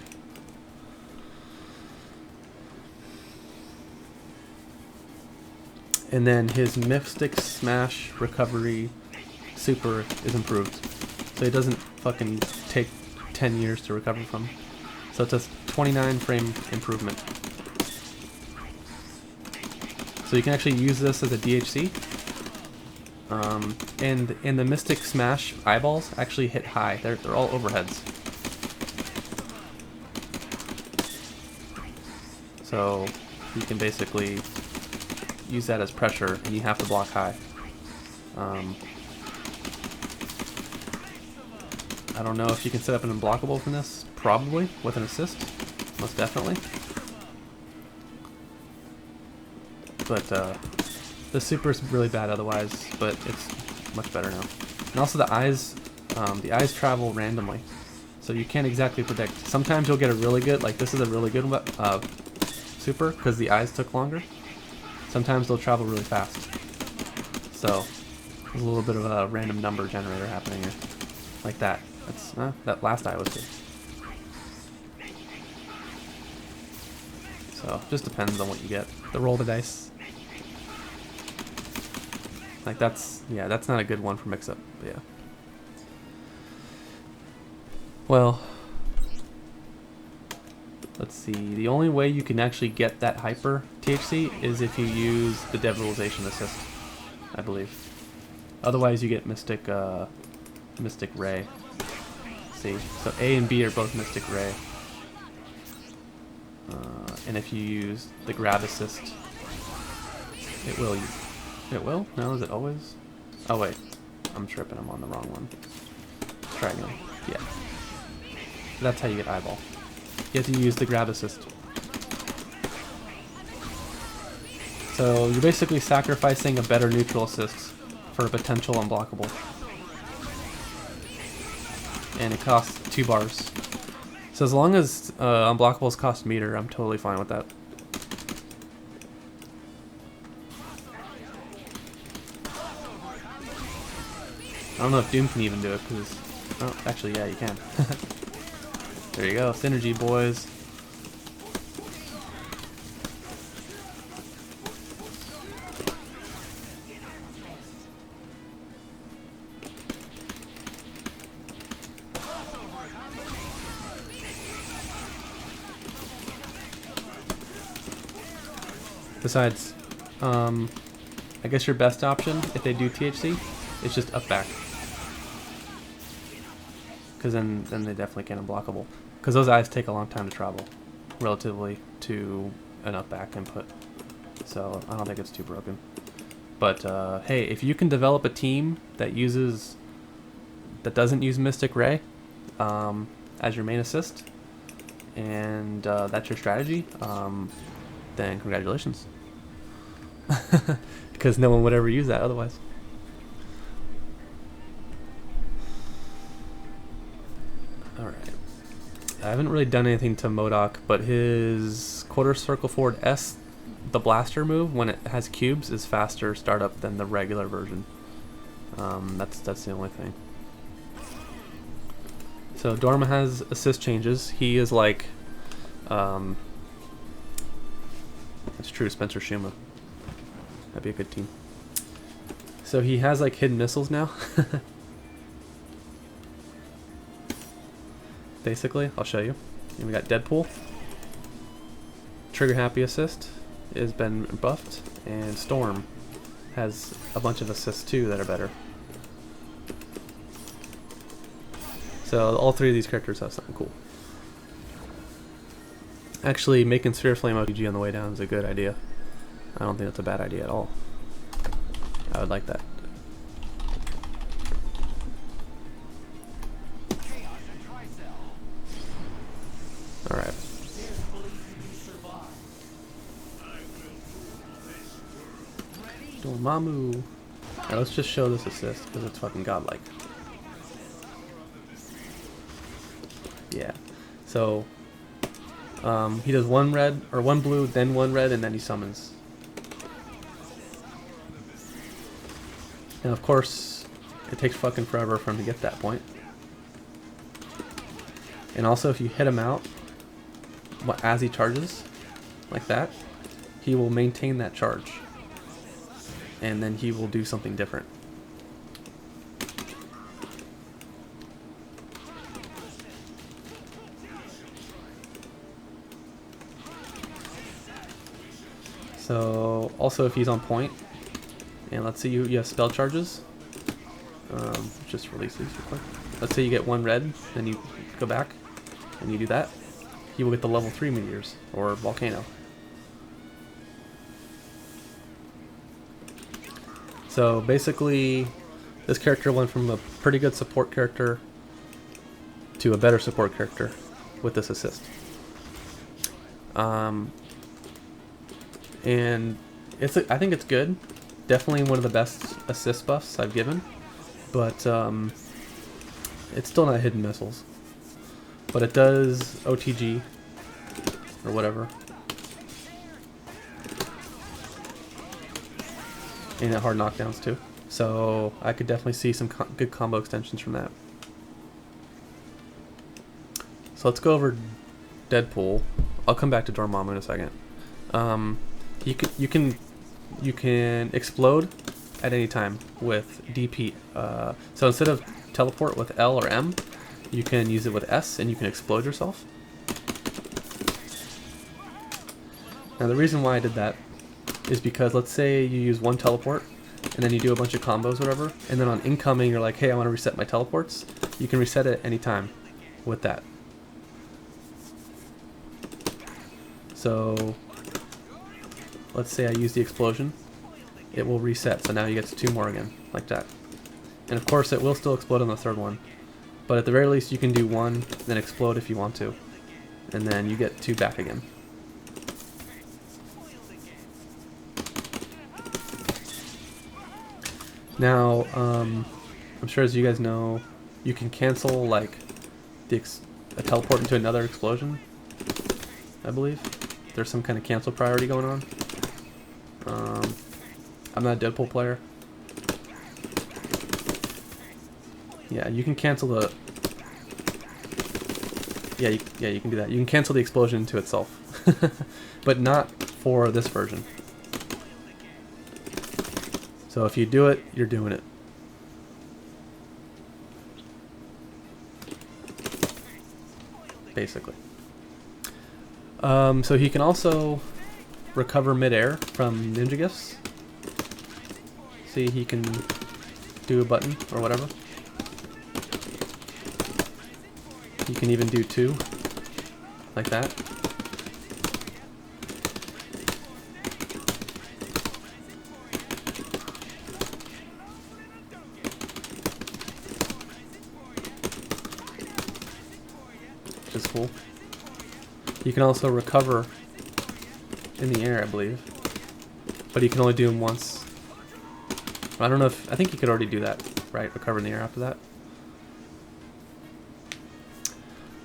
And then his Mystic Smash recovery super is improved. So it doesn't fucking take 10 years to recover from. So it's a 29 frame improvement. So you can actually use this as a DHC. And the Mystic Smash eyeballs actually hit high. They're all overheads. So you can basically use that as pressure, and you have to block high. I don't know if you can set up an unblockable from this. Probably, with an assist. Most definitely. But the super's really bad otherwise, but it's much better now. And also the eyes travel randomly, so you can't exactly predict. Sometimes you'll get a really good, like this is a really good super, because the eyes took longer. Sometimes they'll travel really fast. So there's a little bit of a random number generator happening here. Like that. That last eye was good. So just depends on what you get. The roll the dice. Like that's not a good one for mix-up, but yeah. Well, let's see. The only way you can actually get that hyper THC is if you use the Devilization Assist, I believe. Otherwise, you get Mystic Ray. See, so A and B are both Mystic Ray. And if you use the Grab Assist, it will. It will? No, is it always? Oh wait, I'm tripping. I'm on the wrong one. Let's try again. Yeah. That's how you get eyeball. You have to use the Grab Assist. So you're basically sacrificing a better neutral assist for a potential unblockable. And it costs 2 bars. So as long as unblockables cost meter, I'm totally fine with that. I don't know if Doom can even do it, because... Oh, actually, yeah, you can. There you go. Synergy, boys. Besides, I guess your best option, if they do THC, is just up back. Because then they definitely can't unblockable. Because those eyes take a long time to travel, relatively to an up back input. So I don't think it's too broken. But hey, if you can develop a team that doesn't use Mystic Ray as your main assist, and that's your strategy, then congratulations. Because no one would ever use that otherwise. Alright. I haven't really done anything to MODOK, but his quarter circle forward S, the blaster move, when it has cubes, is faster startup than the regular version. That's the only thing. So Dorma has assist changes. He is like, it's true, Spencer Shuma. That'd be a good team. So he has like hidden missiles now. Basically, I'll show you. And we got Deadpool. Trigger Happy assist has been buffed, and Storm has a bunch of assists too that are better. So all three of these characters have something cool. Actually, making Sphere Flame OTG on the way down is a good idea. I don't think that's a bad idea at all. I would like that. Alright. Dormammu. Alright, let's just show this assist because it's fucking godlike. Yeah. So he does one red or one blue, then one red, and then he summons. And of course, it takes fucking forever for him to get to that point. And also, if you hit him out as he charges, like that, he will maintain that charge. And then he will do something different. So, also if he's on point, and let's say you have spell charges, just release these real quick. Let's say you get one red, then you go back, and you do that, he will get the level 3 meteors, or volcano. So basically, this character went from a pretty good support character to a better support character with this assist. And I think it's good. Definitely one of the best assist buffs I've given, but it's still not hidden missiles. But it does OTG or whatever, and it hard knockdowns too. So I could definitely see some good combo extensions from that. So let's go over Deadpool. I'll come back to Dormammu in a second. You can explode at any time with DP. So instead of teleport with L or M, you can use it with S, and you can explode yourself. Now the reason why I did that is because let's say you use one teleport, and then you do a bunch of combos, whatever, and then on incoming you're like, hey, I want to reset my teleports. You can reset it any time with that. So let's say I use the explosion, it will reset, so now you get to 2 more again, like that. And of course it will still explode on the 3rd one, but at the very least you can do 1, then explode if you want to, and then you get 2 back again. Now, I'm sure as you guys know, you can cancel like a teleport into another explosion, I believe. There's some kind of cancel priority going on. I'm not a Deadpool player. Yeah, you can cancel the... Yeah, you can do that. You can cancel the explosion into itself. But not for this version. So if you do it, you're doing it. Basically. So he can also recover midair from ninja gifts. See, he can do a button or whatever. You can even do 2, like that. Which is cool. You can also recover in the air, I believe. But he can only do them once. I don't know if... I think he could already do that, right? Recover in the air after that.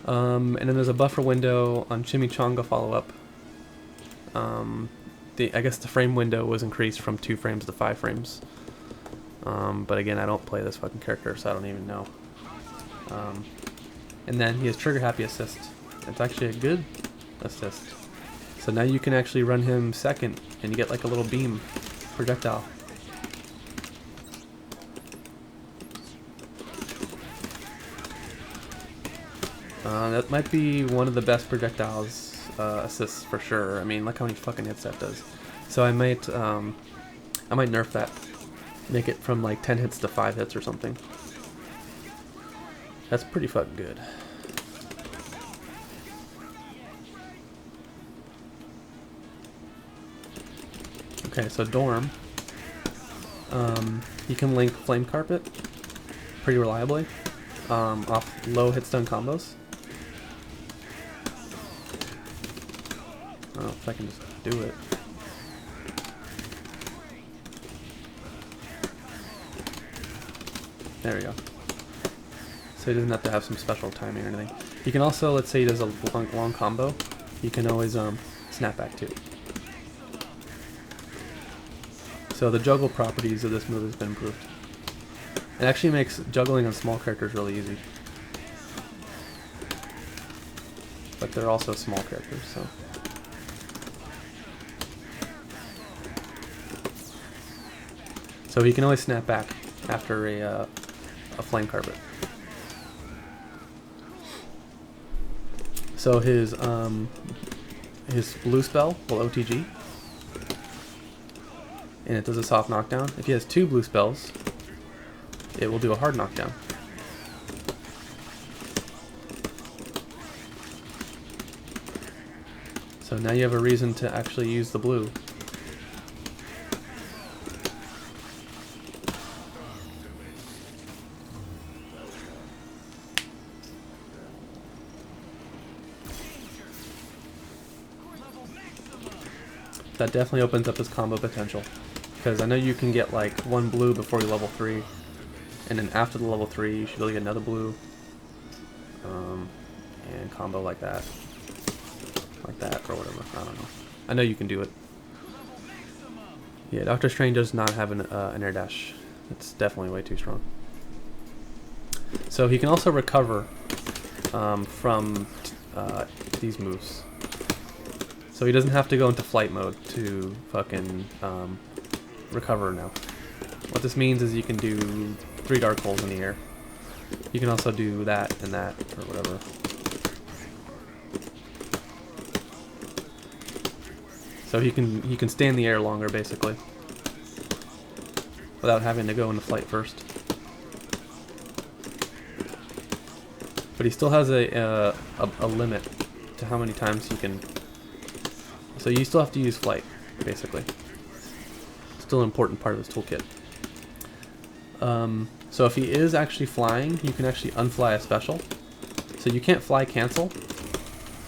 And then there's a buffer window on Chimichanga follow-up. I guess the frame window was increased from 2 frames to 5 frames. But again, I don't play this fucking character, so I don't even know. And then he has trigger happy assist. It's actually a good assist. So now you can actually run him second, and you get like a little beam projectile. That might be one of the best projectiles assists for sure. I mean, look how many fucking hits that does. So I might nerf that, make it from like 10 hits to 5 hits or something. That's pretty fucking good. Okay, so Dorm, you can link Flame Carpet pretty reliably off low hitstun combos. I don't know if I can just do it. There we go. So he doesn't have to have some special timing or anything. You can also, let's say he does a long combo, you can always snap back too. So the juggle properties of this move has been improved. It actually makes juggling on small characters really easy. But they're also small characters, so. So he can always snap back after a flame carpet. So his blue spell will OTG, and it does a soft knockdown. If he has 2 blue spells, it will do a hard knockdown. So now you have a reason to actually use the blue. That definitely opens up his combo potential, because I know you can get like 1 blue before you level 3, and then after the level 3 you should really get another blue, and combo like that or whatever. I don't know. I know you can do it. Yeah, Doctor Strange does not have an air dash. It's definitely way too strong. So he can also recover from these moves. So he doesn't have to go into flight mode to fucking recover now. What this means is you can do 3 dark holes in the air. You can also do that and that, or whatever. So he can stay in the air longer, basically, without having to go into flight first. But he still has a limit to how many times he can. So you still have to use flight, basically. Still an important part of his toolkit. So if he is actually flying, you can actually unfly a special. So you can't fly cancel,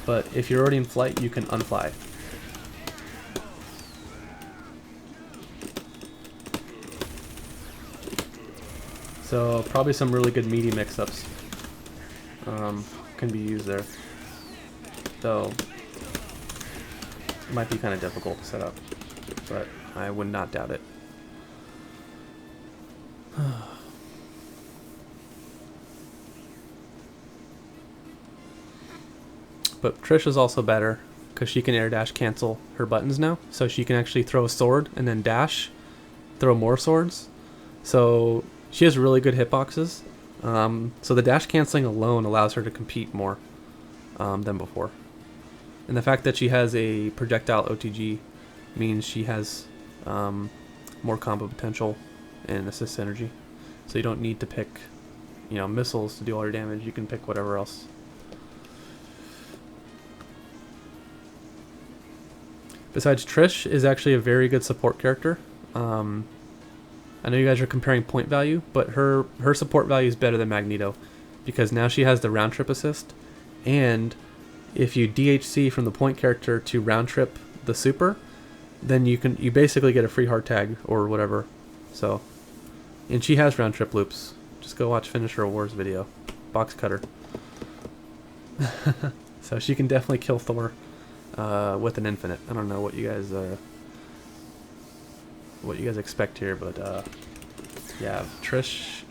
but if you're already in flight, you can unfly. So probably some really good meaty mix-ups can be used there. Though it might be kind of difficult to set up, but I would not doubt it. But Trish is also better because she can air dash cancel her buttons now, so she can actually throw a sword and then dash, throw more swords. So she has really good hitboxes. So the dash canceling alone allows her to compete more than before. And the fact that she has a projectile OTG means she has more combo potential and assist synergy. So you don't need to pick, missiles to do all your damage. You can pick whatever else. Besides, Trish is actually a very good support character. I know you guys are comparing point value, but her support value is better than Magneto, because now she has the round trip assist, and if you DHC from the point character to round trip the super, then you basically get a free hard tag or whatever. So, and she has round trip loops. Just go watch Finisher Wars video, box cutter. So she can definitely kill Thor with an infinite. I don't know what you guys expect here, but yeah, Trish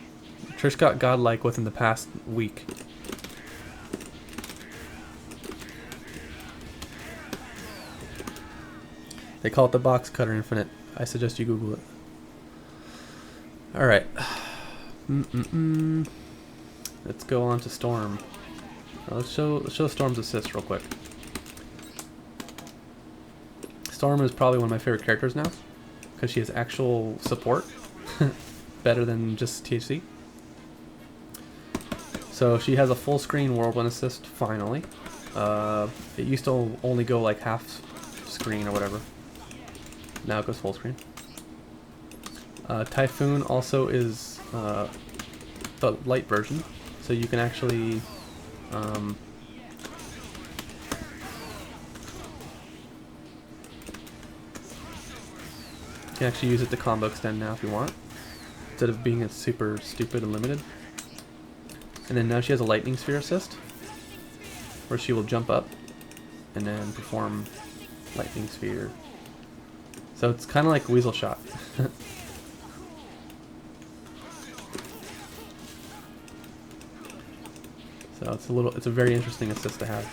got godlike within the past week. They call it the box cutter infinite. I suggest you Google it. All right. Let's go on to Storm. Let's show Storm's assist real quick. Storm is probably one of my favorite characters now because she has actual support, better than just THC. So she has a full screen whirlwind assist finally. It used to only go like half screen or whatever. Now it goes full screen. Typhoon also is the light version, so you can actually you can actually use it to combo extend now if you want, instead of being a super stupid and limited. And then now she has a lightning sphere assist, where she will jump up and then perform lightning sphere. So it's kind of like Weasel Shot. So it's a very interesting assist to have.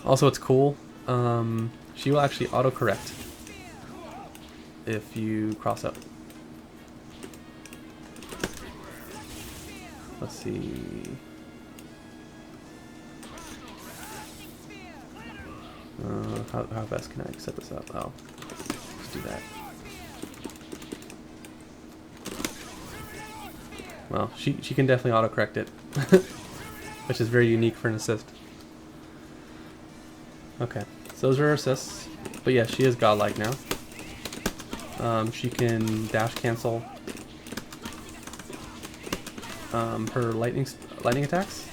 Also, it's cool. She will actually autocorrect if you cross up. Let's see. How best can I set this up? Oh, let's do that. Well, she can definitely autocorrect it, which is very unique for an assist. Okay, so those are her assists. But yeah, she is godlike now. She can dash cancel her lightning attacks.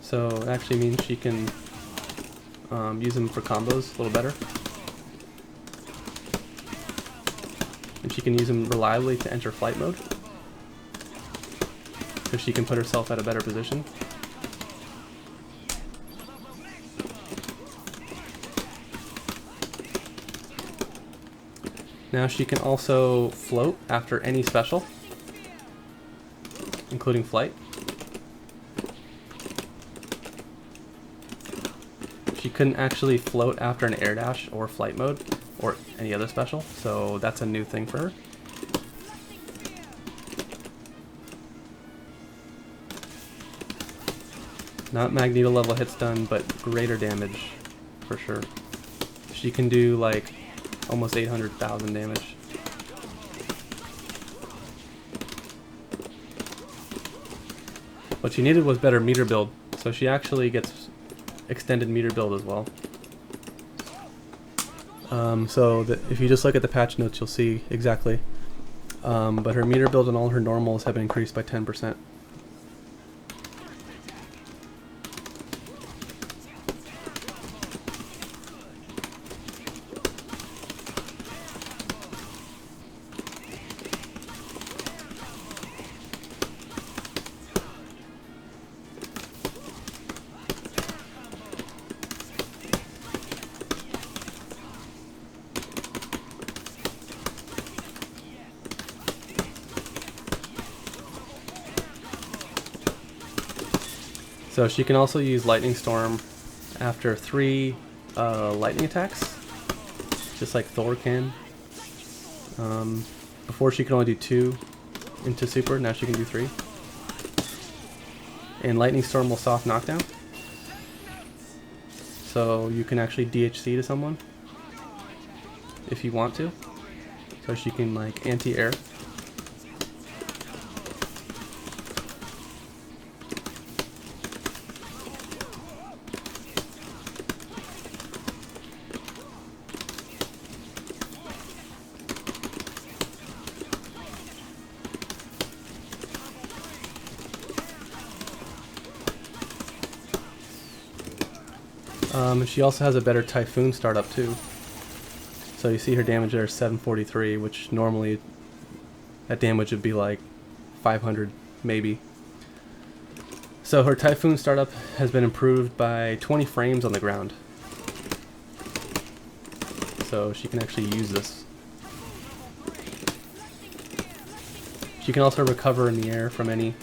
So it actually means she can use them for combos a little better. And she can use them reliably to enter flight mode, so she can put herself at a better position. Now she can also float after any special, including flight. She couldn't actually float after an air dash or flight mode or any other special, so that's a new thing for her. Not Magneto level hits done, but greater damage for sure. She can do like almost 800,000 damage. What she needed was better meter build, so she actually gets extended meter build as well. If you just look at the patch notes, you'll see exactly. But her meter build and all her normals have been increased by 10%. So she can also use Lightning Storm after 3 lightning attacks, just like Thor can. Before she could only do 2 into super, now she can do 3. And Lightning Storm will soft knockdown, so you can actually DHC to someone if you want to. So she can like anti-air. She also has a better Typhoon startup too. So you see her damage there is 743, which normally that damage would be like 500 maybe. So her Typhoon startup has been improved by 20 frames on the ground. So she can actually use this. She can also recover in the air from any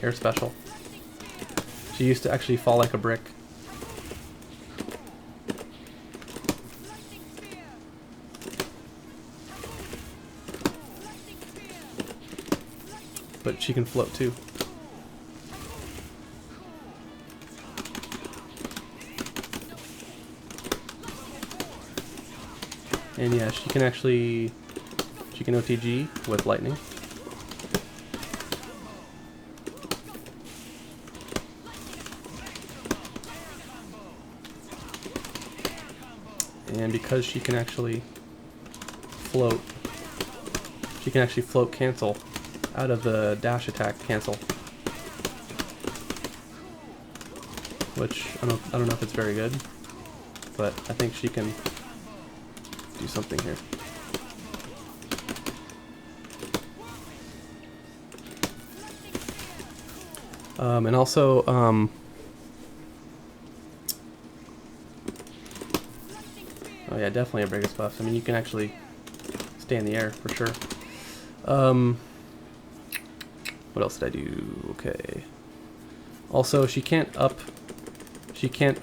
air special. She used to actually fall like a brick. But she can float too. And yeah, she can OTG with lightning. And because she can actually float cancel out of the dash attack cancel. Which I don't know if it's very good, but I think she can do something here. And also, oh yeah, definitely a biggest buff. I mean, you can actually stay in the air for sure. What else did I do? Okay. Also, she can't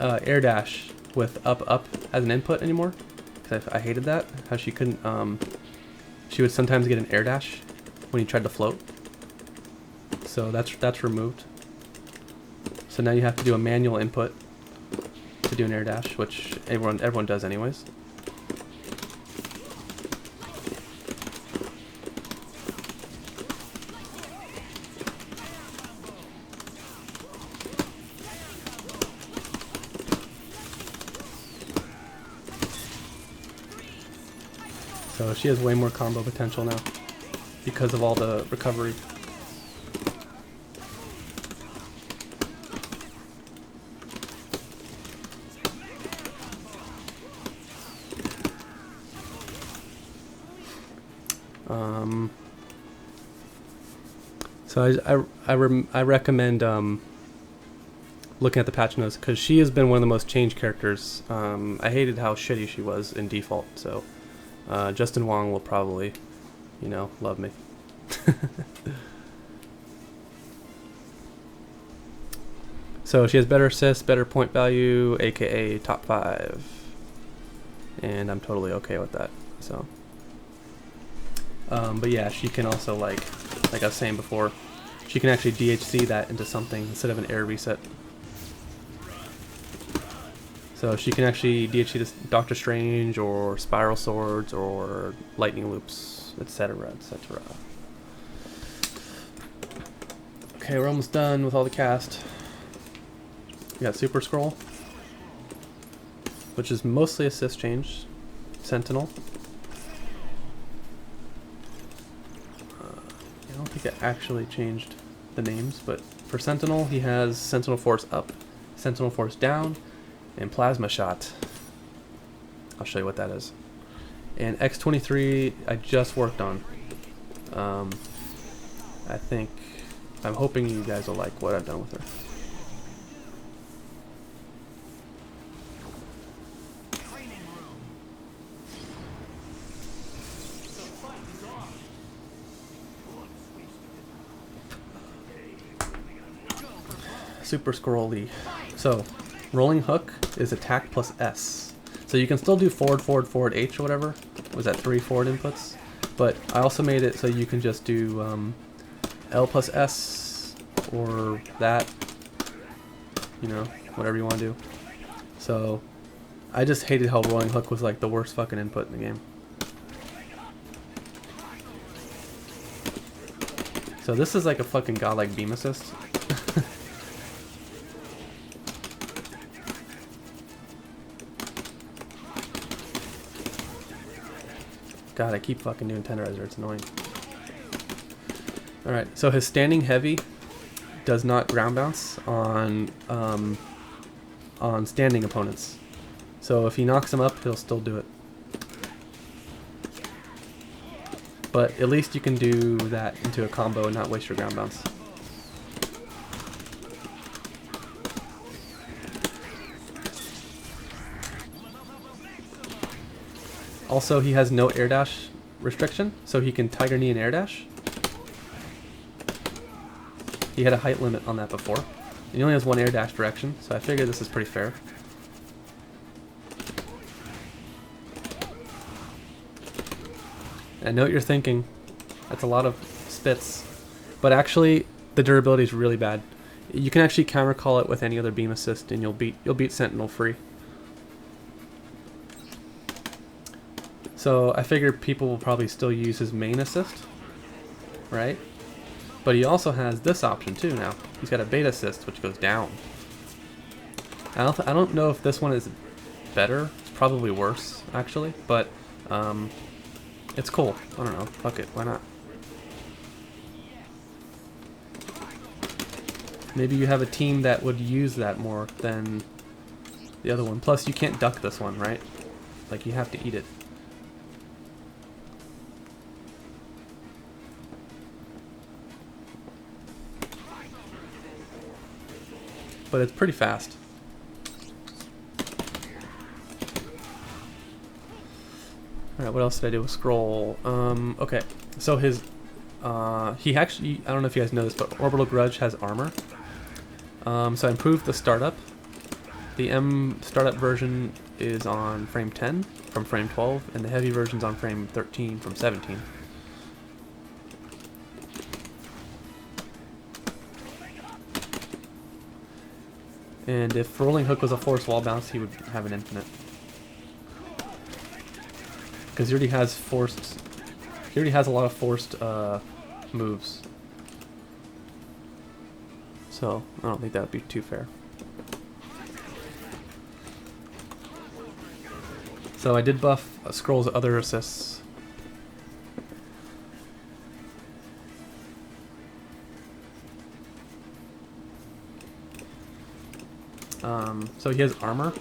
air dash with up as an input anymore. Cause I hated that. How she couldn't. She would sometimes get an air dash when you tried to float. So that's removed. So now you have to do a manual input to do an air dash, which everyone does anyways. So she has way more combo potential now because of all the recovery. So I recommend looking at the patch notes because she has been one of the most changed characters. I hated how shitty she was in default, so Justin Wong will probably, love me. So she has better assist, better point value, aka top 5, and I'm totally okay with that. So, but yeah, she can also like I was saying before, she can actually DHC that into something instead of an air reset. So she can actually DHC this Doctor Strange or Spiral Swords or Lightning Loops, etc., etc. Okay, we're almost done with all the cast. We got Super Scroll, which is mostly assist change. Sentinel. I don't think it actually changed the names, but for Sentinel, he has Sentinel Force up, Sentinel Force down, and Plasma Shot. I'll show you what that is. And X-23 I just worked on. I'm hoping you guys will like what I've done with her. Super Scrolly. So, rolling hook is attack plus S. So you can still do forward, forward, forward, H or whatever. Was that 3 forward inputs? But I also made it so you can just do L plus S or that. Whatever you want to do. So, I just hated how rolling hook was like the worst fucking input in the game. So this is like a fucking godlike beam assist. God, I keep fucking doing tenderizer, it's annoying. Alright, so his standing heavy does not ground bounce on on standing opponents. So if he knocks him up, he'll still do it. But at least you can do that into a combo and not waste your ground bounce. Also, he has no air dash restriction, so he can Tiger Knee and air dash. He had a height limit on that before. And he only has one air dash direction, so I figure this is pretty fair. I know what you're thinking. That's a lot of spits. But actually, the durability is really bad. You can actually counter call it with any other beam assist, and you'll beat Sentinel free. So I figure people will probably still use his main assist, right? But he also has this option too now. He's got a beta assist, which goes down. I don't know if this one is better. It's probably worse, actually. But it's cool. I don't know. Fuck it. Why not? Maybe you have a team that would use that more than the other one. Plus, you can't duck this one, right? Like, you have to eat it. But it's pretty fast. Alright, what else did I do with Scroll? Okay, so his, he actually, I don't know if you guys know this, but Orbital Grudge has armor. So I improved the startup. The M startup version is on frame 10 from frame 12, and the heavy version's on frame 13 from 17. And if Rolling Hook was a force wall bounce, he would have an infinite. Because he already has forced... He already has a lot of forced moves. So, I don't think that would be too fair. So I did buff Scroll's other assists. So he has armor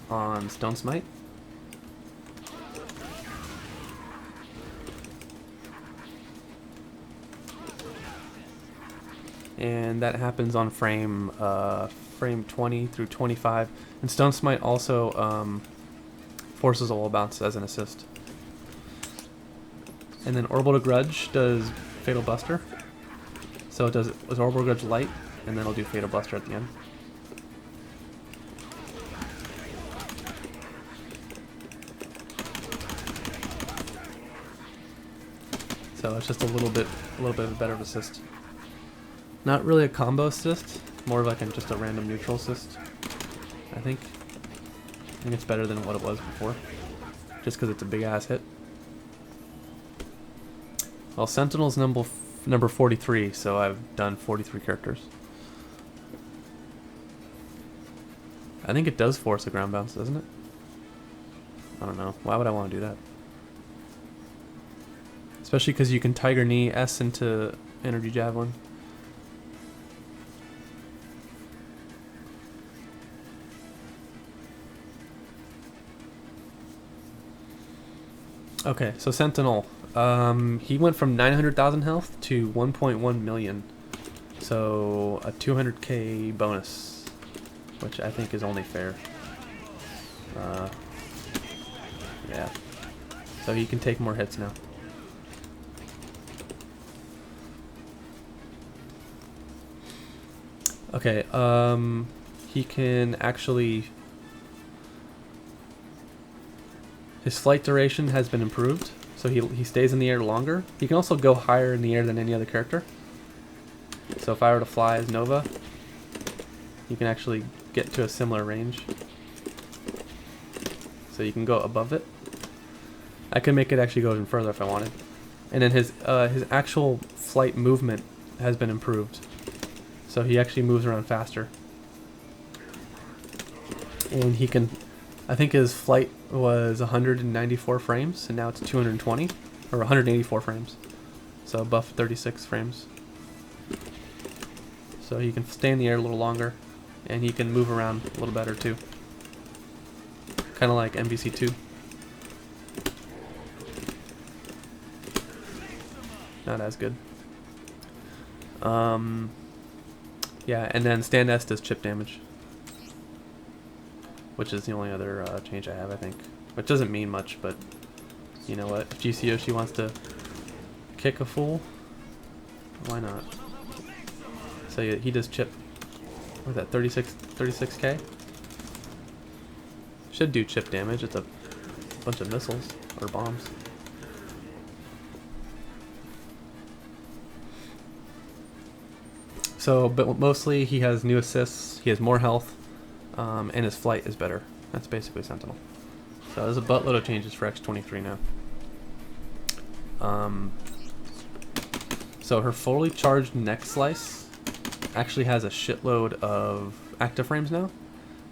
on Stone Smite. And that happens on frame 20 through 25. And Stone Smite also forces a wall bounce as an assist. And then Orbital Grudge does Fatal Buster. So it does Orbital Grudge light, and then it'll do Fatal Buster at the end. So it's just a little bit of a better assist. Not really a combo assist, more of like just a random neutral assist, I think. I think it's better than what it was before, just because it's a big ass hit. Well, Sentinel's number 43, so I've done 43 characters. I think it does force a ground bounce, doesn't it? I don't know. Why would I want to do that? Especially because you can Tiger Knee S into Energy Javelin. Okay, so Sentinel. He went from 900,000 health to 1.1 million. So a 200k bonus, which I think is only fair. Yeah. So he can take more hits now. Okay, he can actually... His flight duration has been improved, so he stays in the air longer. He can also go higher in the air than any other character. So if I were to fly as Nova, you can actually get to a similar range. So you can go above it. I could make it actually go even further if I wanted. And then his actual flight movement has been improved. So he actually moves around faster. And he can... I think his flight was 194 frames, and now it's 220, or 184 frames. So buff 36 frames. So he can stay in the air a little longer. and he can move around a little better too. Kind of like UMvC2. Not as good. Yeah, and then stand S does chip damage, which is the only other change I have, I think. Which doesn't mean much, but you know what? If GC Yoshi wants to kick a fool, why not? So yeah, he does chip. What's that? 36k? Should do chip damage. It's a bunch of missiles or bombs. So, but mostly he has new assists, he has more health, and his flight is better. That's basically Sentinel. So there's a buttload of changes for X23 now. So her fully charged neck slice actually has a shitload of active frames now.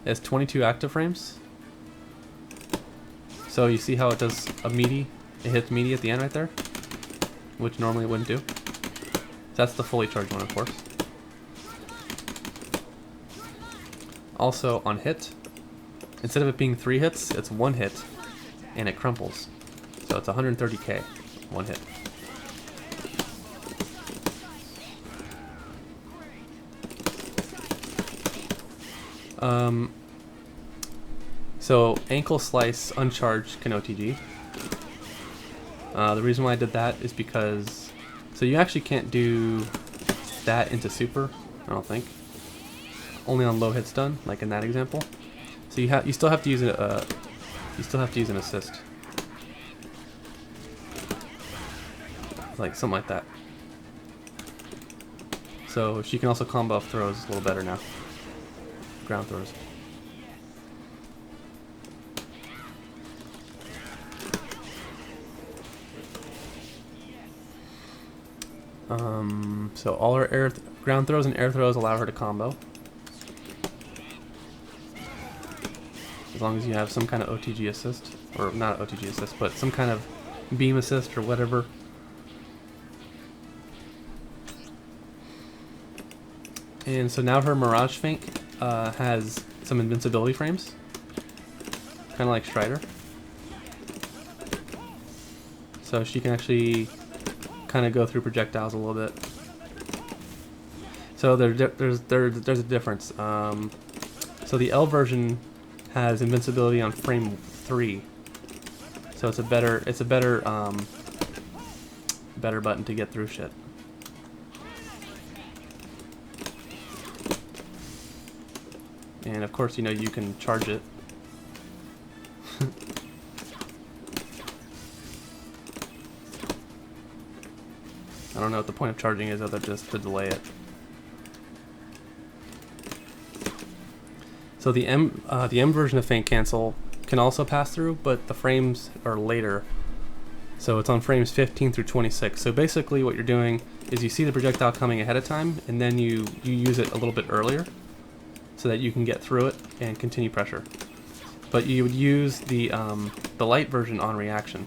It has 22 active frames. So you see how it does a meaty, it hits meaty at the end right there, which normally it wouldn't do. That's the fully charged one, of course. Also, on hit, instead of it being 3 hits, it's 1 hit, and it crumples. So it's 130k, 1 hit. So ankle slice uncharged can OTG. The reason why I did that is because, so you actually can't do that into super, I don't think. Only on low hit stun, like in that example. So you still have to use an assist, like something like that. So she can also combo off throws a little better now. Ground throws. So all her ground throws and air throws allow her to combo. As long as you have some kind of OTG assist, or not OTG assist, but some kind of beam assist or whatever. And so now her Mirage Feint has some invincibility frames, kind of like Strider. So she can actually kind of go through projectiles a little bit. So there's a difference. So the L version has invincibility on frame 3, so it's a better better button to get through shit. And of course, you know, you can charge it. I don't know what the point of charging is other than just to delay it. So the M version of Feint Cancel can also pass through, but the frames are later. So it's on frames 15 through 26. So basically what you're doing is you see the projectile coming ahead of time, and then you use it a little bit earlier so that you can get through it and continue pressure. But you would use the light version on reaction.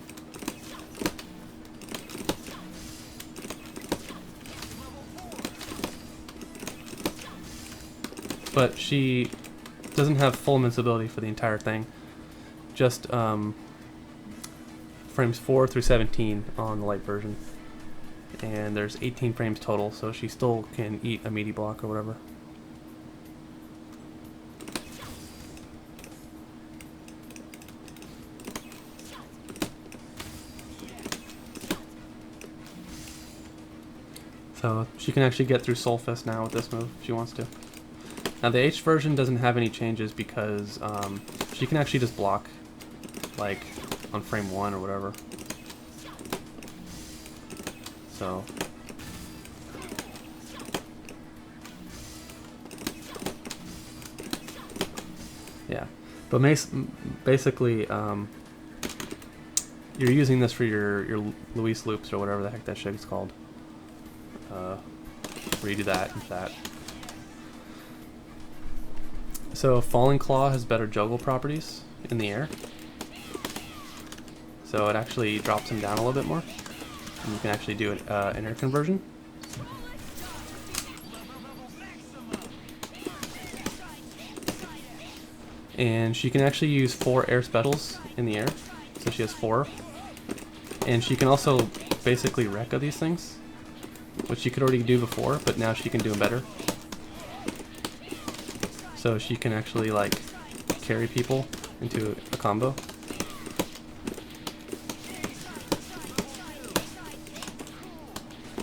But she doesn't have full invincibility for the entire thing. Just frames 4 through 17 on the light version. And there's 18 frames total, so she still can eat a meaty block or whatever. So she can actually get through Soul Fist now with this move if she wants to. Now the H version doesn't have any changes because she can actually just block, like on frame 1 or whatever. So yeah, but basically you're using this for your Luis loops or whatever the heck that shit is called. Where you do that and that. So Falling Claw has better juggle properties in the air. So it actually drops him down a little bit more. And you can actually do an air conversion. And she can actually use 4 air specials in the air. So she has 4. And she can also basically Rekka these things, which she could already do before, but now she can do them better. So she can actually like carry people into a combo.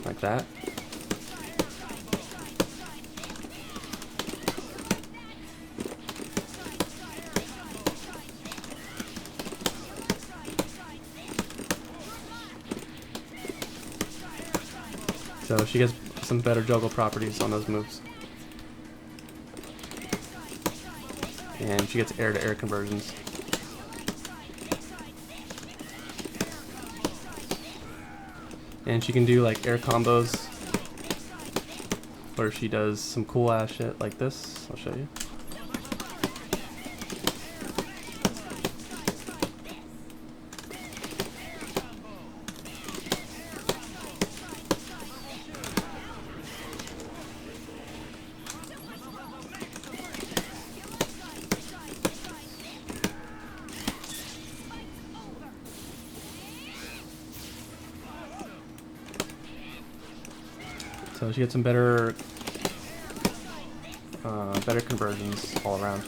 Like that. So she gets some better juggle properties on those moves. And she gets air-to-air conversions. And she can do like air combos where she does some cool ass shit like this. I'll show you. So she gets some better conversions all around.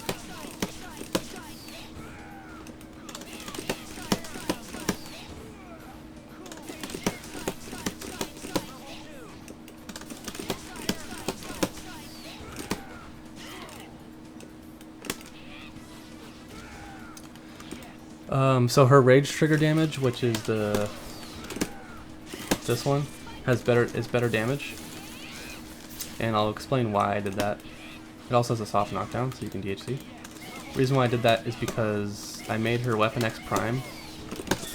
So her rage trigger damage, which is this one, is better damage. And I'll explain why I did that. It also has a soft knockdown, so you can DHC. The reason why I did that is because I made her Weapon X Prime,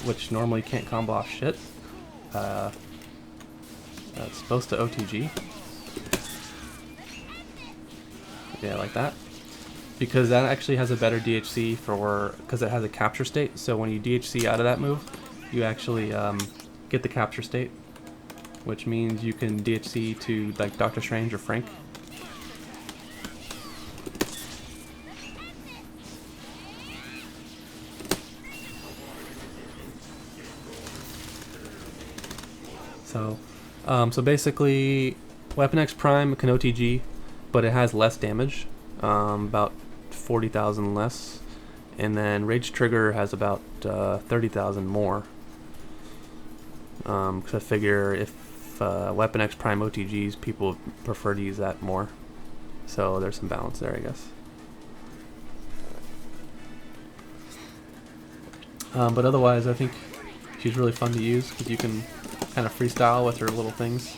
which normally can't combo off shit. It's supposed to OTG. Yeah, like that. Because that actually has a better DHC because it has a capture state. So when you DHC out of that move, you actually get the capture state, which means you can DHC to like Doctor Strange or Frank. So basically, Weapon X Prime can OTG, but it has less damage, about 40,000 less, and then Rage Trigger has about 30,000 more. Because I figure if Weapon X Prime OTGs, people prefer to use that more. So there's some balance there, I guess. But otherwise, I think she's really fun to use because you can kind of freestyle with her little things.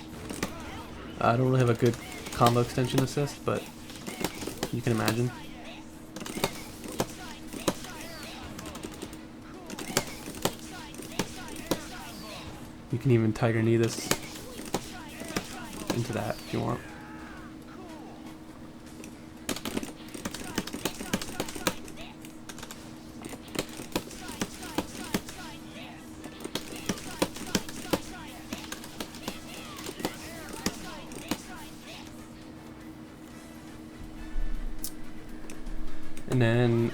I don't really have a good combo extension assist, but you can imagine. You can even Tiger Knee this into that if you want. And then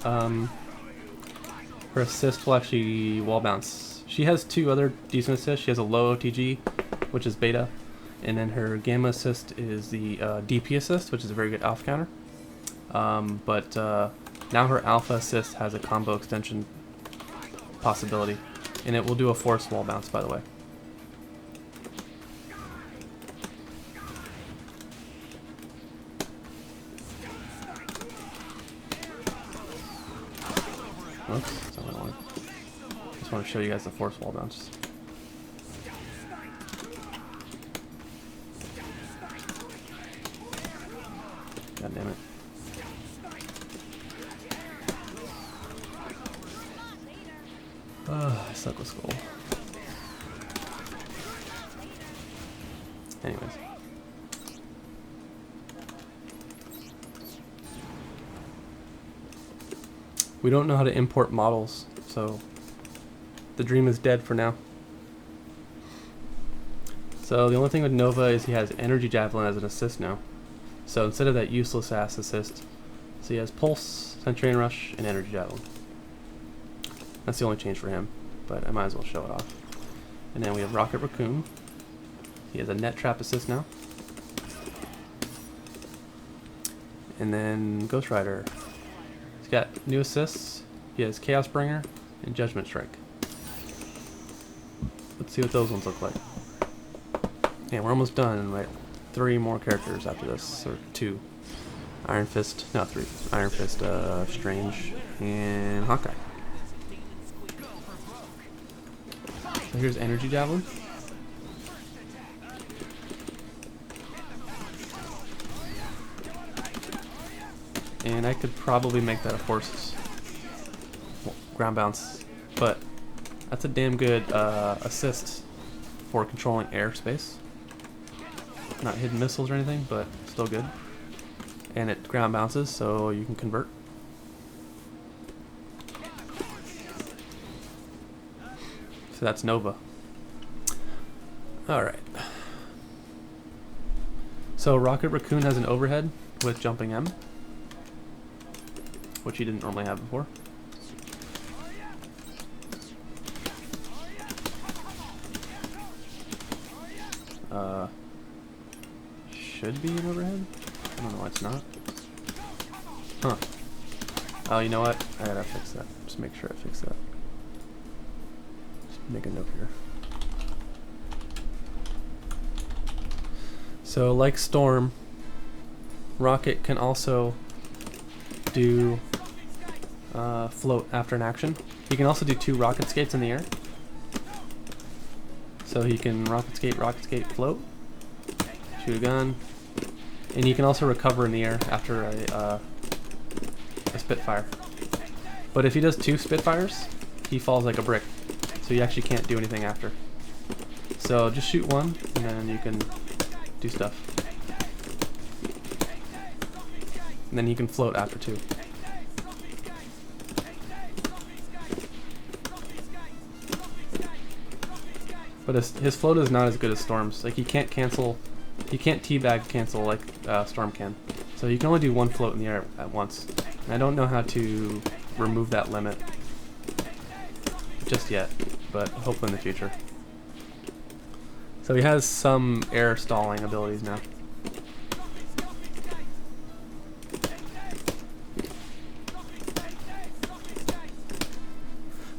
her assist will actually wall bounce. She has 2 other decent assists. She has a low OTG, which is beta, and then her gamma assist is the DP assist, which is a very good alpha counter. But now her alpha assist has a combo extension possibility, and it will do a force wall bounce, by the way. Oops, that's not what I wanted. Just want to show you guys the force wall bounce. God damn it. I suck with school. Anyways. We don't know how to import models, so the dream is dead for now. So the only thing with Nova is he has Energy Javelin as an assist now. So instead of that useless ass assist, so he has Pulse, Suntrain Rush, and Energy Javelin. That's the only change for him, but I might as well show it off. And then we have Rocket Raccoon. He has a net trap assist now. And then Ghost Rider. He's got new assists. He has Chaos Bringer and Judgment Strike. Let's see what those ones look like. Yeah, we're almost done, right? 3 more characters after this, or 2. Iron Fist, no 3. Iron Fist, Strange, and Hawkeye. So here's Energy Javelin. And I could probably make that a force ground bounce, but that's a damn good assist for controlling airspace. Not hidden missiles or anything, but still good. And it ground bounces, so you can convert. So that's Nova. Alright. So Rocket Raccoon has an overhead with Jumping M, which he didn't normally have before. Should be an overhead? I don't know why it's not. Huh. Oh, you know what? I gotta fix that. Just make sure I fix that. Just make a note here. So, like Storm, Rocket can also do float after an action. He can also do 2 rocket skates in the air. So he can rocket skate, float, shoot a gun, and you can also recover in the air after a Spitfire. But if he does 2 Spitfires, he falls like a brick, so you actually can't do anything after. So just shoot 1, and then you can do stuff. And then he can float after 2. But his float is not as good as Storm's. Like, he can't teabag cancel like Storm can. So you can only do 1 float in the air at once. And I don't know how to remove that limit just yet, but hopefully in the future. So he has some air stalling abilities now.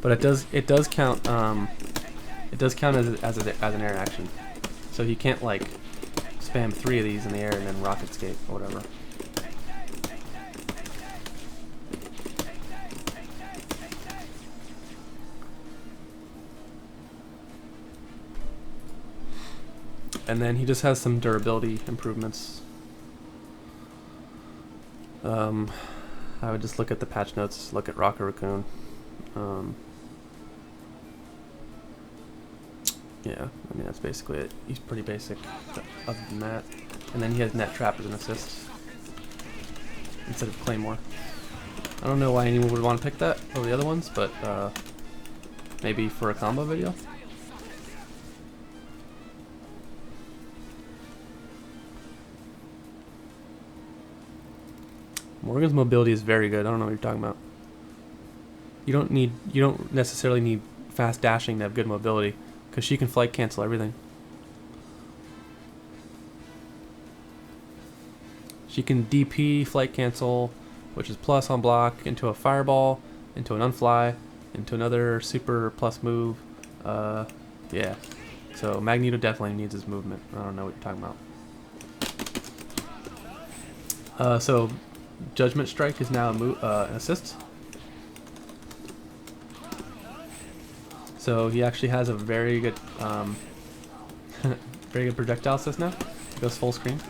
But it does count. It does count as an air action, so you can't like spam 3 of these in the air and then rocket skate or whatever. And then he just has some durability improvements. I would just look at the patch notes, look at Rocket Raccoon. Yeah, I mean that's basically it. He's pretty basic other than that. And then he has Net Trap as an assist instead of Claymore. I don't know why anyone would want to pick that over the other ones, but maybe for a combo video. Morgan's mobility is very good. I don't know what you're talking about. You don't necessarily need fast dashing to have good mobility, because she can flight cancel everything. She can DP flight cancel, which is plus on block, into a fireball, into an unfly, into another super plus move. Yeah. So Magneto definitely needs his movement. I don't know what you're talking about. So Judgment Strike is now an assist. So he actually has a very good, very good projectile assist now. It goes full screen.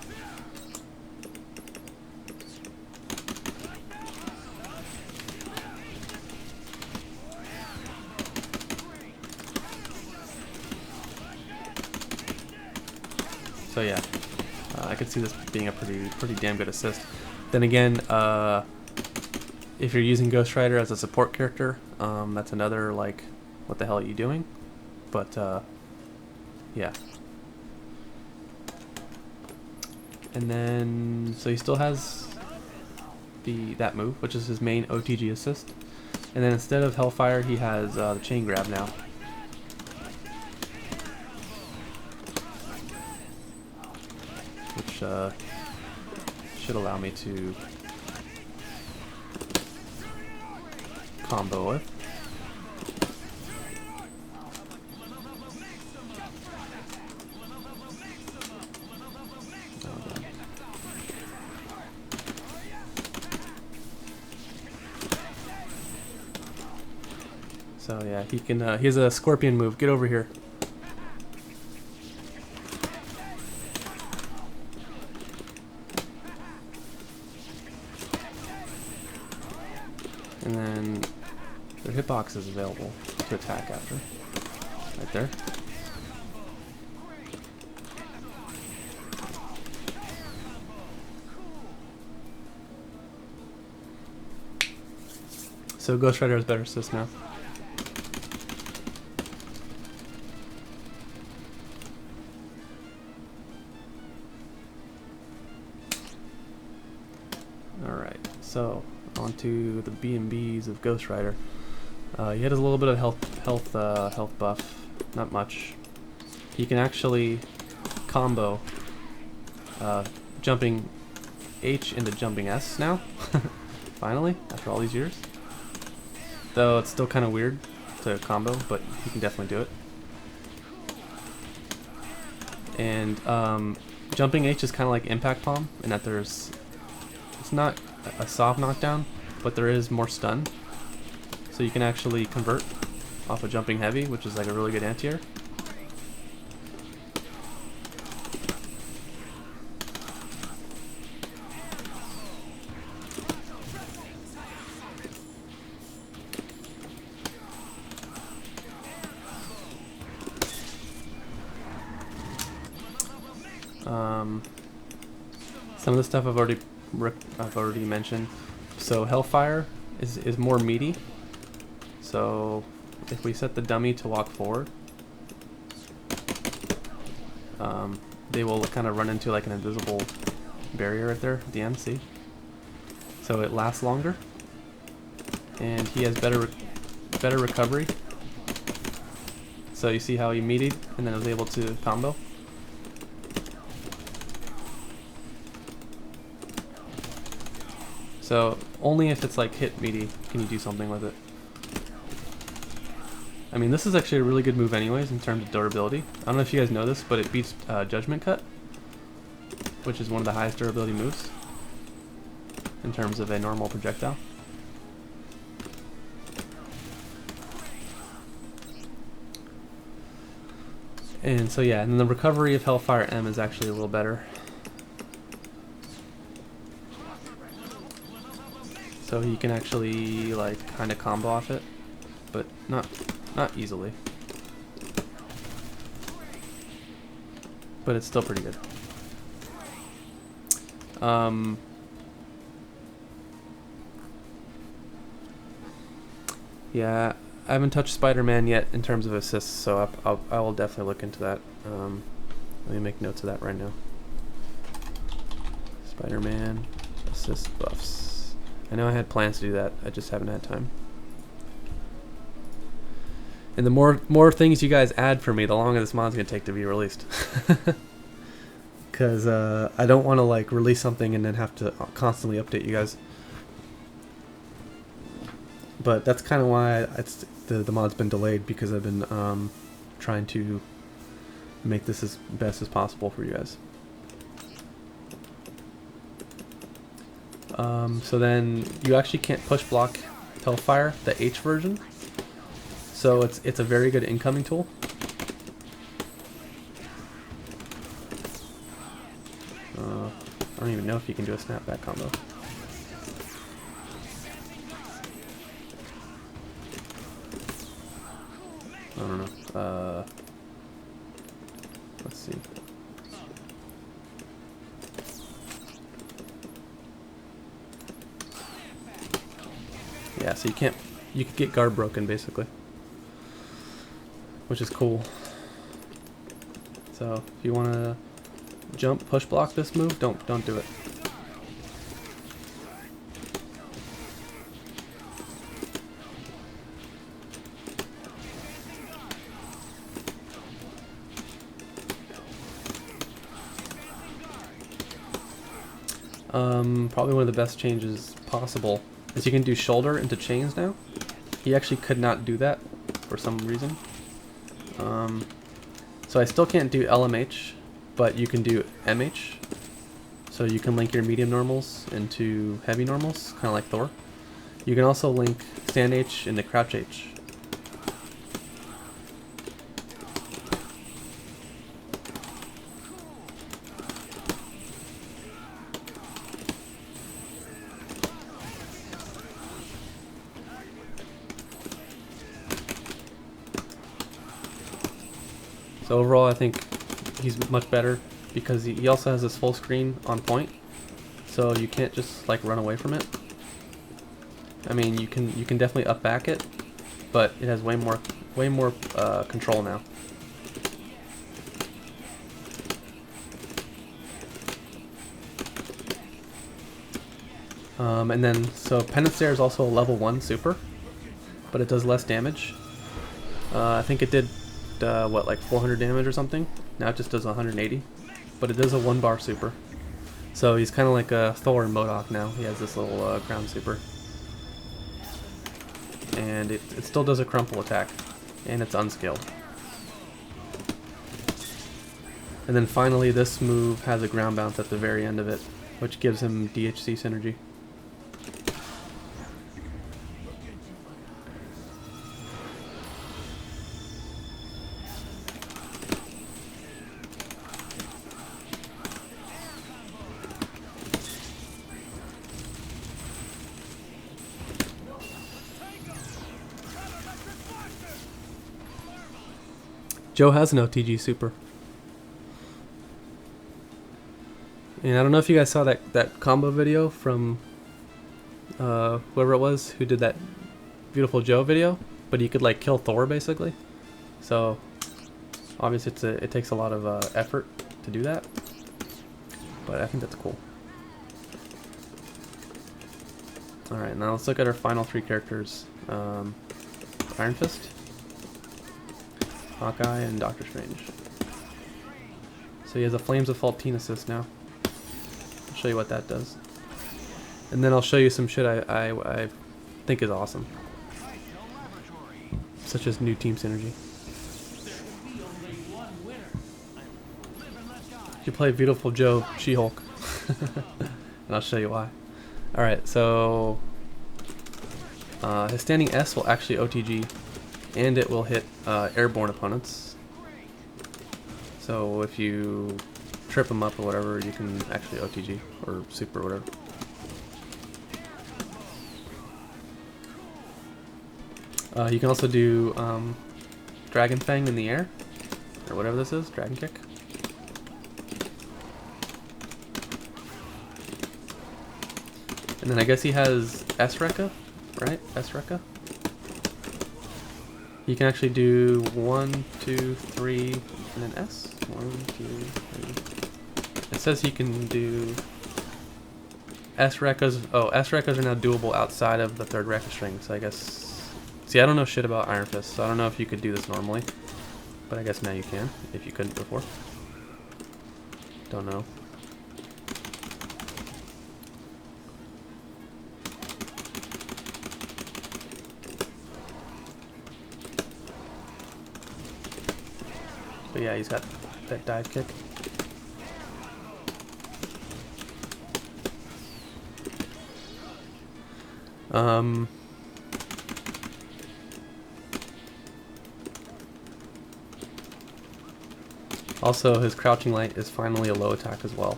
So yeah, I could see this being a pretty damn good assist. Then again, if you're using Ghost Rider as a support character, that's another like, what the hell are you doing? But yeah. And then so he still has that move, which is his main OTG assist. And then instead of Hellfire, he has the chain grab now. Which should allow me to combo with. So yeah, he can. He has a scorpion move. Get over here. And then their hitbox is available to attack after. Right there. So Ghost Rider has better assist now. Alright, so onto the B&Bs of Ghost Rider. He had a little bit of health buff, not much. He can actually combo jumping H into jumping S now, finally, after all these years. Though it's still kind of weird to combo, but he can definitely do it. And jumping H is kind of like Impact Palm, in that it's not a soft knockdown, but there is more stun. So you can actually convert off of jumping heavy, which is like a really good anti-air. Some of the stuff I've already mentioned. So Hellfire is more meaty. So if we set the dummy to walk forward, they will kind of run into like an invisible barrier right there at the end. See? So it lasts longer, and he has better recovery. So you see how he meatied and then was able to combo. So only if it's like hit meaty can you do something with it. I mean, this is actually a really good move anyways in terms of durability. I don't know if you guys know this, but it beats Judgment Cut, which is one of the highest durability moves in terms of a normal projectile. And so yeah, and then the recovery of Hellfire M is actually a little better. So he can actually like kind of combo off it, but not easily. But it's still pretty good. Yeah, I haven't touched Spider-Man yet in terms of assists, so I will definitely look into that. Let me make notes of that right now. Spider-Man assist buffs. I know I had plans to do that, I just haven't had time. And the more things you guys add for me, the longer this mod's gonna take to be released. Because I don't want to like release something and then have to constantly update you guys. But that's kind of why the mod's been delayed, because I've been trying to make this as best as possible for you guys. So then you actually can't push block Hellfire, the H version. So it's a very good incoming tool. I don't even know if you can do a snapback combo. I don't know. Let's see. Yeah, so you could get guard broken basically, which is cool. So if you want to jump push block this move, don't do it. Probably one of the best changes possible is you can do shoulder into chains now. He actually could not do that for some reason. So I still can't do LMH, but you can do MH. So you can link your medium normals into heavy normals, kind of like Thor. You can also link stand H into crouch H. So overall, I think he's much better because he also has this full screen on point, so you can't just like run away from it. I mean, you can definitely up back it, but it has way more control now. And then so Penance Stare is also a level 1 super, but it does less damage. I think it did what, like 400 damage or something. Now it just does 180, but it does a 1-bar super. So he's kind of like a Thor and MODOK now. He has this little ground super. And it still does a crumple attack, and it's unskilled. And then finally this move has a ground bounce at the very end of it, which gives him DHC synergy. Joe has an OTG super. And I don't know if you guys saw that combo video from whoever it was who did that Beautiful Joe video, but he could like kill Thor basically. So obviously it takes a lot of effort to do that, but I think that's cool. Alright, now let's look at our final 3 characters. Iron Fist, Hawkeye, and Doctor Strange. So he has a Flames of Faultine assist now. I'll show you what that does. And then I'll show you some shit I think is awesome. Such as new team synergy. You play Beautiful Joe She-Hulk. And I'll show you why. Alright, so his standing S will actually OTG, and it will hit airborne opponents. So if you trip them up or whatever, you can actually OTG or super or whatever. You can also do Dragon Fang in the air, or whatever this is, Dragon Kick. And then I guess he has S-Rekka, right? S-Rekka. You can actually do 1, 2, 3, and then S. 1, 2, 3. It says he can do S-Rekkas. Oh, S-Rekkas are now doable outside of the 3rd Rekka string, so I guess... See, I don't know shit about Iron Fist, so I don't know if you could do this normally. But I guess now you can, if you couldn't before. Don't know. But yeah, he's got that dive kick. Also, his crouching light is finally a low attack as well.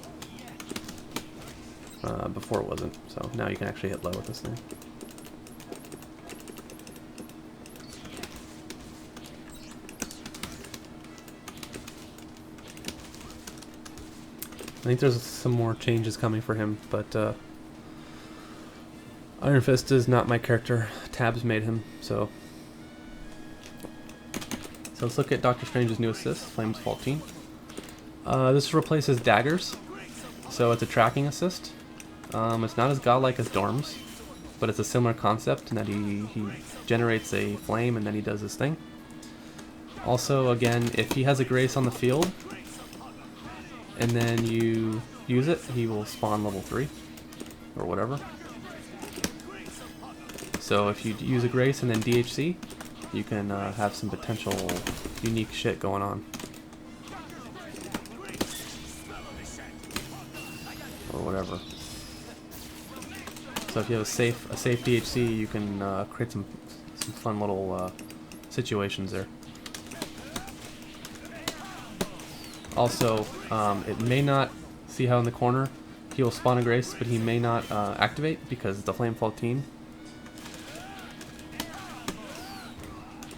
Before it wasn't, so now you can actually hit low with this thing. I think there's some more changes coming for him, but Iron Fist is not my character. Tabs made him, so let's look at Doctor Strange's new assist, Flames Faultine. This replaces daggers, so it's a tracking assist. It's not as godlike as Dorm's, but it's a similar concept in that he generates a flame and then he does this thing. Also, again, if he has a Grace on the field, and then you use it, he will spawn level 3. or whatever. So if you use a Grace and then DHC, you can have some potential unique shit going on. Or whatever. So if you have a safe DHC, you can create some fun little situations there. Also, it may not, see how in the corner he will spawn a Grace, but he may not activate because it's a Flamefall team.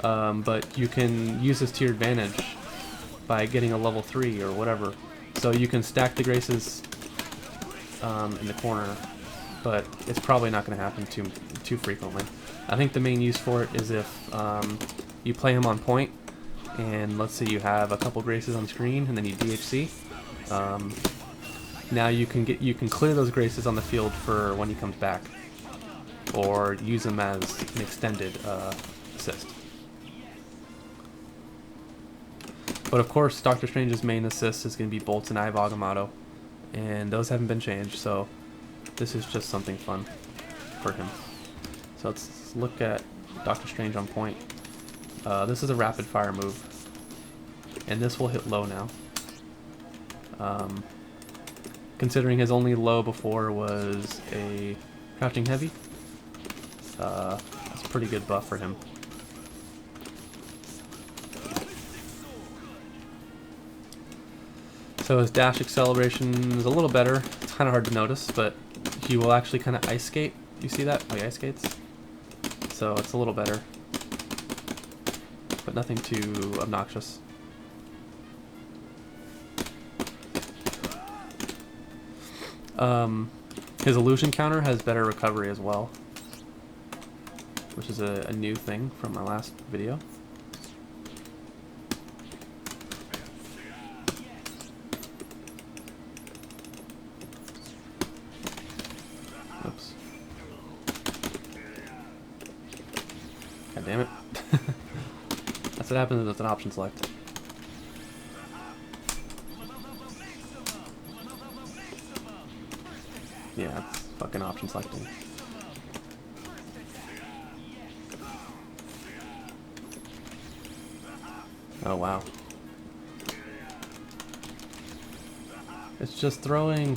But you can use this to your advantage by getting a level 3 or whatever. So you can stack the Graces in the corner, but it's probably not going to happen too frequently. I think the main use for it is if you play him on point, and let's say you have a couple Graces on screen, and then you DHC. Now you can clear those Graces on the field for when he comes back, or use them as an extended assist. But of course, Doctor Strange's main assist is going to be Bolts and Eye of Agamotto, and those haven't been changed, so this is just something fun for him. So let's look at Doctor Strange on point. This is a rapid fire move, and this will hit low now. Considering his only low before was a crouching heavy, that's a pretty good buff for him. So his dash acceleration is a little better. It's kind of hard to notice, but he will actually kind of ice skate. You see that? Oh, he ice skates. So it's a little better, but nothing too obnoxious. His illusion counter has better recovery as well, which is a new thing from my last video. Oops. God damn it. That's what happens with an option select. Yeah, it's fucking option selecting. Oh wow. It's just throwing.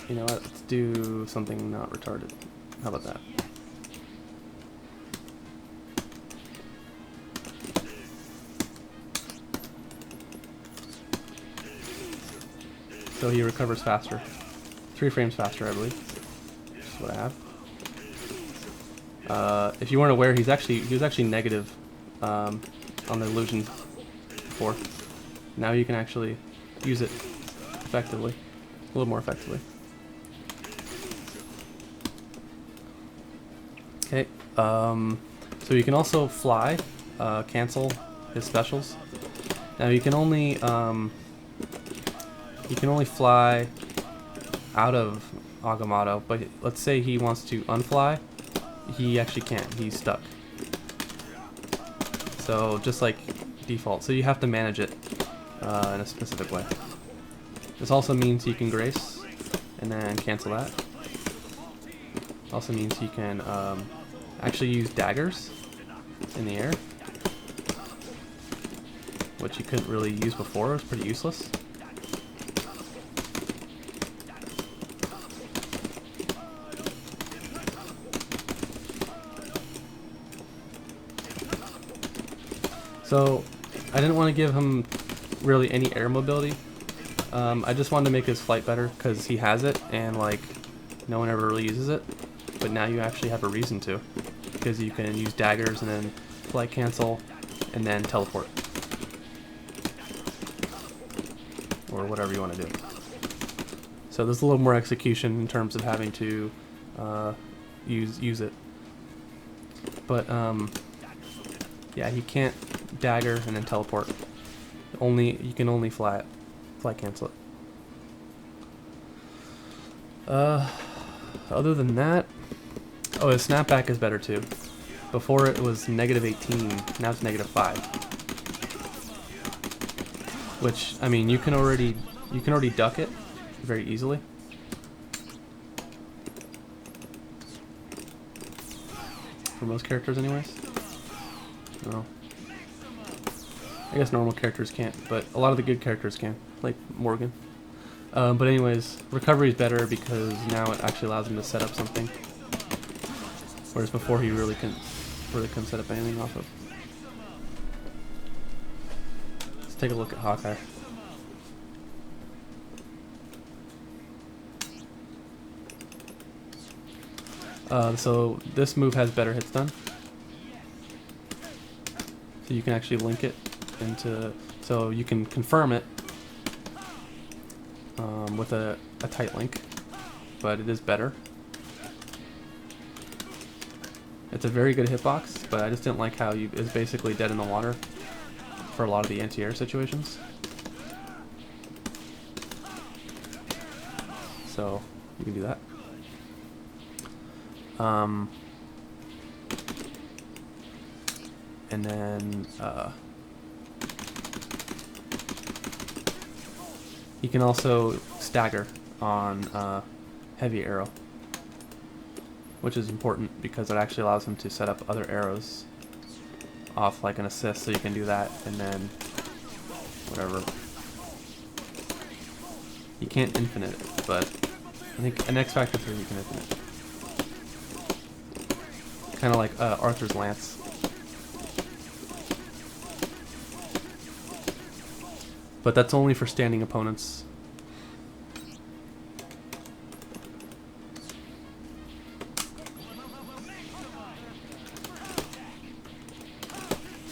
You know what? Let's do something not retarded. How about that? So he recovers faster. 3 frames faster, I believe. Which is what I have. If you weren't aware, he was actually negative on the illusion before. Now you can actually use it effectively, a little more effectively. Okay. So you can also fly, cancel his specials. Now you can only fly out of Agamotto, but let's say he wants to unfly, he actually can't, he's stuck. So just like default, so you have to manage it in a specific way. This also means he can Grace and then cancel that. Also means he can actually use daggers in the air, which he couldn't really use before. It was pretty useless. So I didn't want to give him really any air mobility. I just wanted to make his flight better because he has it and like no one ever really uses it. But now you actually have a reason to, because you can use daggers and then flight cancel and then teleport. Or whatever you want to do. So there's a little more execution in terms of having to use it. But yeah, he can't dagger and then teleport. You can only fly cancel it. Other than that, oh, his snapback is better too. Before it was -18, now it's -5. Which, I mean, you can already duck it very easily. For most characters anyways. No. I guess normal characters can't, but a lot of the good characters can, like Morgan. But anyways, recovery is better because now it actually allows him to set up something. Whereas before he really couldn't set up anything off of. Let's take a look at Hawkeye. So this move has better hits done. So you can actually link it into, so you can confirm it with a tight link, but it is better. It's a very good hitbox, but I just didn't like how it's basically dead in the water for a lot of the anti-air situations. So you can do that. And then he can also stagger on heavy arrow, which is important because it actually allows him to set up other arrows off like an assist, so you can do that, and then whatever. You can't infinite it, but I think in X Factor 3 you can infinite it. Kind of like Arthur's Lance. But that's only for standing opponents.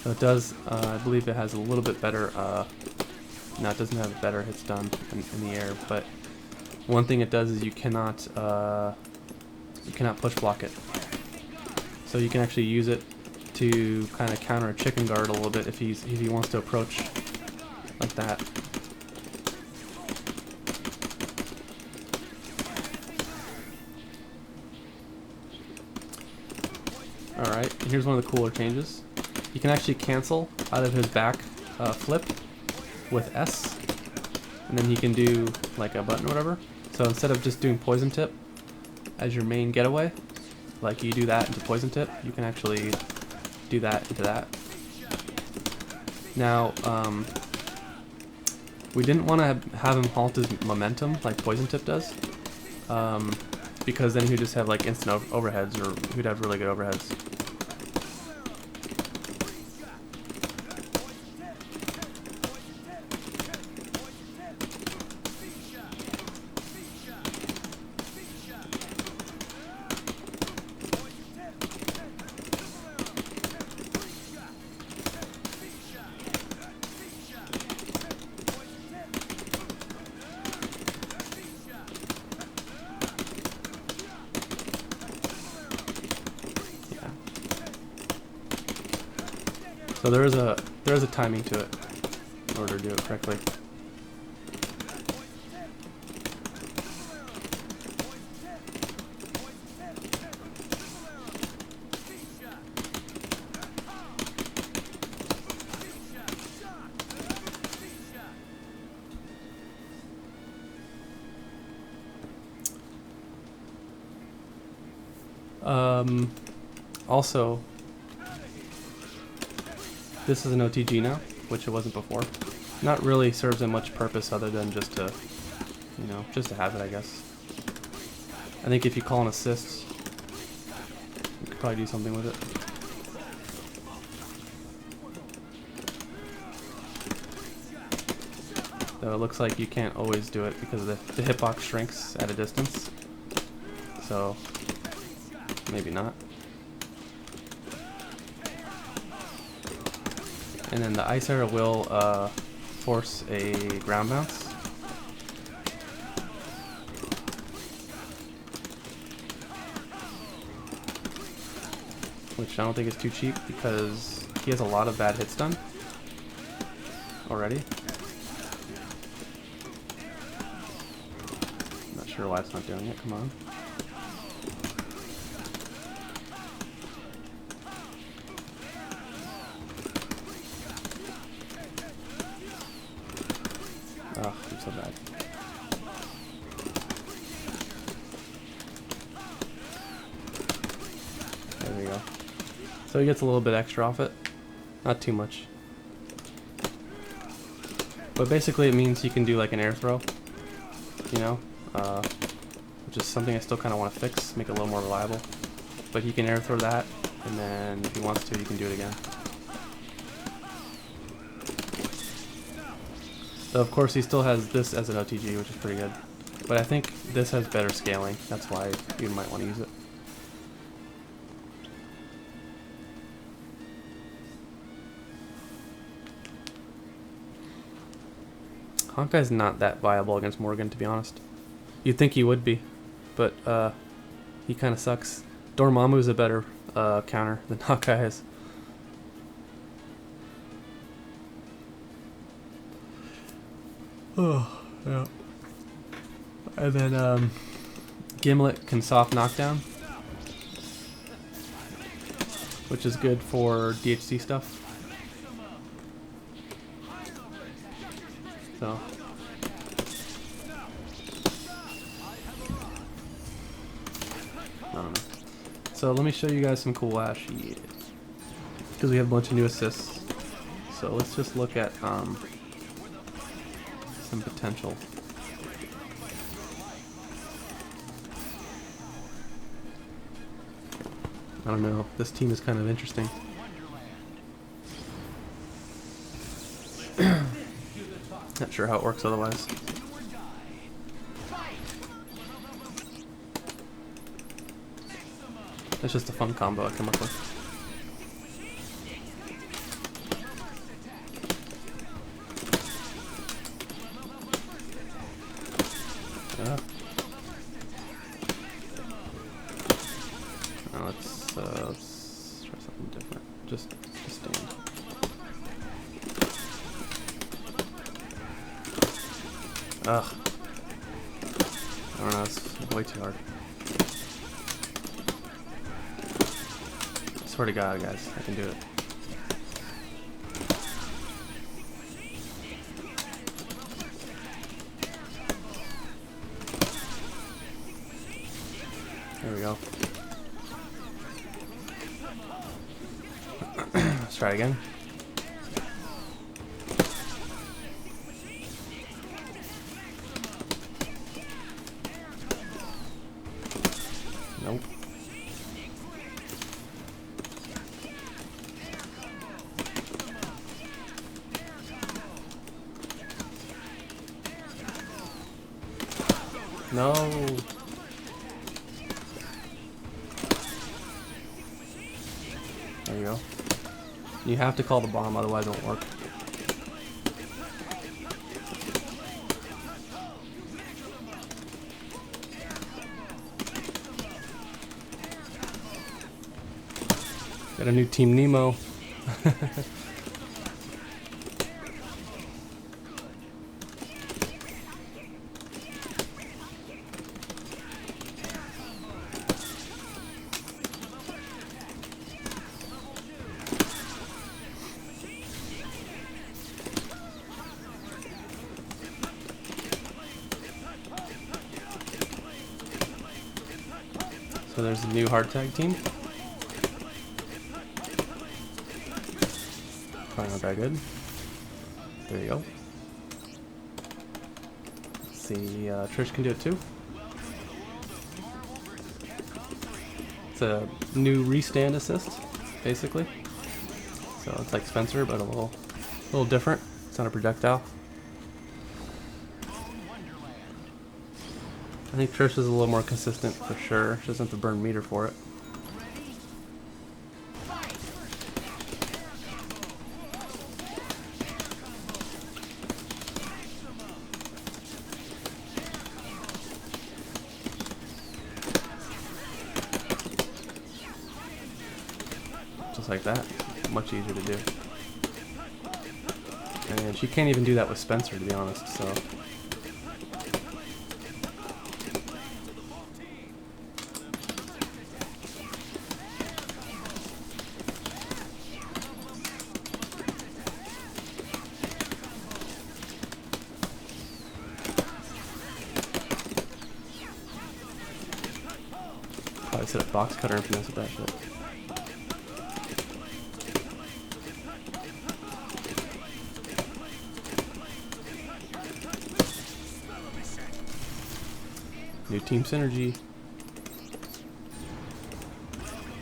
So it does, I believe it has a little bit better, no, it doesn't have better hits done in the air, but one thing it does is you cannot push block it. So you can actually use it to kind of counter a chicken guard a little bit if he wants to approach like that. Alright, here's one of the cooler changes. You can actually cancel out of his back flip with S, and then he can do like a button or whatever. So instead of just doing poison tip as your main getaway, like you do that into poison tip, you can actually do that into that. Now, we didn't want to have him halt his momentum like poison tip does, because then he'd just have like instant overheads, or he'd have really good overheads. So there is a timing to it in order to do it correctly. Also, this is an OTG now, which it wasn't before. Not really serves a much purpose other than just to, you know, just to have it, I guess. I think if you call an assist, you could probably do something with it. Though it looks like you can't always do it because the hitbox shrinks at a distance. So, maybe not. And then the ice arrow will force a ground bounce. Which I don't think is too cheap because he has a lot of bad hits done already. Not sure why it's not doing it, come on. Oh, I'm so bad. you go. So he gets a little bit extra off it. Not too much. But basically it means he can do like an air throw, you know, which is something I still kind of want to fix, make it a little more reliable. But he can air throw that, and then if he wants to, he can do it again. So of course he still has this as an OTG, which is pretty good. But I think this has better scaling, that's why you might want to use it. Hawkeye's not that viable against Morgan, to be honest. You'd think he would be, but he kind of sucks. Dormammu's a better counter than Hawkeye is. Oh, yeah. And then Gimlet can soft knockdown, which is good for DHC stuff. So I don't know. So let me show you guys some cool Ash, because we have a bunch of new assists. So let's just look at some potential. I don't know. This team is kind of interesting. Not sure how it works otherwise. It's just a fun combo I come up with. Now let's try something different. Just stand. Ugh. I don't know, it's way too hard. I swear to God, guys, I can do it. There we go. Let's try again. Nope. No. There you go. You have to call the bomb, otherwise it won't work. Got a new Team Nemo. So there's a new hard tag team. Probably not that good. There you go. Let's see, Trish can do it too. It's a new restand assist, basically. So it's like Spencer, but a little different. It's not a projectile. I think Trish is a little more consistent for sure. She doesn't have to burn meter for it. Just like that. Much easier to do. And she can't even do that with Spencer, to be honest, so. Probably set up box cutter and finesse with that shit. team synergy.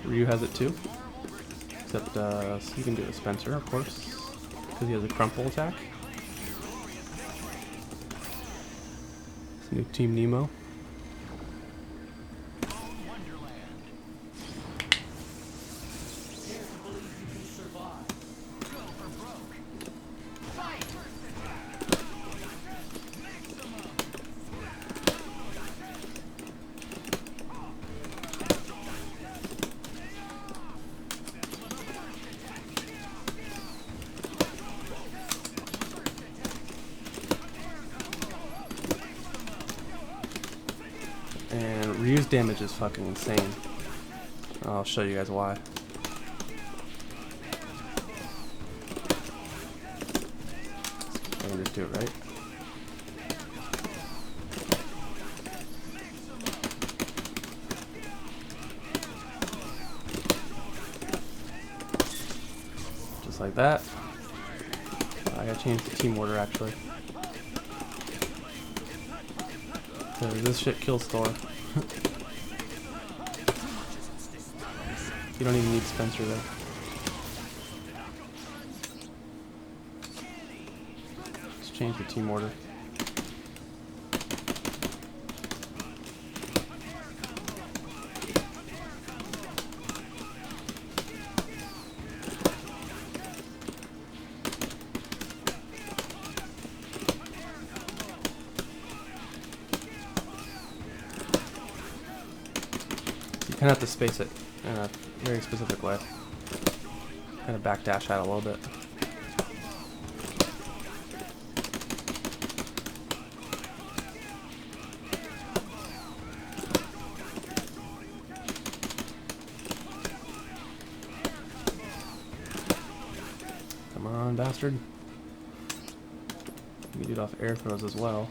Ryu has it too. Except he can do a Spencer, of course, because he has a crumple attack. It's new Team Nemo. And Ryu's damage is fucking insane. I'll show you guys why. I can just do it right. Just like that. I gotta change the team order actually. This shit kills Thor. You don't even need Spencer though. Let's change the team order. You kind of have to space it in a very specific way. Kind of backdash out a little bit. Come on, bastard. You can do it off air throws as well.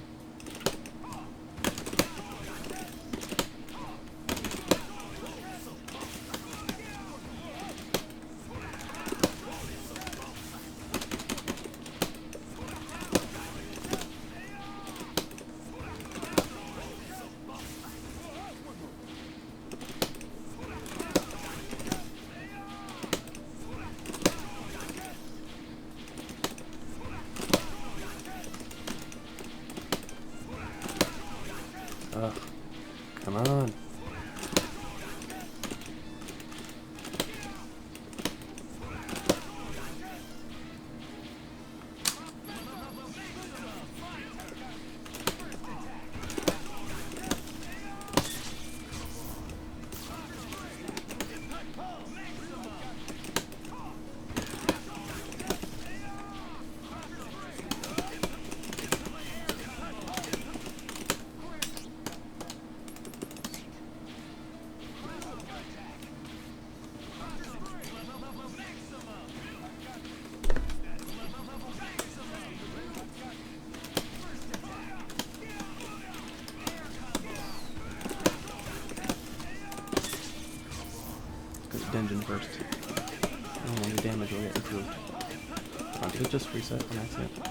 Ugh, come on. Dungeon first. Oh, your damage will get improved. Did it just reset on accident? Oh.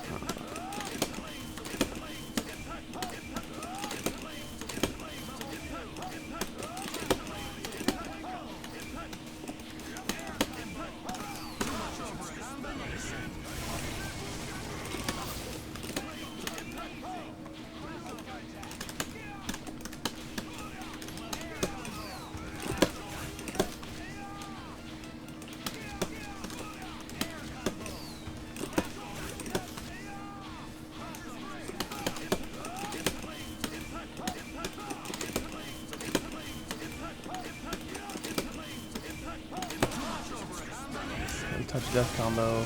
Touch death combo.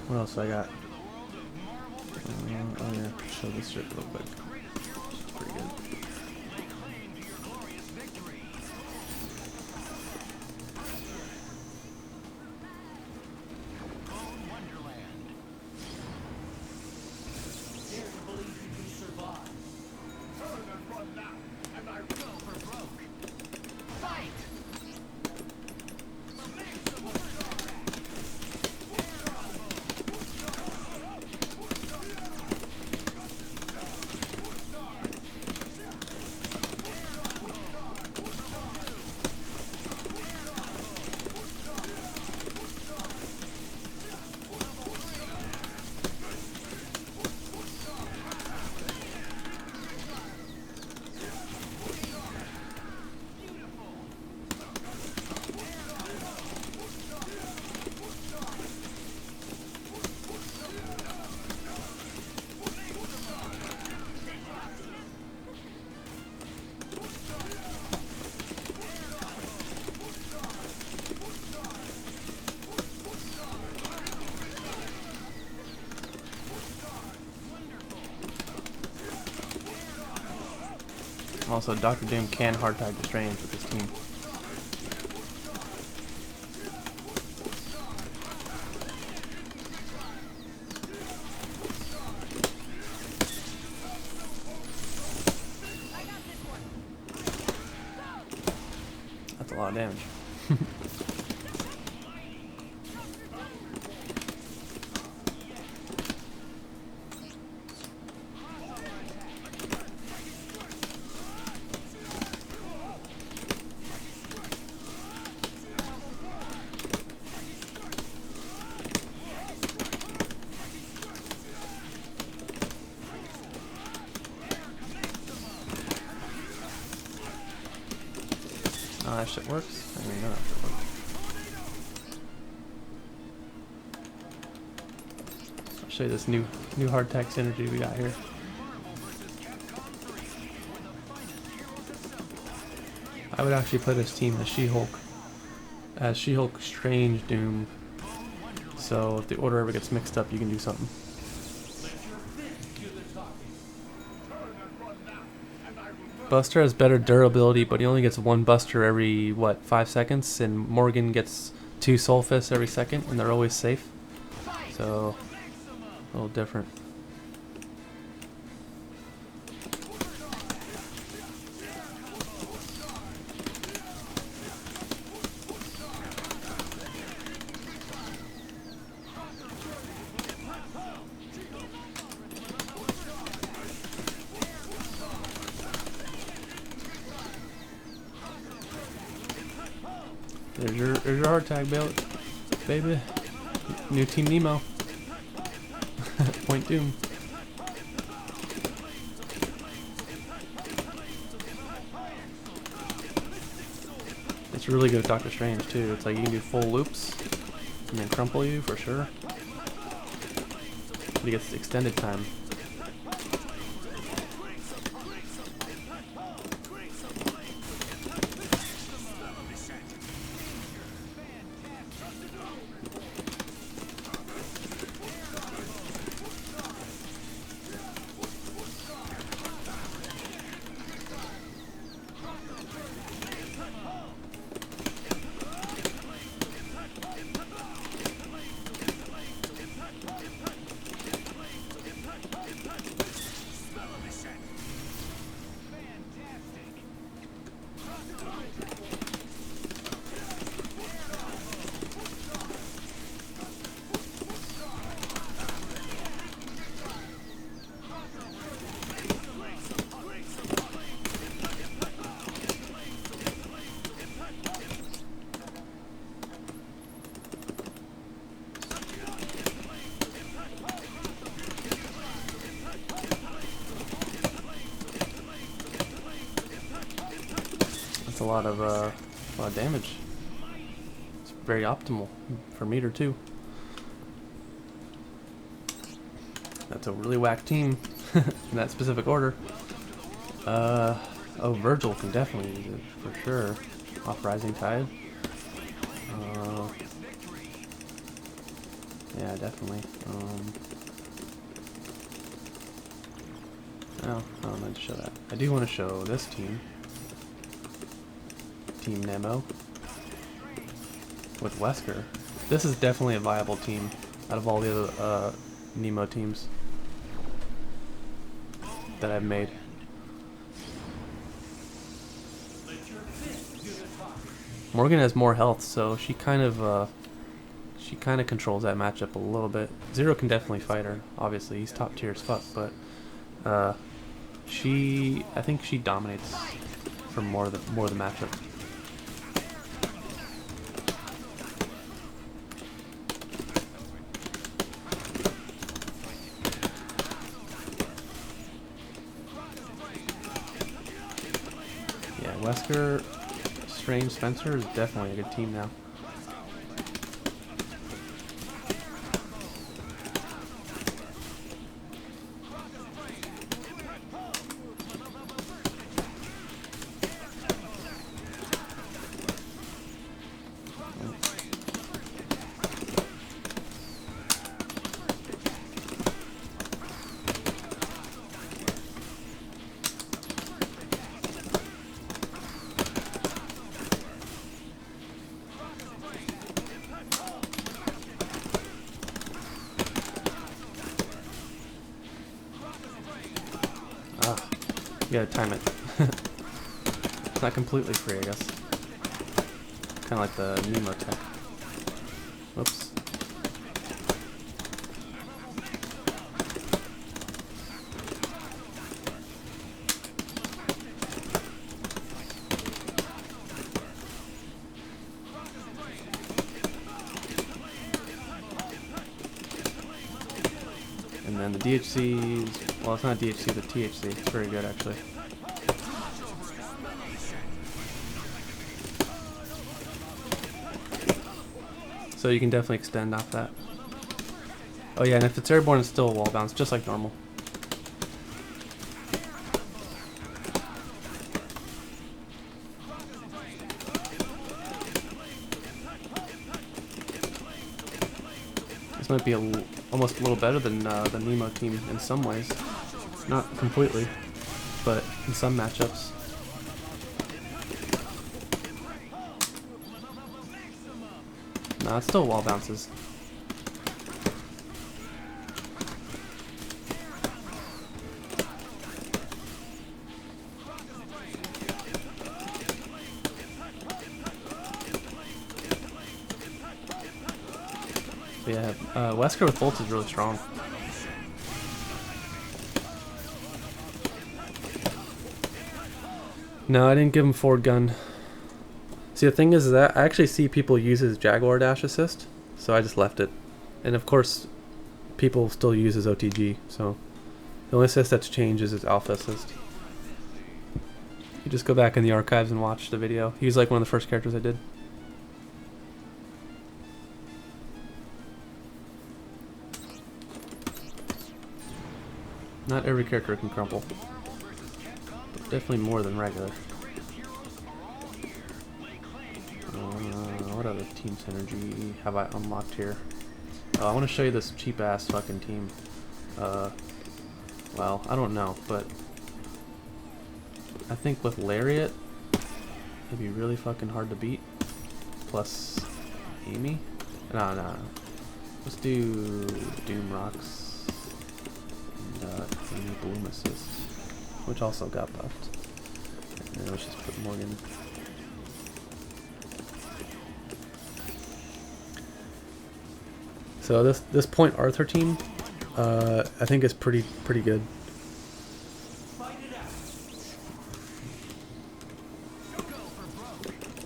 What else I got? Oh yeah, show this shit real quick. It's pretty good. Also, Doctor Doom can hard tag the Strange with his team. That's a lot of damage. Oh, that shit works? I mean, no, that shit works. I'll show you this new hard tech synergy we got here. I would actually play this team as She-Hulk. As She-Hulk, Strange, Doom. So if the order ever gets mixed up, you can do something. Buster has better durability, but he only gets one Buster every, what, 5 seconds? And Morgan gets 2 Soul Fists every second, and they're always safe. So, a little different. There's your hard tag, baby. New Team Nemo. Point Doom. It's really good with Doctor Strange too. It's like you can do full loops and then crumple you for sure. But he gets extended time. That's a lot of damage. It's very optimal for meter too. That's a really whack team in that specific order. Oh, Virgil can definitely use it for sure. Off Rising Tide. Yeah, definitely. Oh, I don't need to show that. I do want to show this team. Team Nemo. With Wesker. This is definitely a viable team out of all the other Nemo teams that I've made. Morgan has more health, so she kind of controls that matchup a little bit. Zero can definitely fight her. Obviously, he's top tier as fuck, but I think she dominates for more of the matchup. Yeah, Wesker, Strange, Spencer is definitely a good team now. gotta time it. It's not completely free, I guess. Kind of like the Nemo tech. Whoops. And then the DHC, well, it's not DHC, the THC. It's very good, actually. So you can definitely extend off that. Oh yeah, and if it's airborne, it's still a wall bounce, just like normal. This might be almost a little better than the Nemo team in some ways. Not completely, but in some matchups. No, it's still wall bounces. But yeah, Wesker with bolts is really strong. No, I didn't give him forward gun. See, the thing is that I actually see people use his Jaguar dash assist, so I just left it. And of course, people still use his OTG, so the only assist that's changed is his alpha assist. You just go back in the archives and watch the video. He's like one of the first characters I did. Not every character can crumple, but definitely more than regular. What other team synergy have I unlocked here? I want to show you this cheap ass fucking team. Well, I don't know, but I think with Lariat, it'd be really fucking hard to beat. Plus Amy? No. Let's do Doom Rocks and Amy Bloom Assist, which also got buffed. And let's just put Morgan. So this Point Arthur team, I think is pretty good.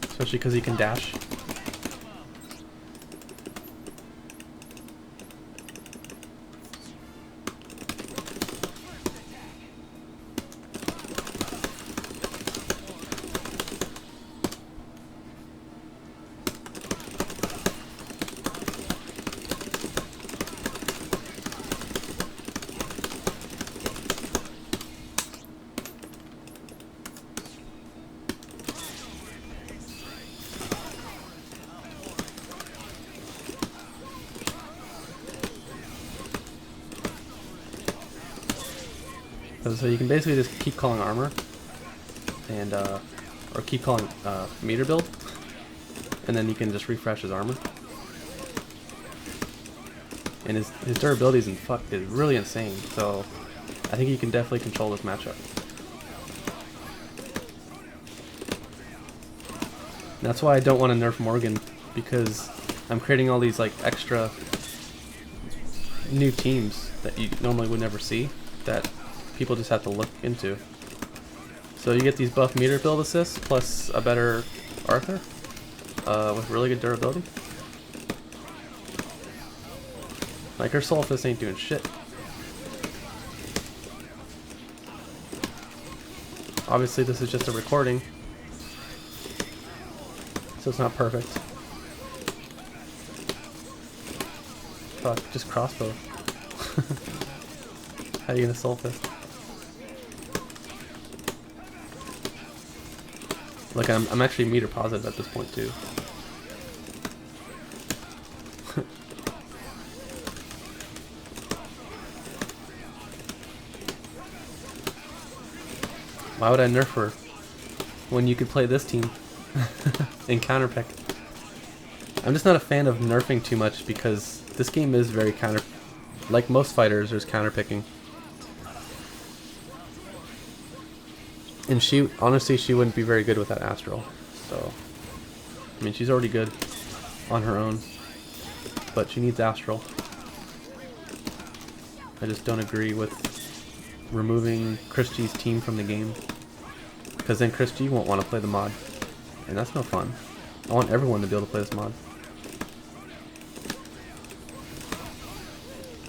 Especially because he can dash. So you can basically just keep calling armor, and or keep calling meter build, and then you can just refresh his armor. And his durability is really insane. So I think you can definitely control this matchup. And that's why I don't want to nerf Morgan, because I'm creating all these like extra new teams that you normally would never see, that people just have to look into. So you get these buff meter build assists plus a better Arthur with really good durability. Like her Soul Fist ain't doing shit. Obviously this is just a recording, so it's not perfect. Fuck, just crossbow. How are you gonna Soul Fist? Like I'm actually meter positive at this point too. Why would I nerf her when you could play this team and counterpick? I'm just not a fan of nerfing too much because this game is very counter. Like most fighters, there's counterpicking. And she, honestly, she wouldn't be very good with that Astral. So, I mean, she's already good on her own, but she needs Astral. I just don't agree with removing Christie's team from the game, because then Christie won't want to play the mod, and that's no fun. I want everyone to be able to play this mod.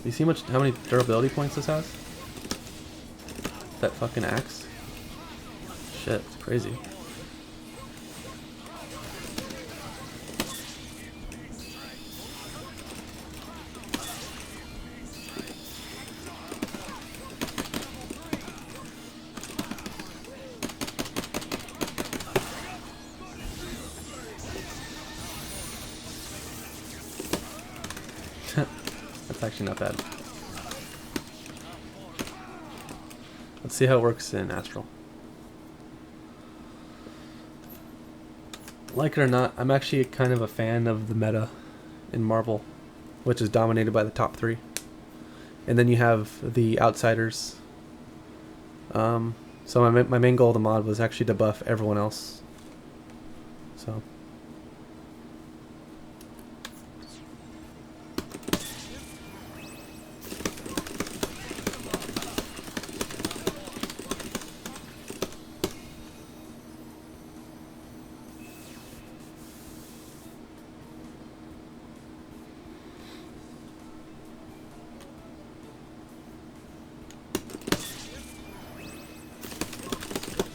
You see how many durability points this has? That fucking axe? Shit, it's crazy. That's actually not bad. Let's see how it works in Astral. Like it or not, I'm actually kind of a fan of the meta in Marvel, which is dominated by the top 3. And then you have the outsiders. So my main goal of the mod was actually to buff everyone else. So.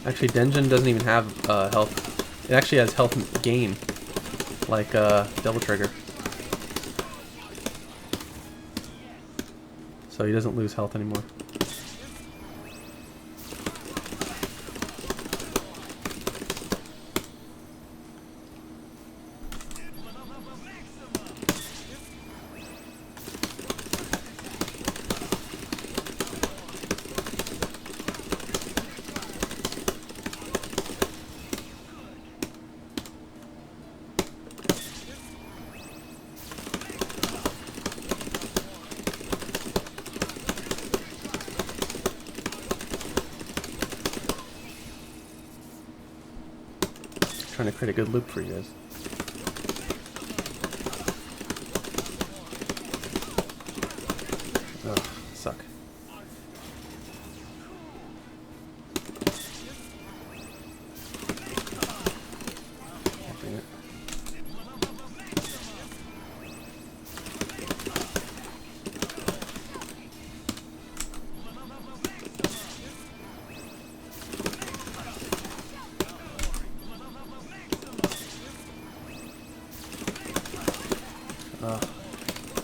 Actually, Denjin doesn't even have health. It actually has health gain, like Devil Trigger. So he doesn't lose health anymore. Trying to create a good loop for you guys. Ugh, suck. Dang it.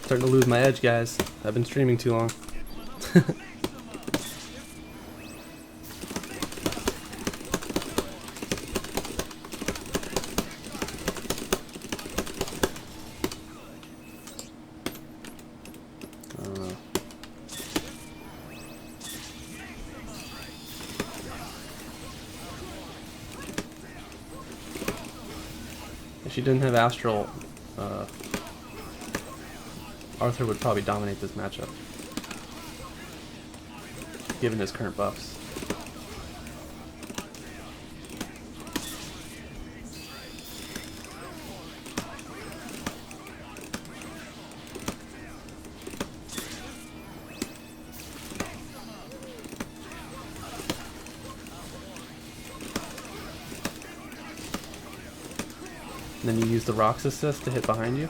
Starting to lose my edge, guys. I've been streaming too long. If she didn't have Astral, Arthur would probably dominate this matchup, given his current buffs. And then you use the Rock's assist to hit behind you.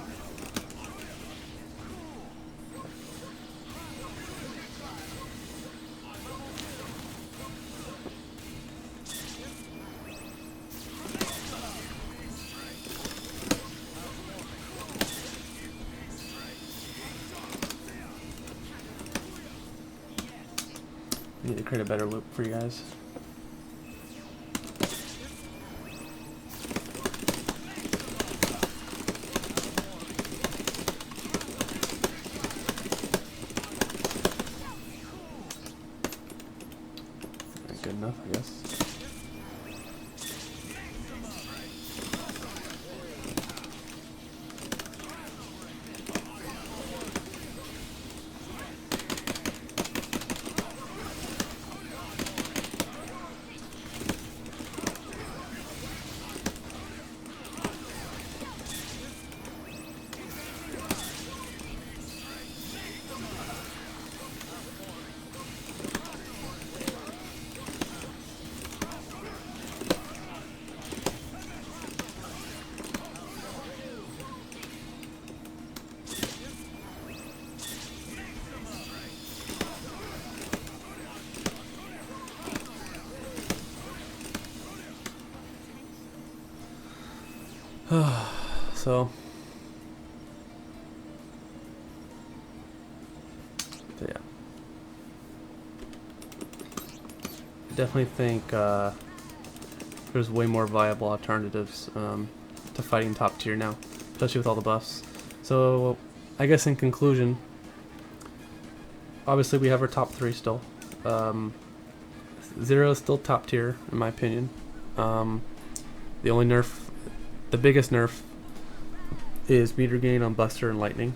I need to create a better loop for you guys. Not good enough, I guess. So yeah, I definitely think there's way more viable alternatives to fighting top tier now, especially with all the buffs. So I guess in conclusion, obviously we have our top 3 still. Zero is still top tier in my opinion. The only nerf, the biggest nerf, is meter gain on Buster and Lightning.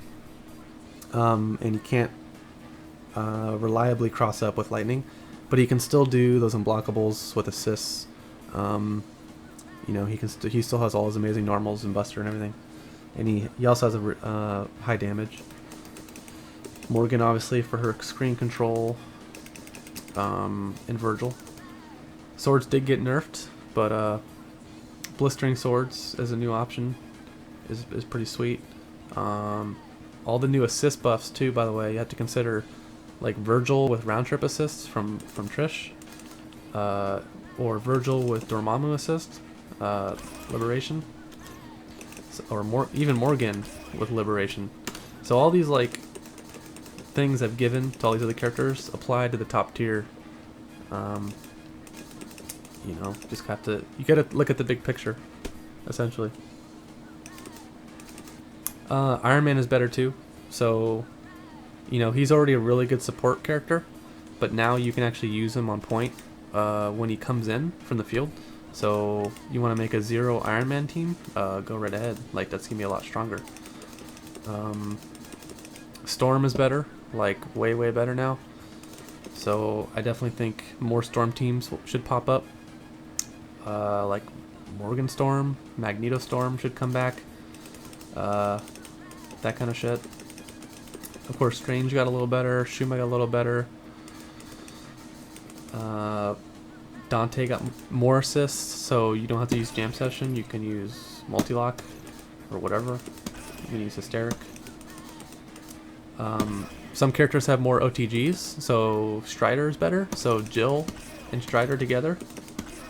And you can't reliably cross up with Lightning, but he can still do those unblockables with assists. You know, he still has all his amazing normals and Buster and everything, and he also has a high damage. Morgan obviously for her screen control, and Virgil. Swords did get nerfed, but blistering swords as a new option is pretty sweet. All the new assist buffs too, by the way, you have to consider, like Virgil with round trip assists from Trish, or Virgil with Dormammu assist, Liberation, or even Morgan with Liberation. So all these like things I've given to all these other characters apply to the top tier. You know, you gotta look at the big picture, essentially. Iron Man is better too, so you know he's already a really good support character, but now you can actually use him on point when he comes in from the field. So you want to make a 0 Iron Man team, go right ahead. Like, that's gonna be a lot stronger. Storm is better, like way better now. So I definitely think more Storm teams should pop up. Like Morgan Storm, Magneto Storm should come back. That kind of shit. Of course, Strange got a little better. Shuma got a little better. Dante got more assists, so you don't have to use Jam Session. You can use Multi-Lock or whatever. You can use Hysteric. Some characters have more OTGs, so Strider is better. So Jill and Strider together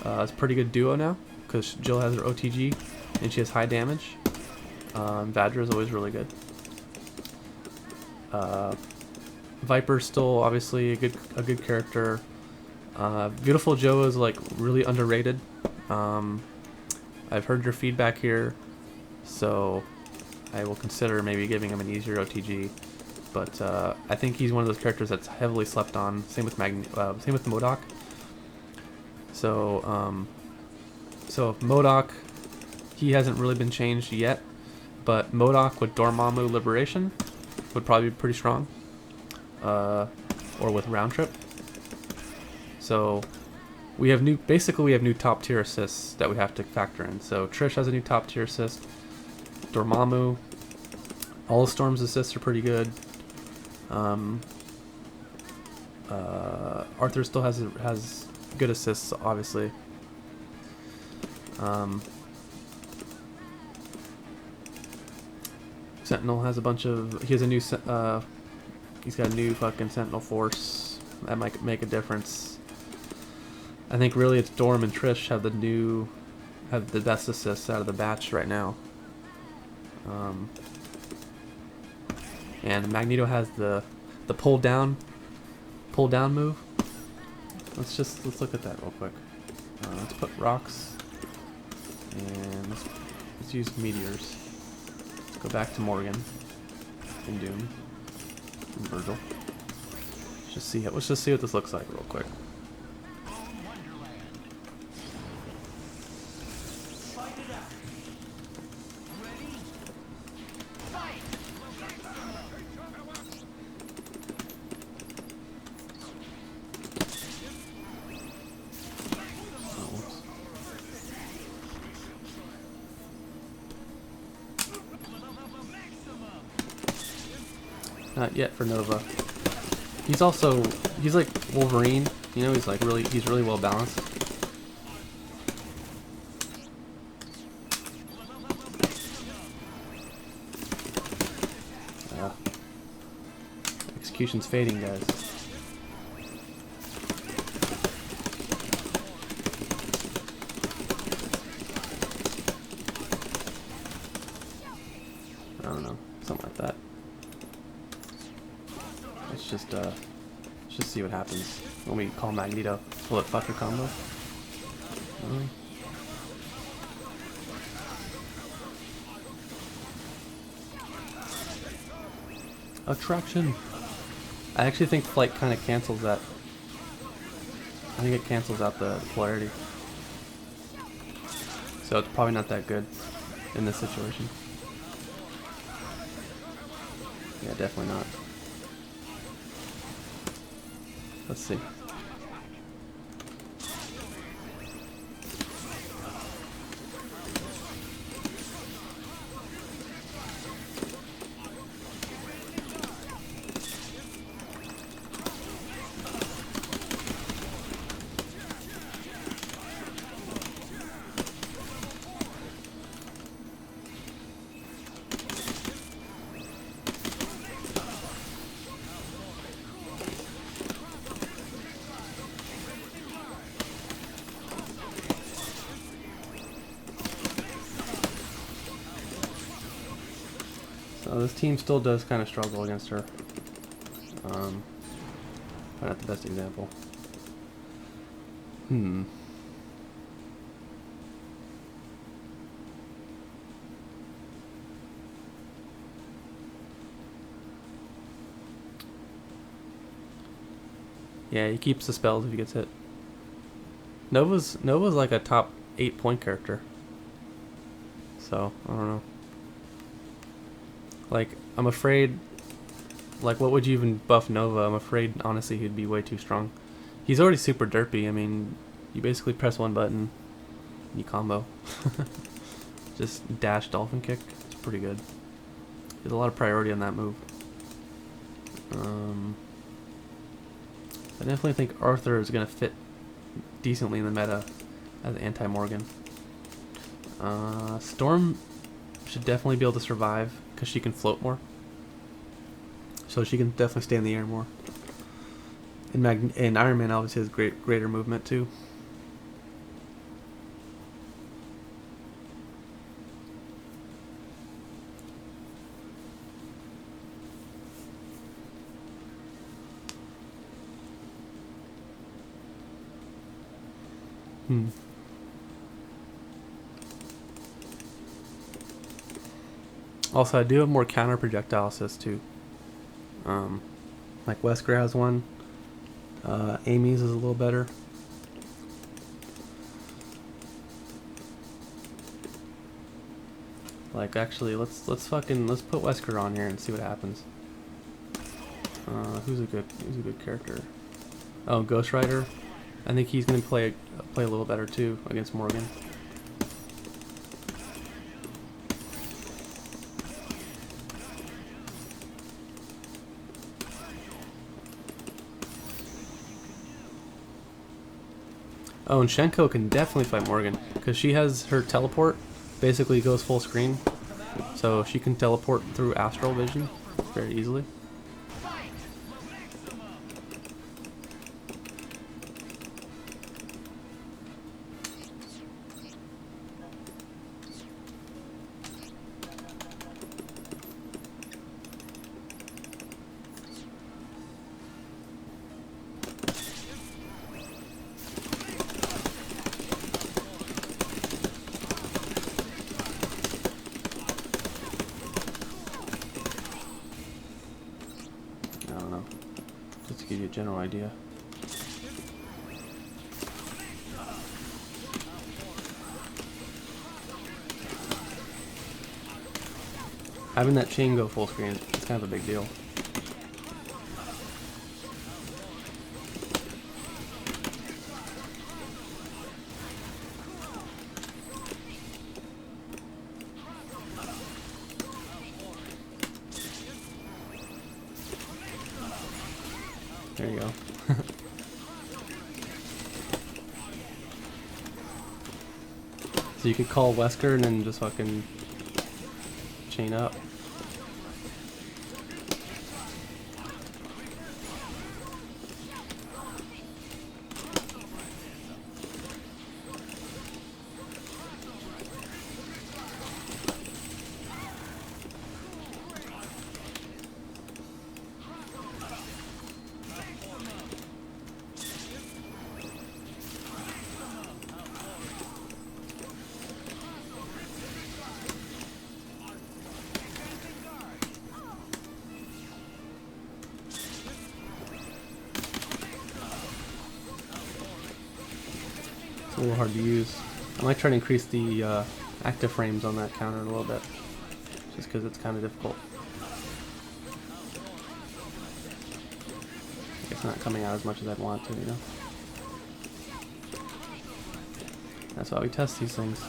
is a pretty good duo now, because Jill has her OTG and she has high damage. Vadra is always really good. Viper's still obviously a good character. Beautiful Joe is like really underrated. I've heard your feedback here, so I will consider maybe giving him an easier OTG. But I think he's one of those characters that's heavily slept on. Same with same with MODOK. So MODOK, he hasn't really been changed yet, but MODOK with Dormammu Liberation would probably be pretty strong, or with Round Trip. So we have new top tier assists that we have to factor in. So Trish has a new top tier assist. Dormammu, all of Storm's assists are pretty good. Arthur still has good assists, obviously. Sentinel has a bunch of. He has a new. He's got a new fucking Sentinel Force. That might make a difference. I think really it's Dorm and Trish have the best assists out of the batch right now. And Magneto has the pull down move. Let's look at that real quick. Let's put rocks, and let's use meteors. Let's go back to Morgan and Doom and Virgil. Let's just see what this looks like real quick. Not yet for Nova. He's like Wolverine, you know, he's really well balanced. Execution's fading, guys. something like that. Let's just see what happens when we call Magneto. Will it fuck your combo? Attraction. I actually think flight kind of cancels that. I think it cancels out the polarity. So it's probably not that good in this situation. Yeah, definitely not. Let's see. So this team still does kind of struggle against her. Probably not the best example. Yeah, he keeps the spells if he gets hit. Nova's like a top 8 point character. So, I don't know. Like, I'm afraid, like, what would you even buff Nova? I'm afraid, honestly, he'd be way too strong. He's already super derpy. I mean, you basically press one button, and you combo. Just dash dolphin kick. It's pretty good. There's a lot of priority on that move. I definitely think Arthur is going to fit decently in the meta as anti-Morgan. Storm should definitely be able to survive because she can float more. So she can definitely stay in the air more. And Iron Man obviously has greater movement too. Also, I do have more counter projectile assists too. Like Wesker has one. Amy's is a little better. Like, actually, let's put Wesker on here and see what happens. Who's a good character? Oh, Ghost Rider. I think he's gonna play a little better too against Morgan. Oh, and Shenko can definitely fight Morgan because she has her teleport. Basically goes full screen, so she can teleport through astral vision very easily. Just to give you a general idea. Having that chain go full screen is kind of a big deal. There you go. So you could call Wesker and then just fucking chain up. a little hard to use. I might try to increase the active frames on that counter a little bit, just because it's kind of difficult. It's not coming out as much as I'd want to, you know? That's why we test these things.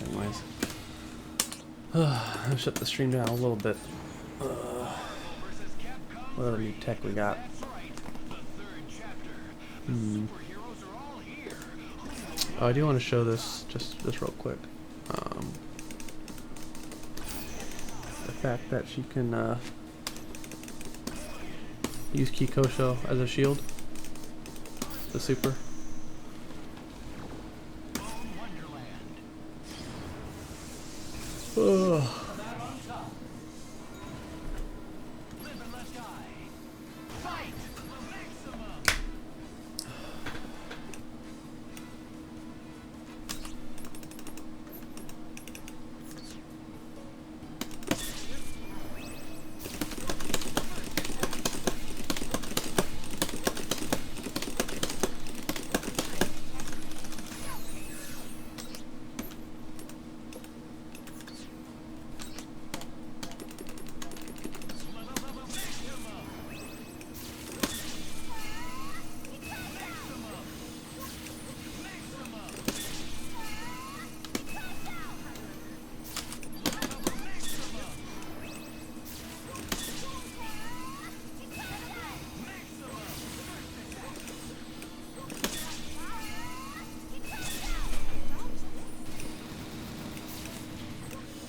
Anyways, I'll shut the stream down a little bit. What other new tech we got? Oh, I do want to show this just real quick. The fact that she can use Kikosho as a shield. The super. Oh.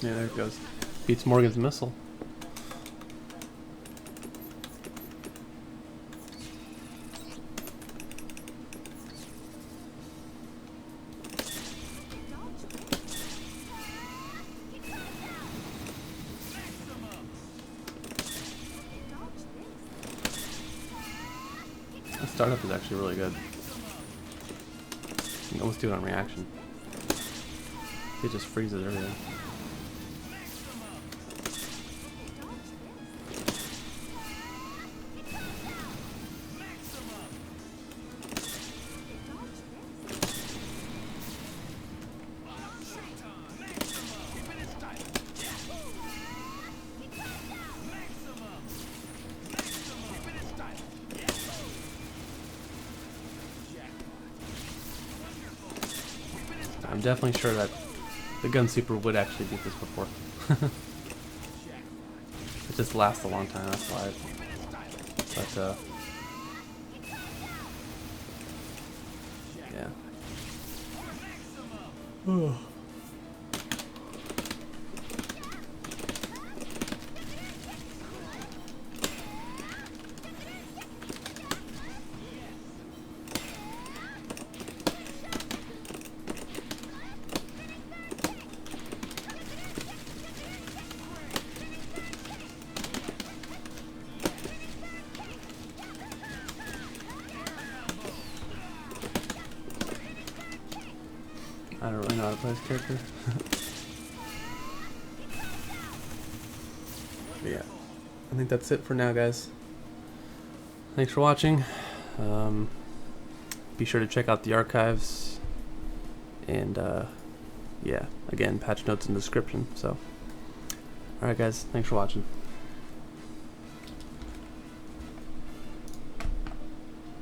Yeah, there it goes. Beats Morgan's missile. The startup is actually really good. You can almost do it on reaction. It just freezes everything. I'm definitely sure that the gun super would actually beat this before. It just lasts a long time, that's why. But yeah. I don't really know how to play this character. But yeah, I think that's it for now, guys. Thanks for watching. Be sure to check out the archives, and yeah, again, patch notes in the description. So, alright guys, thanks for watching.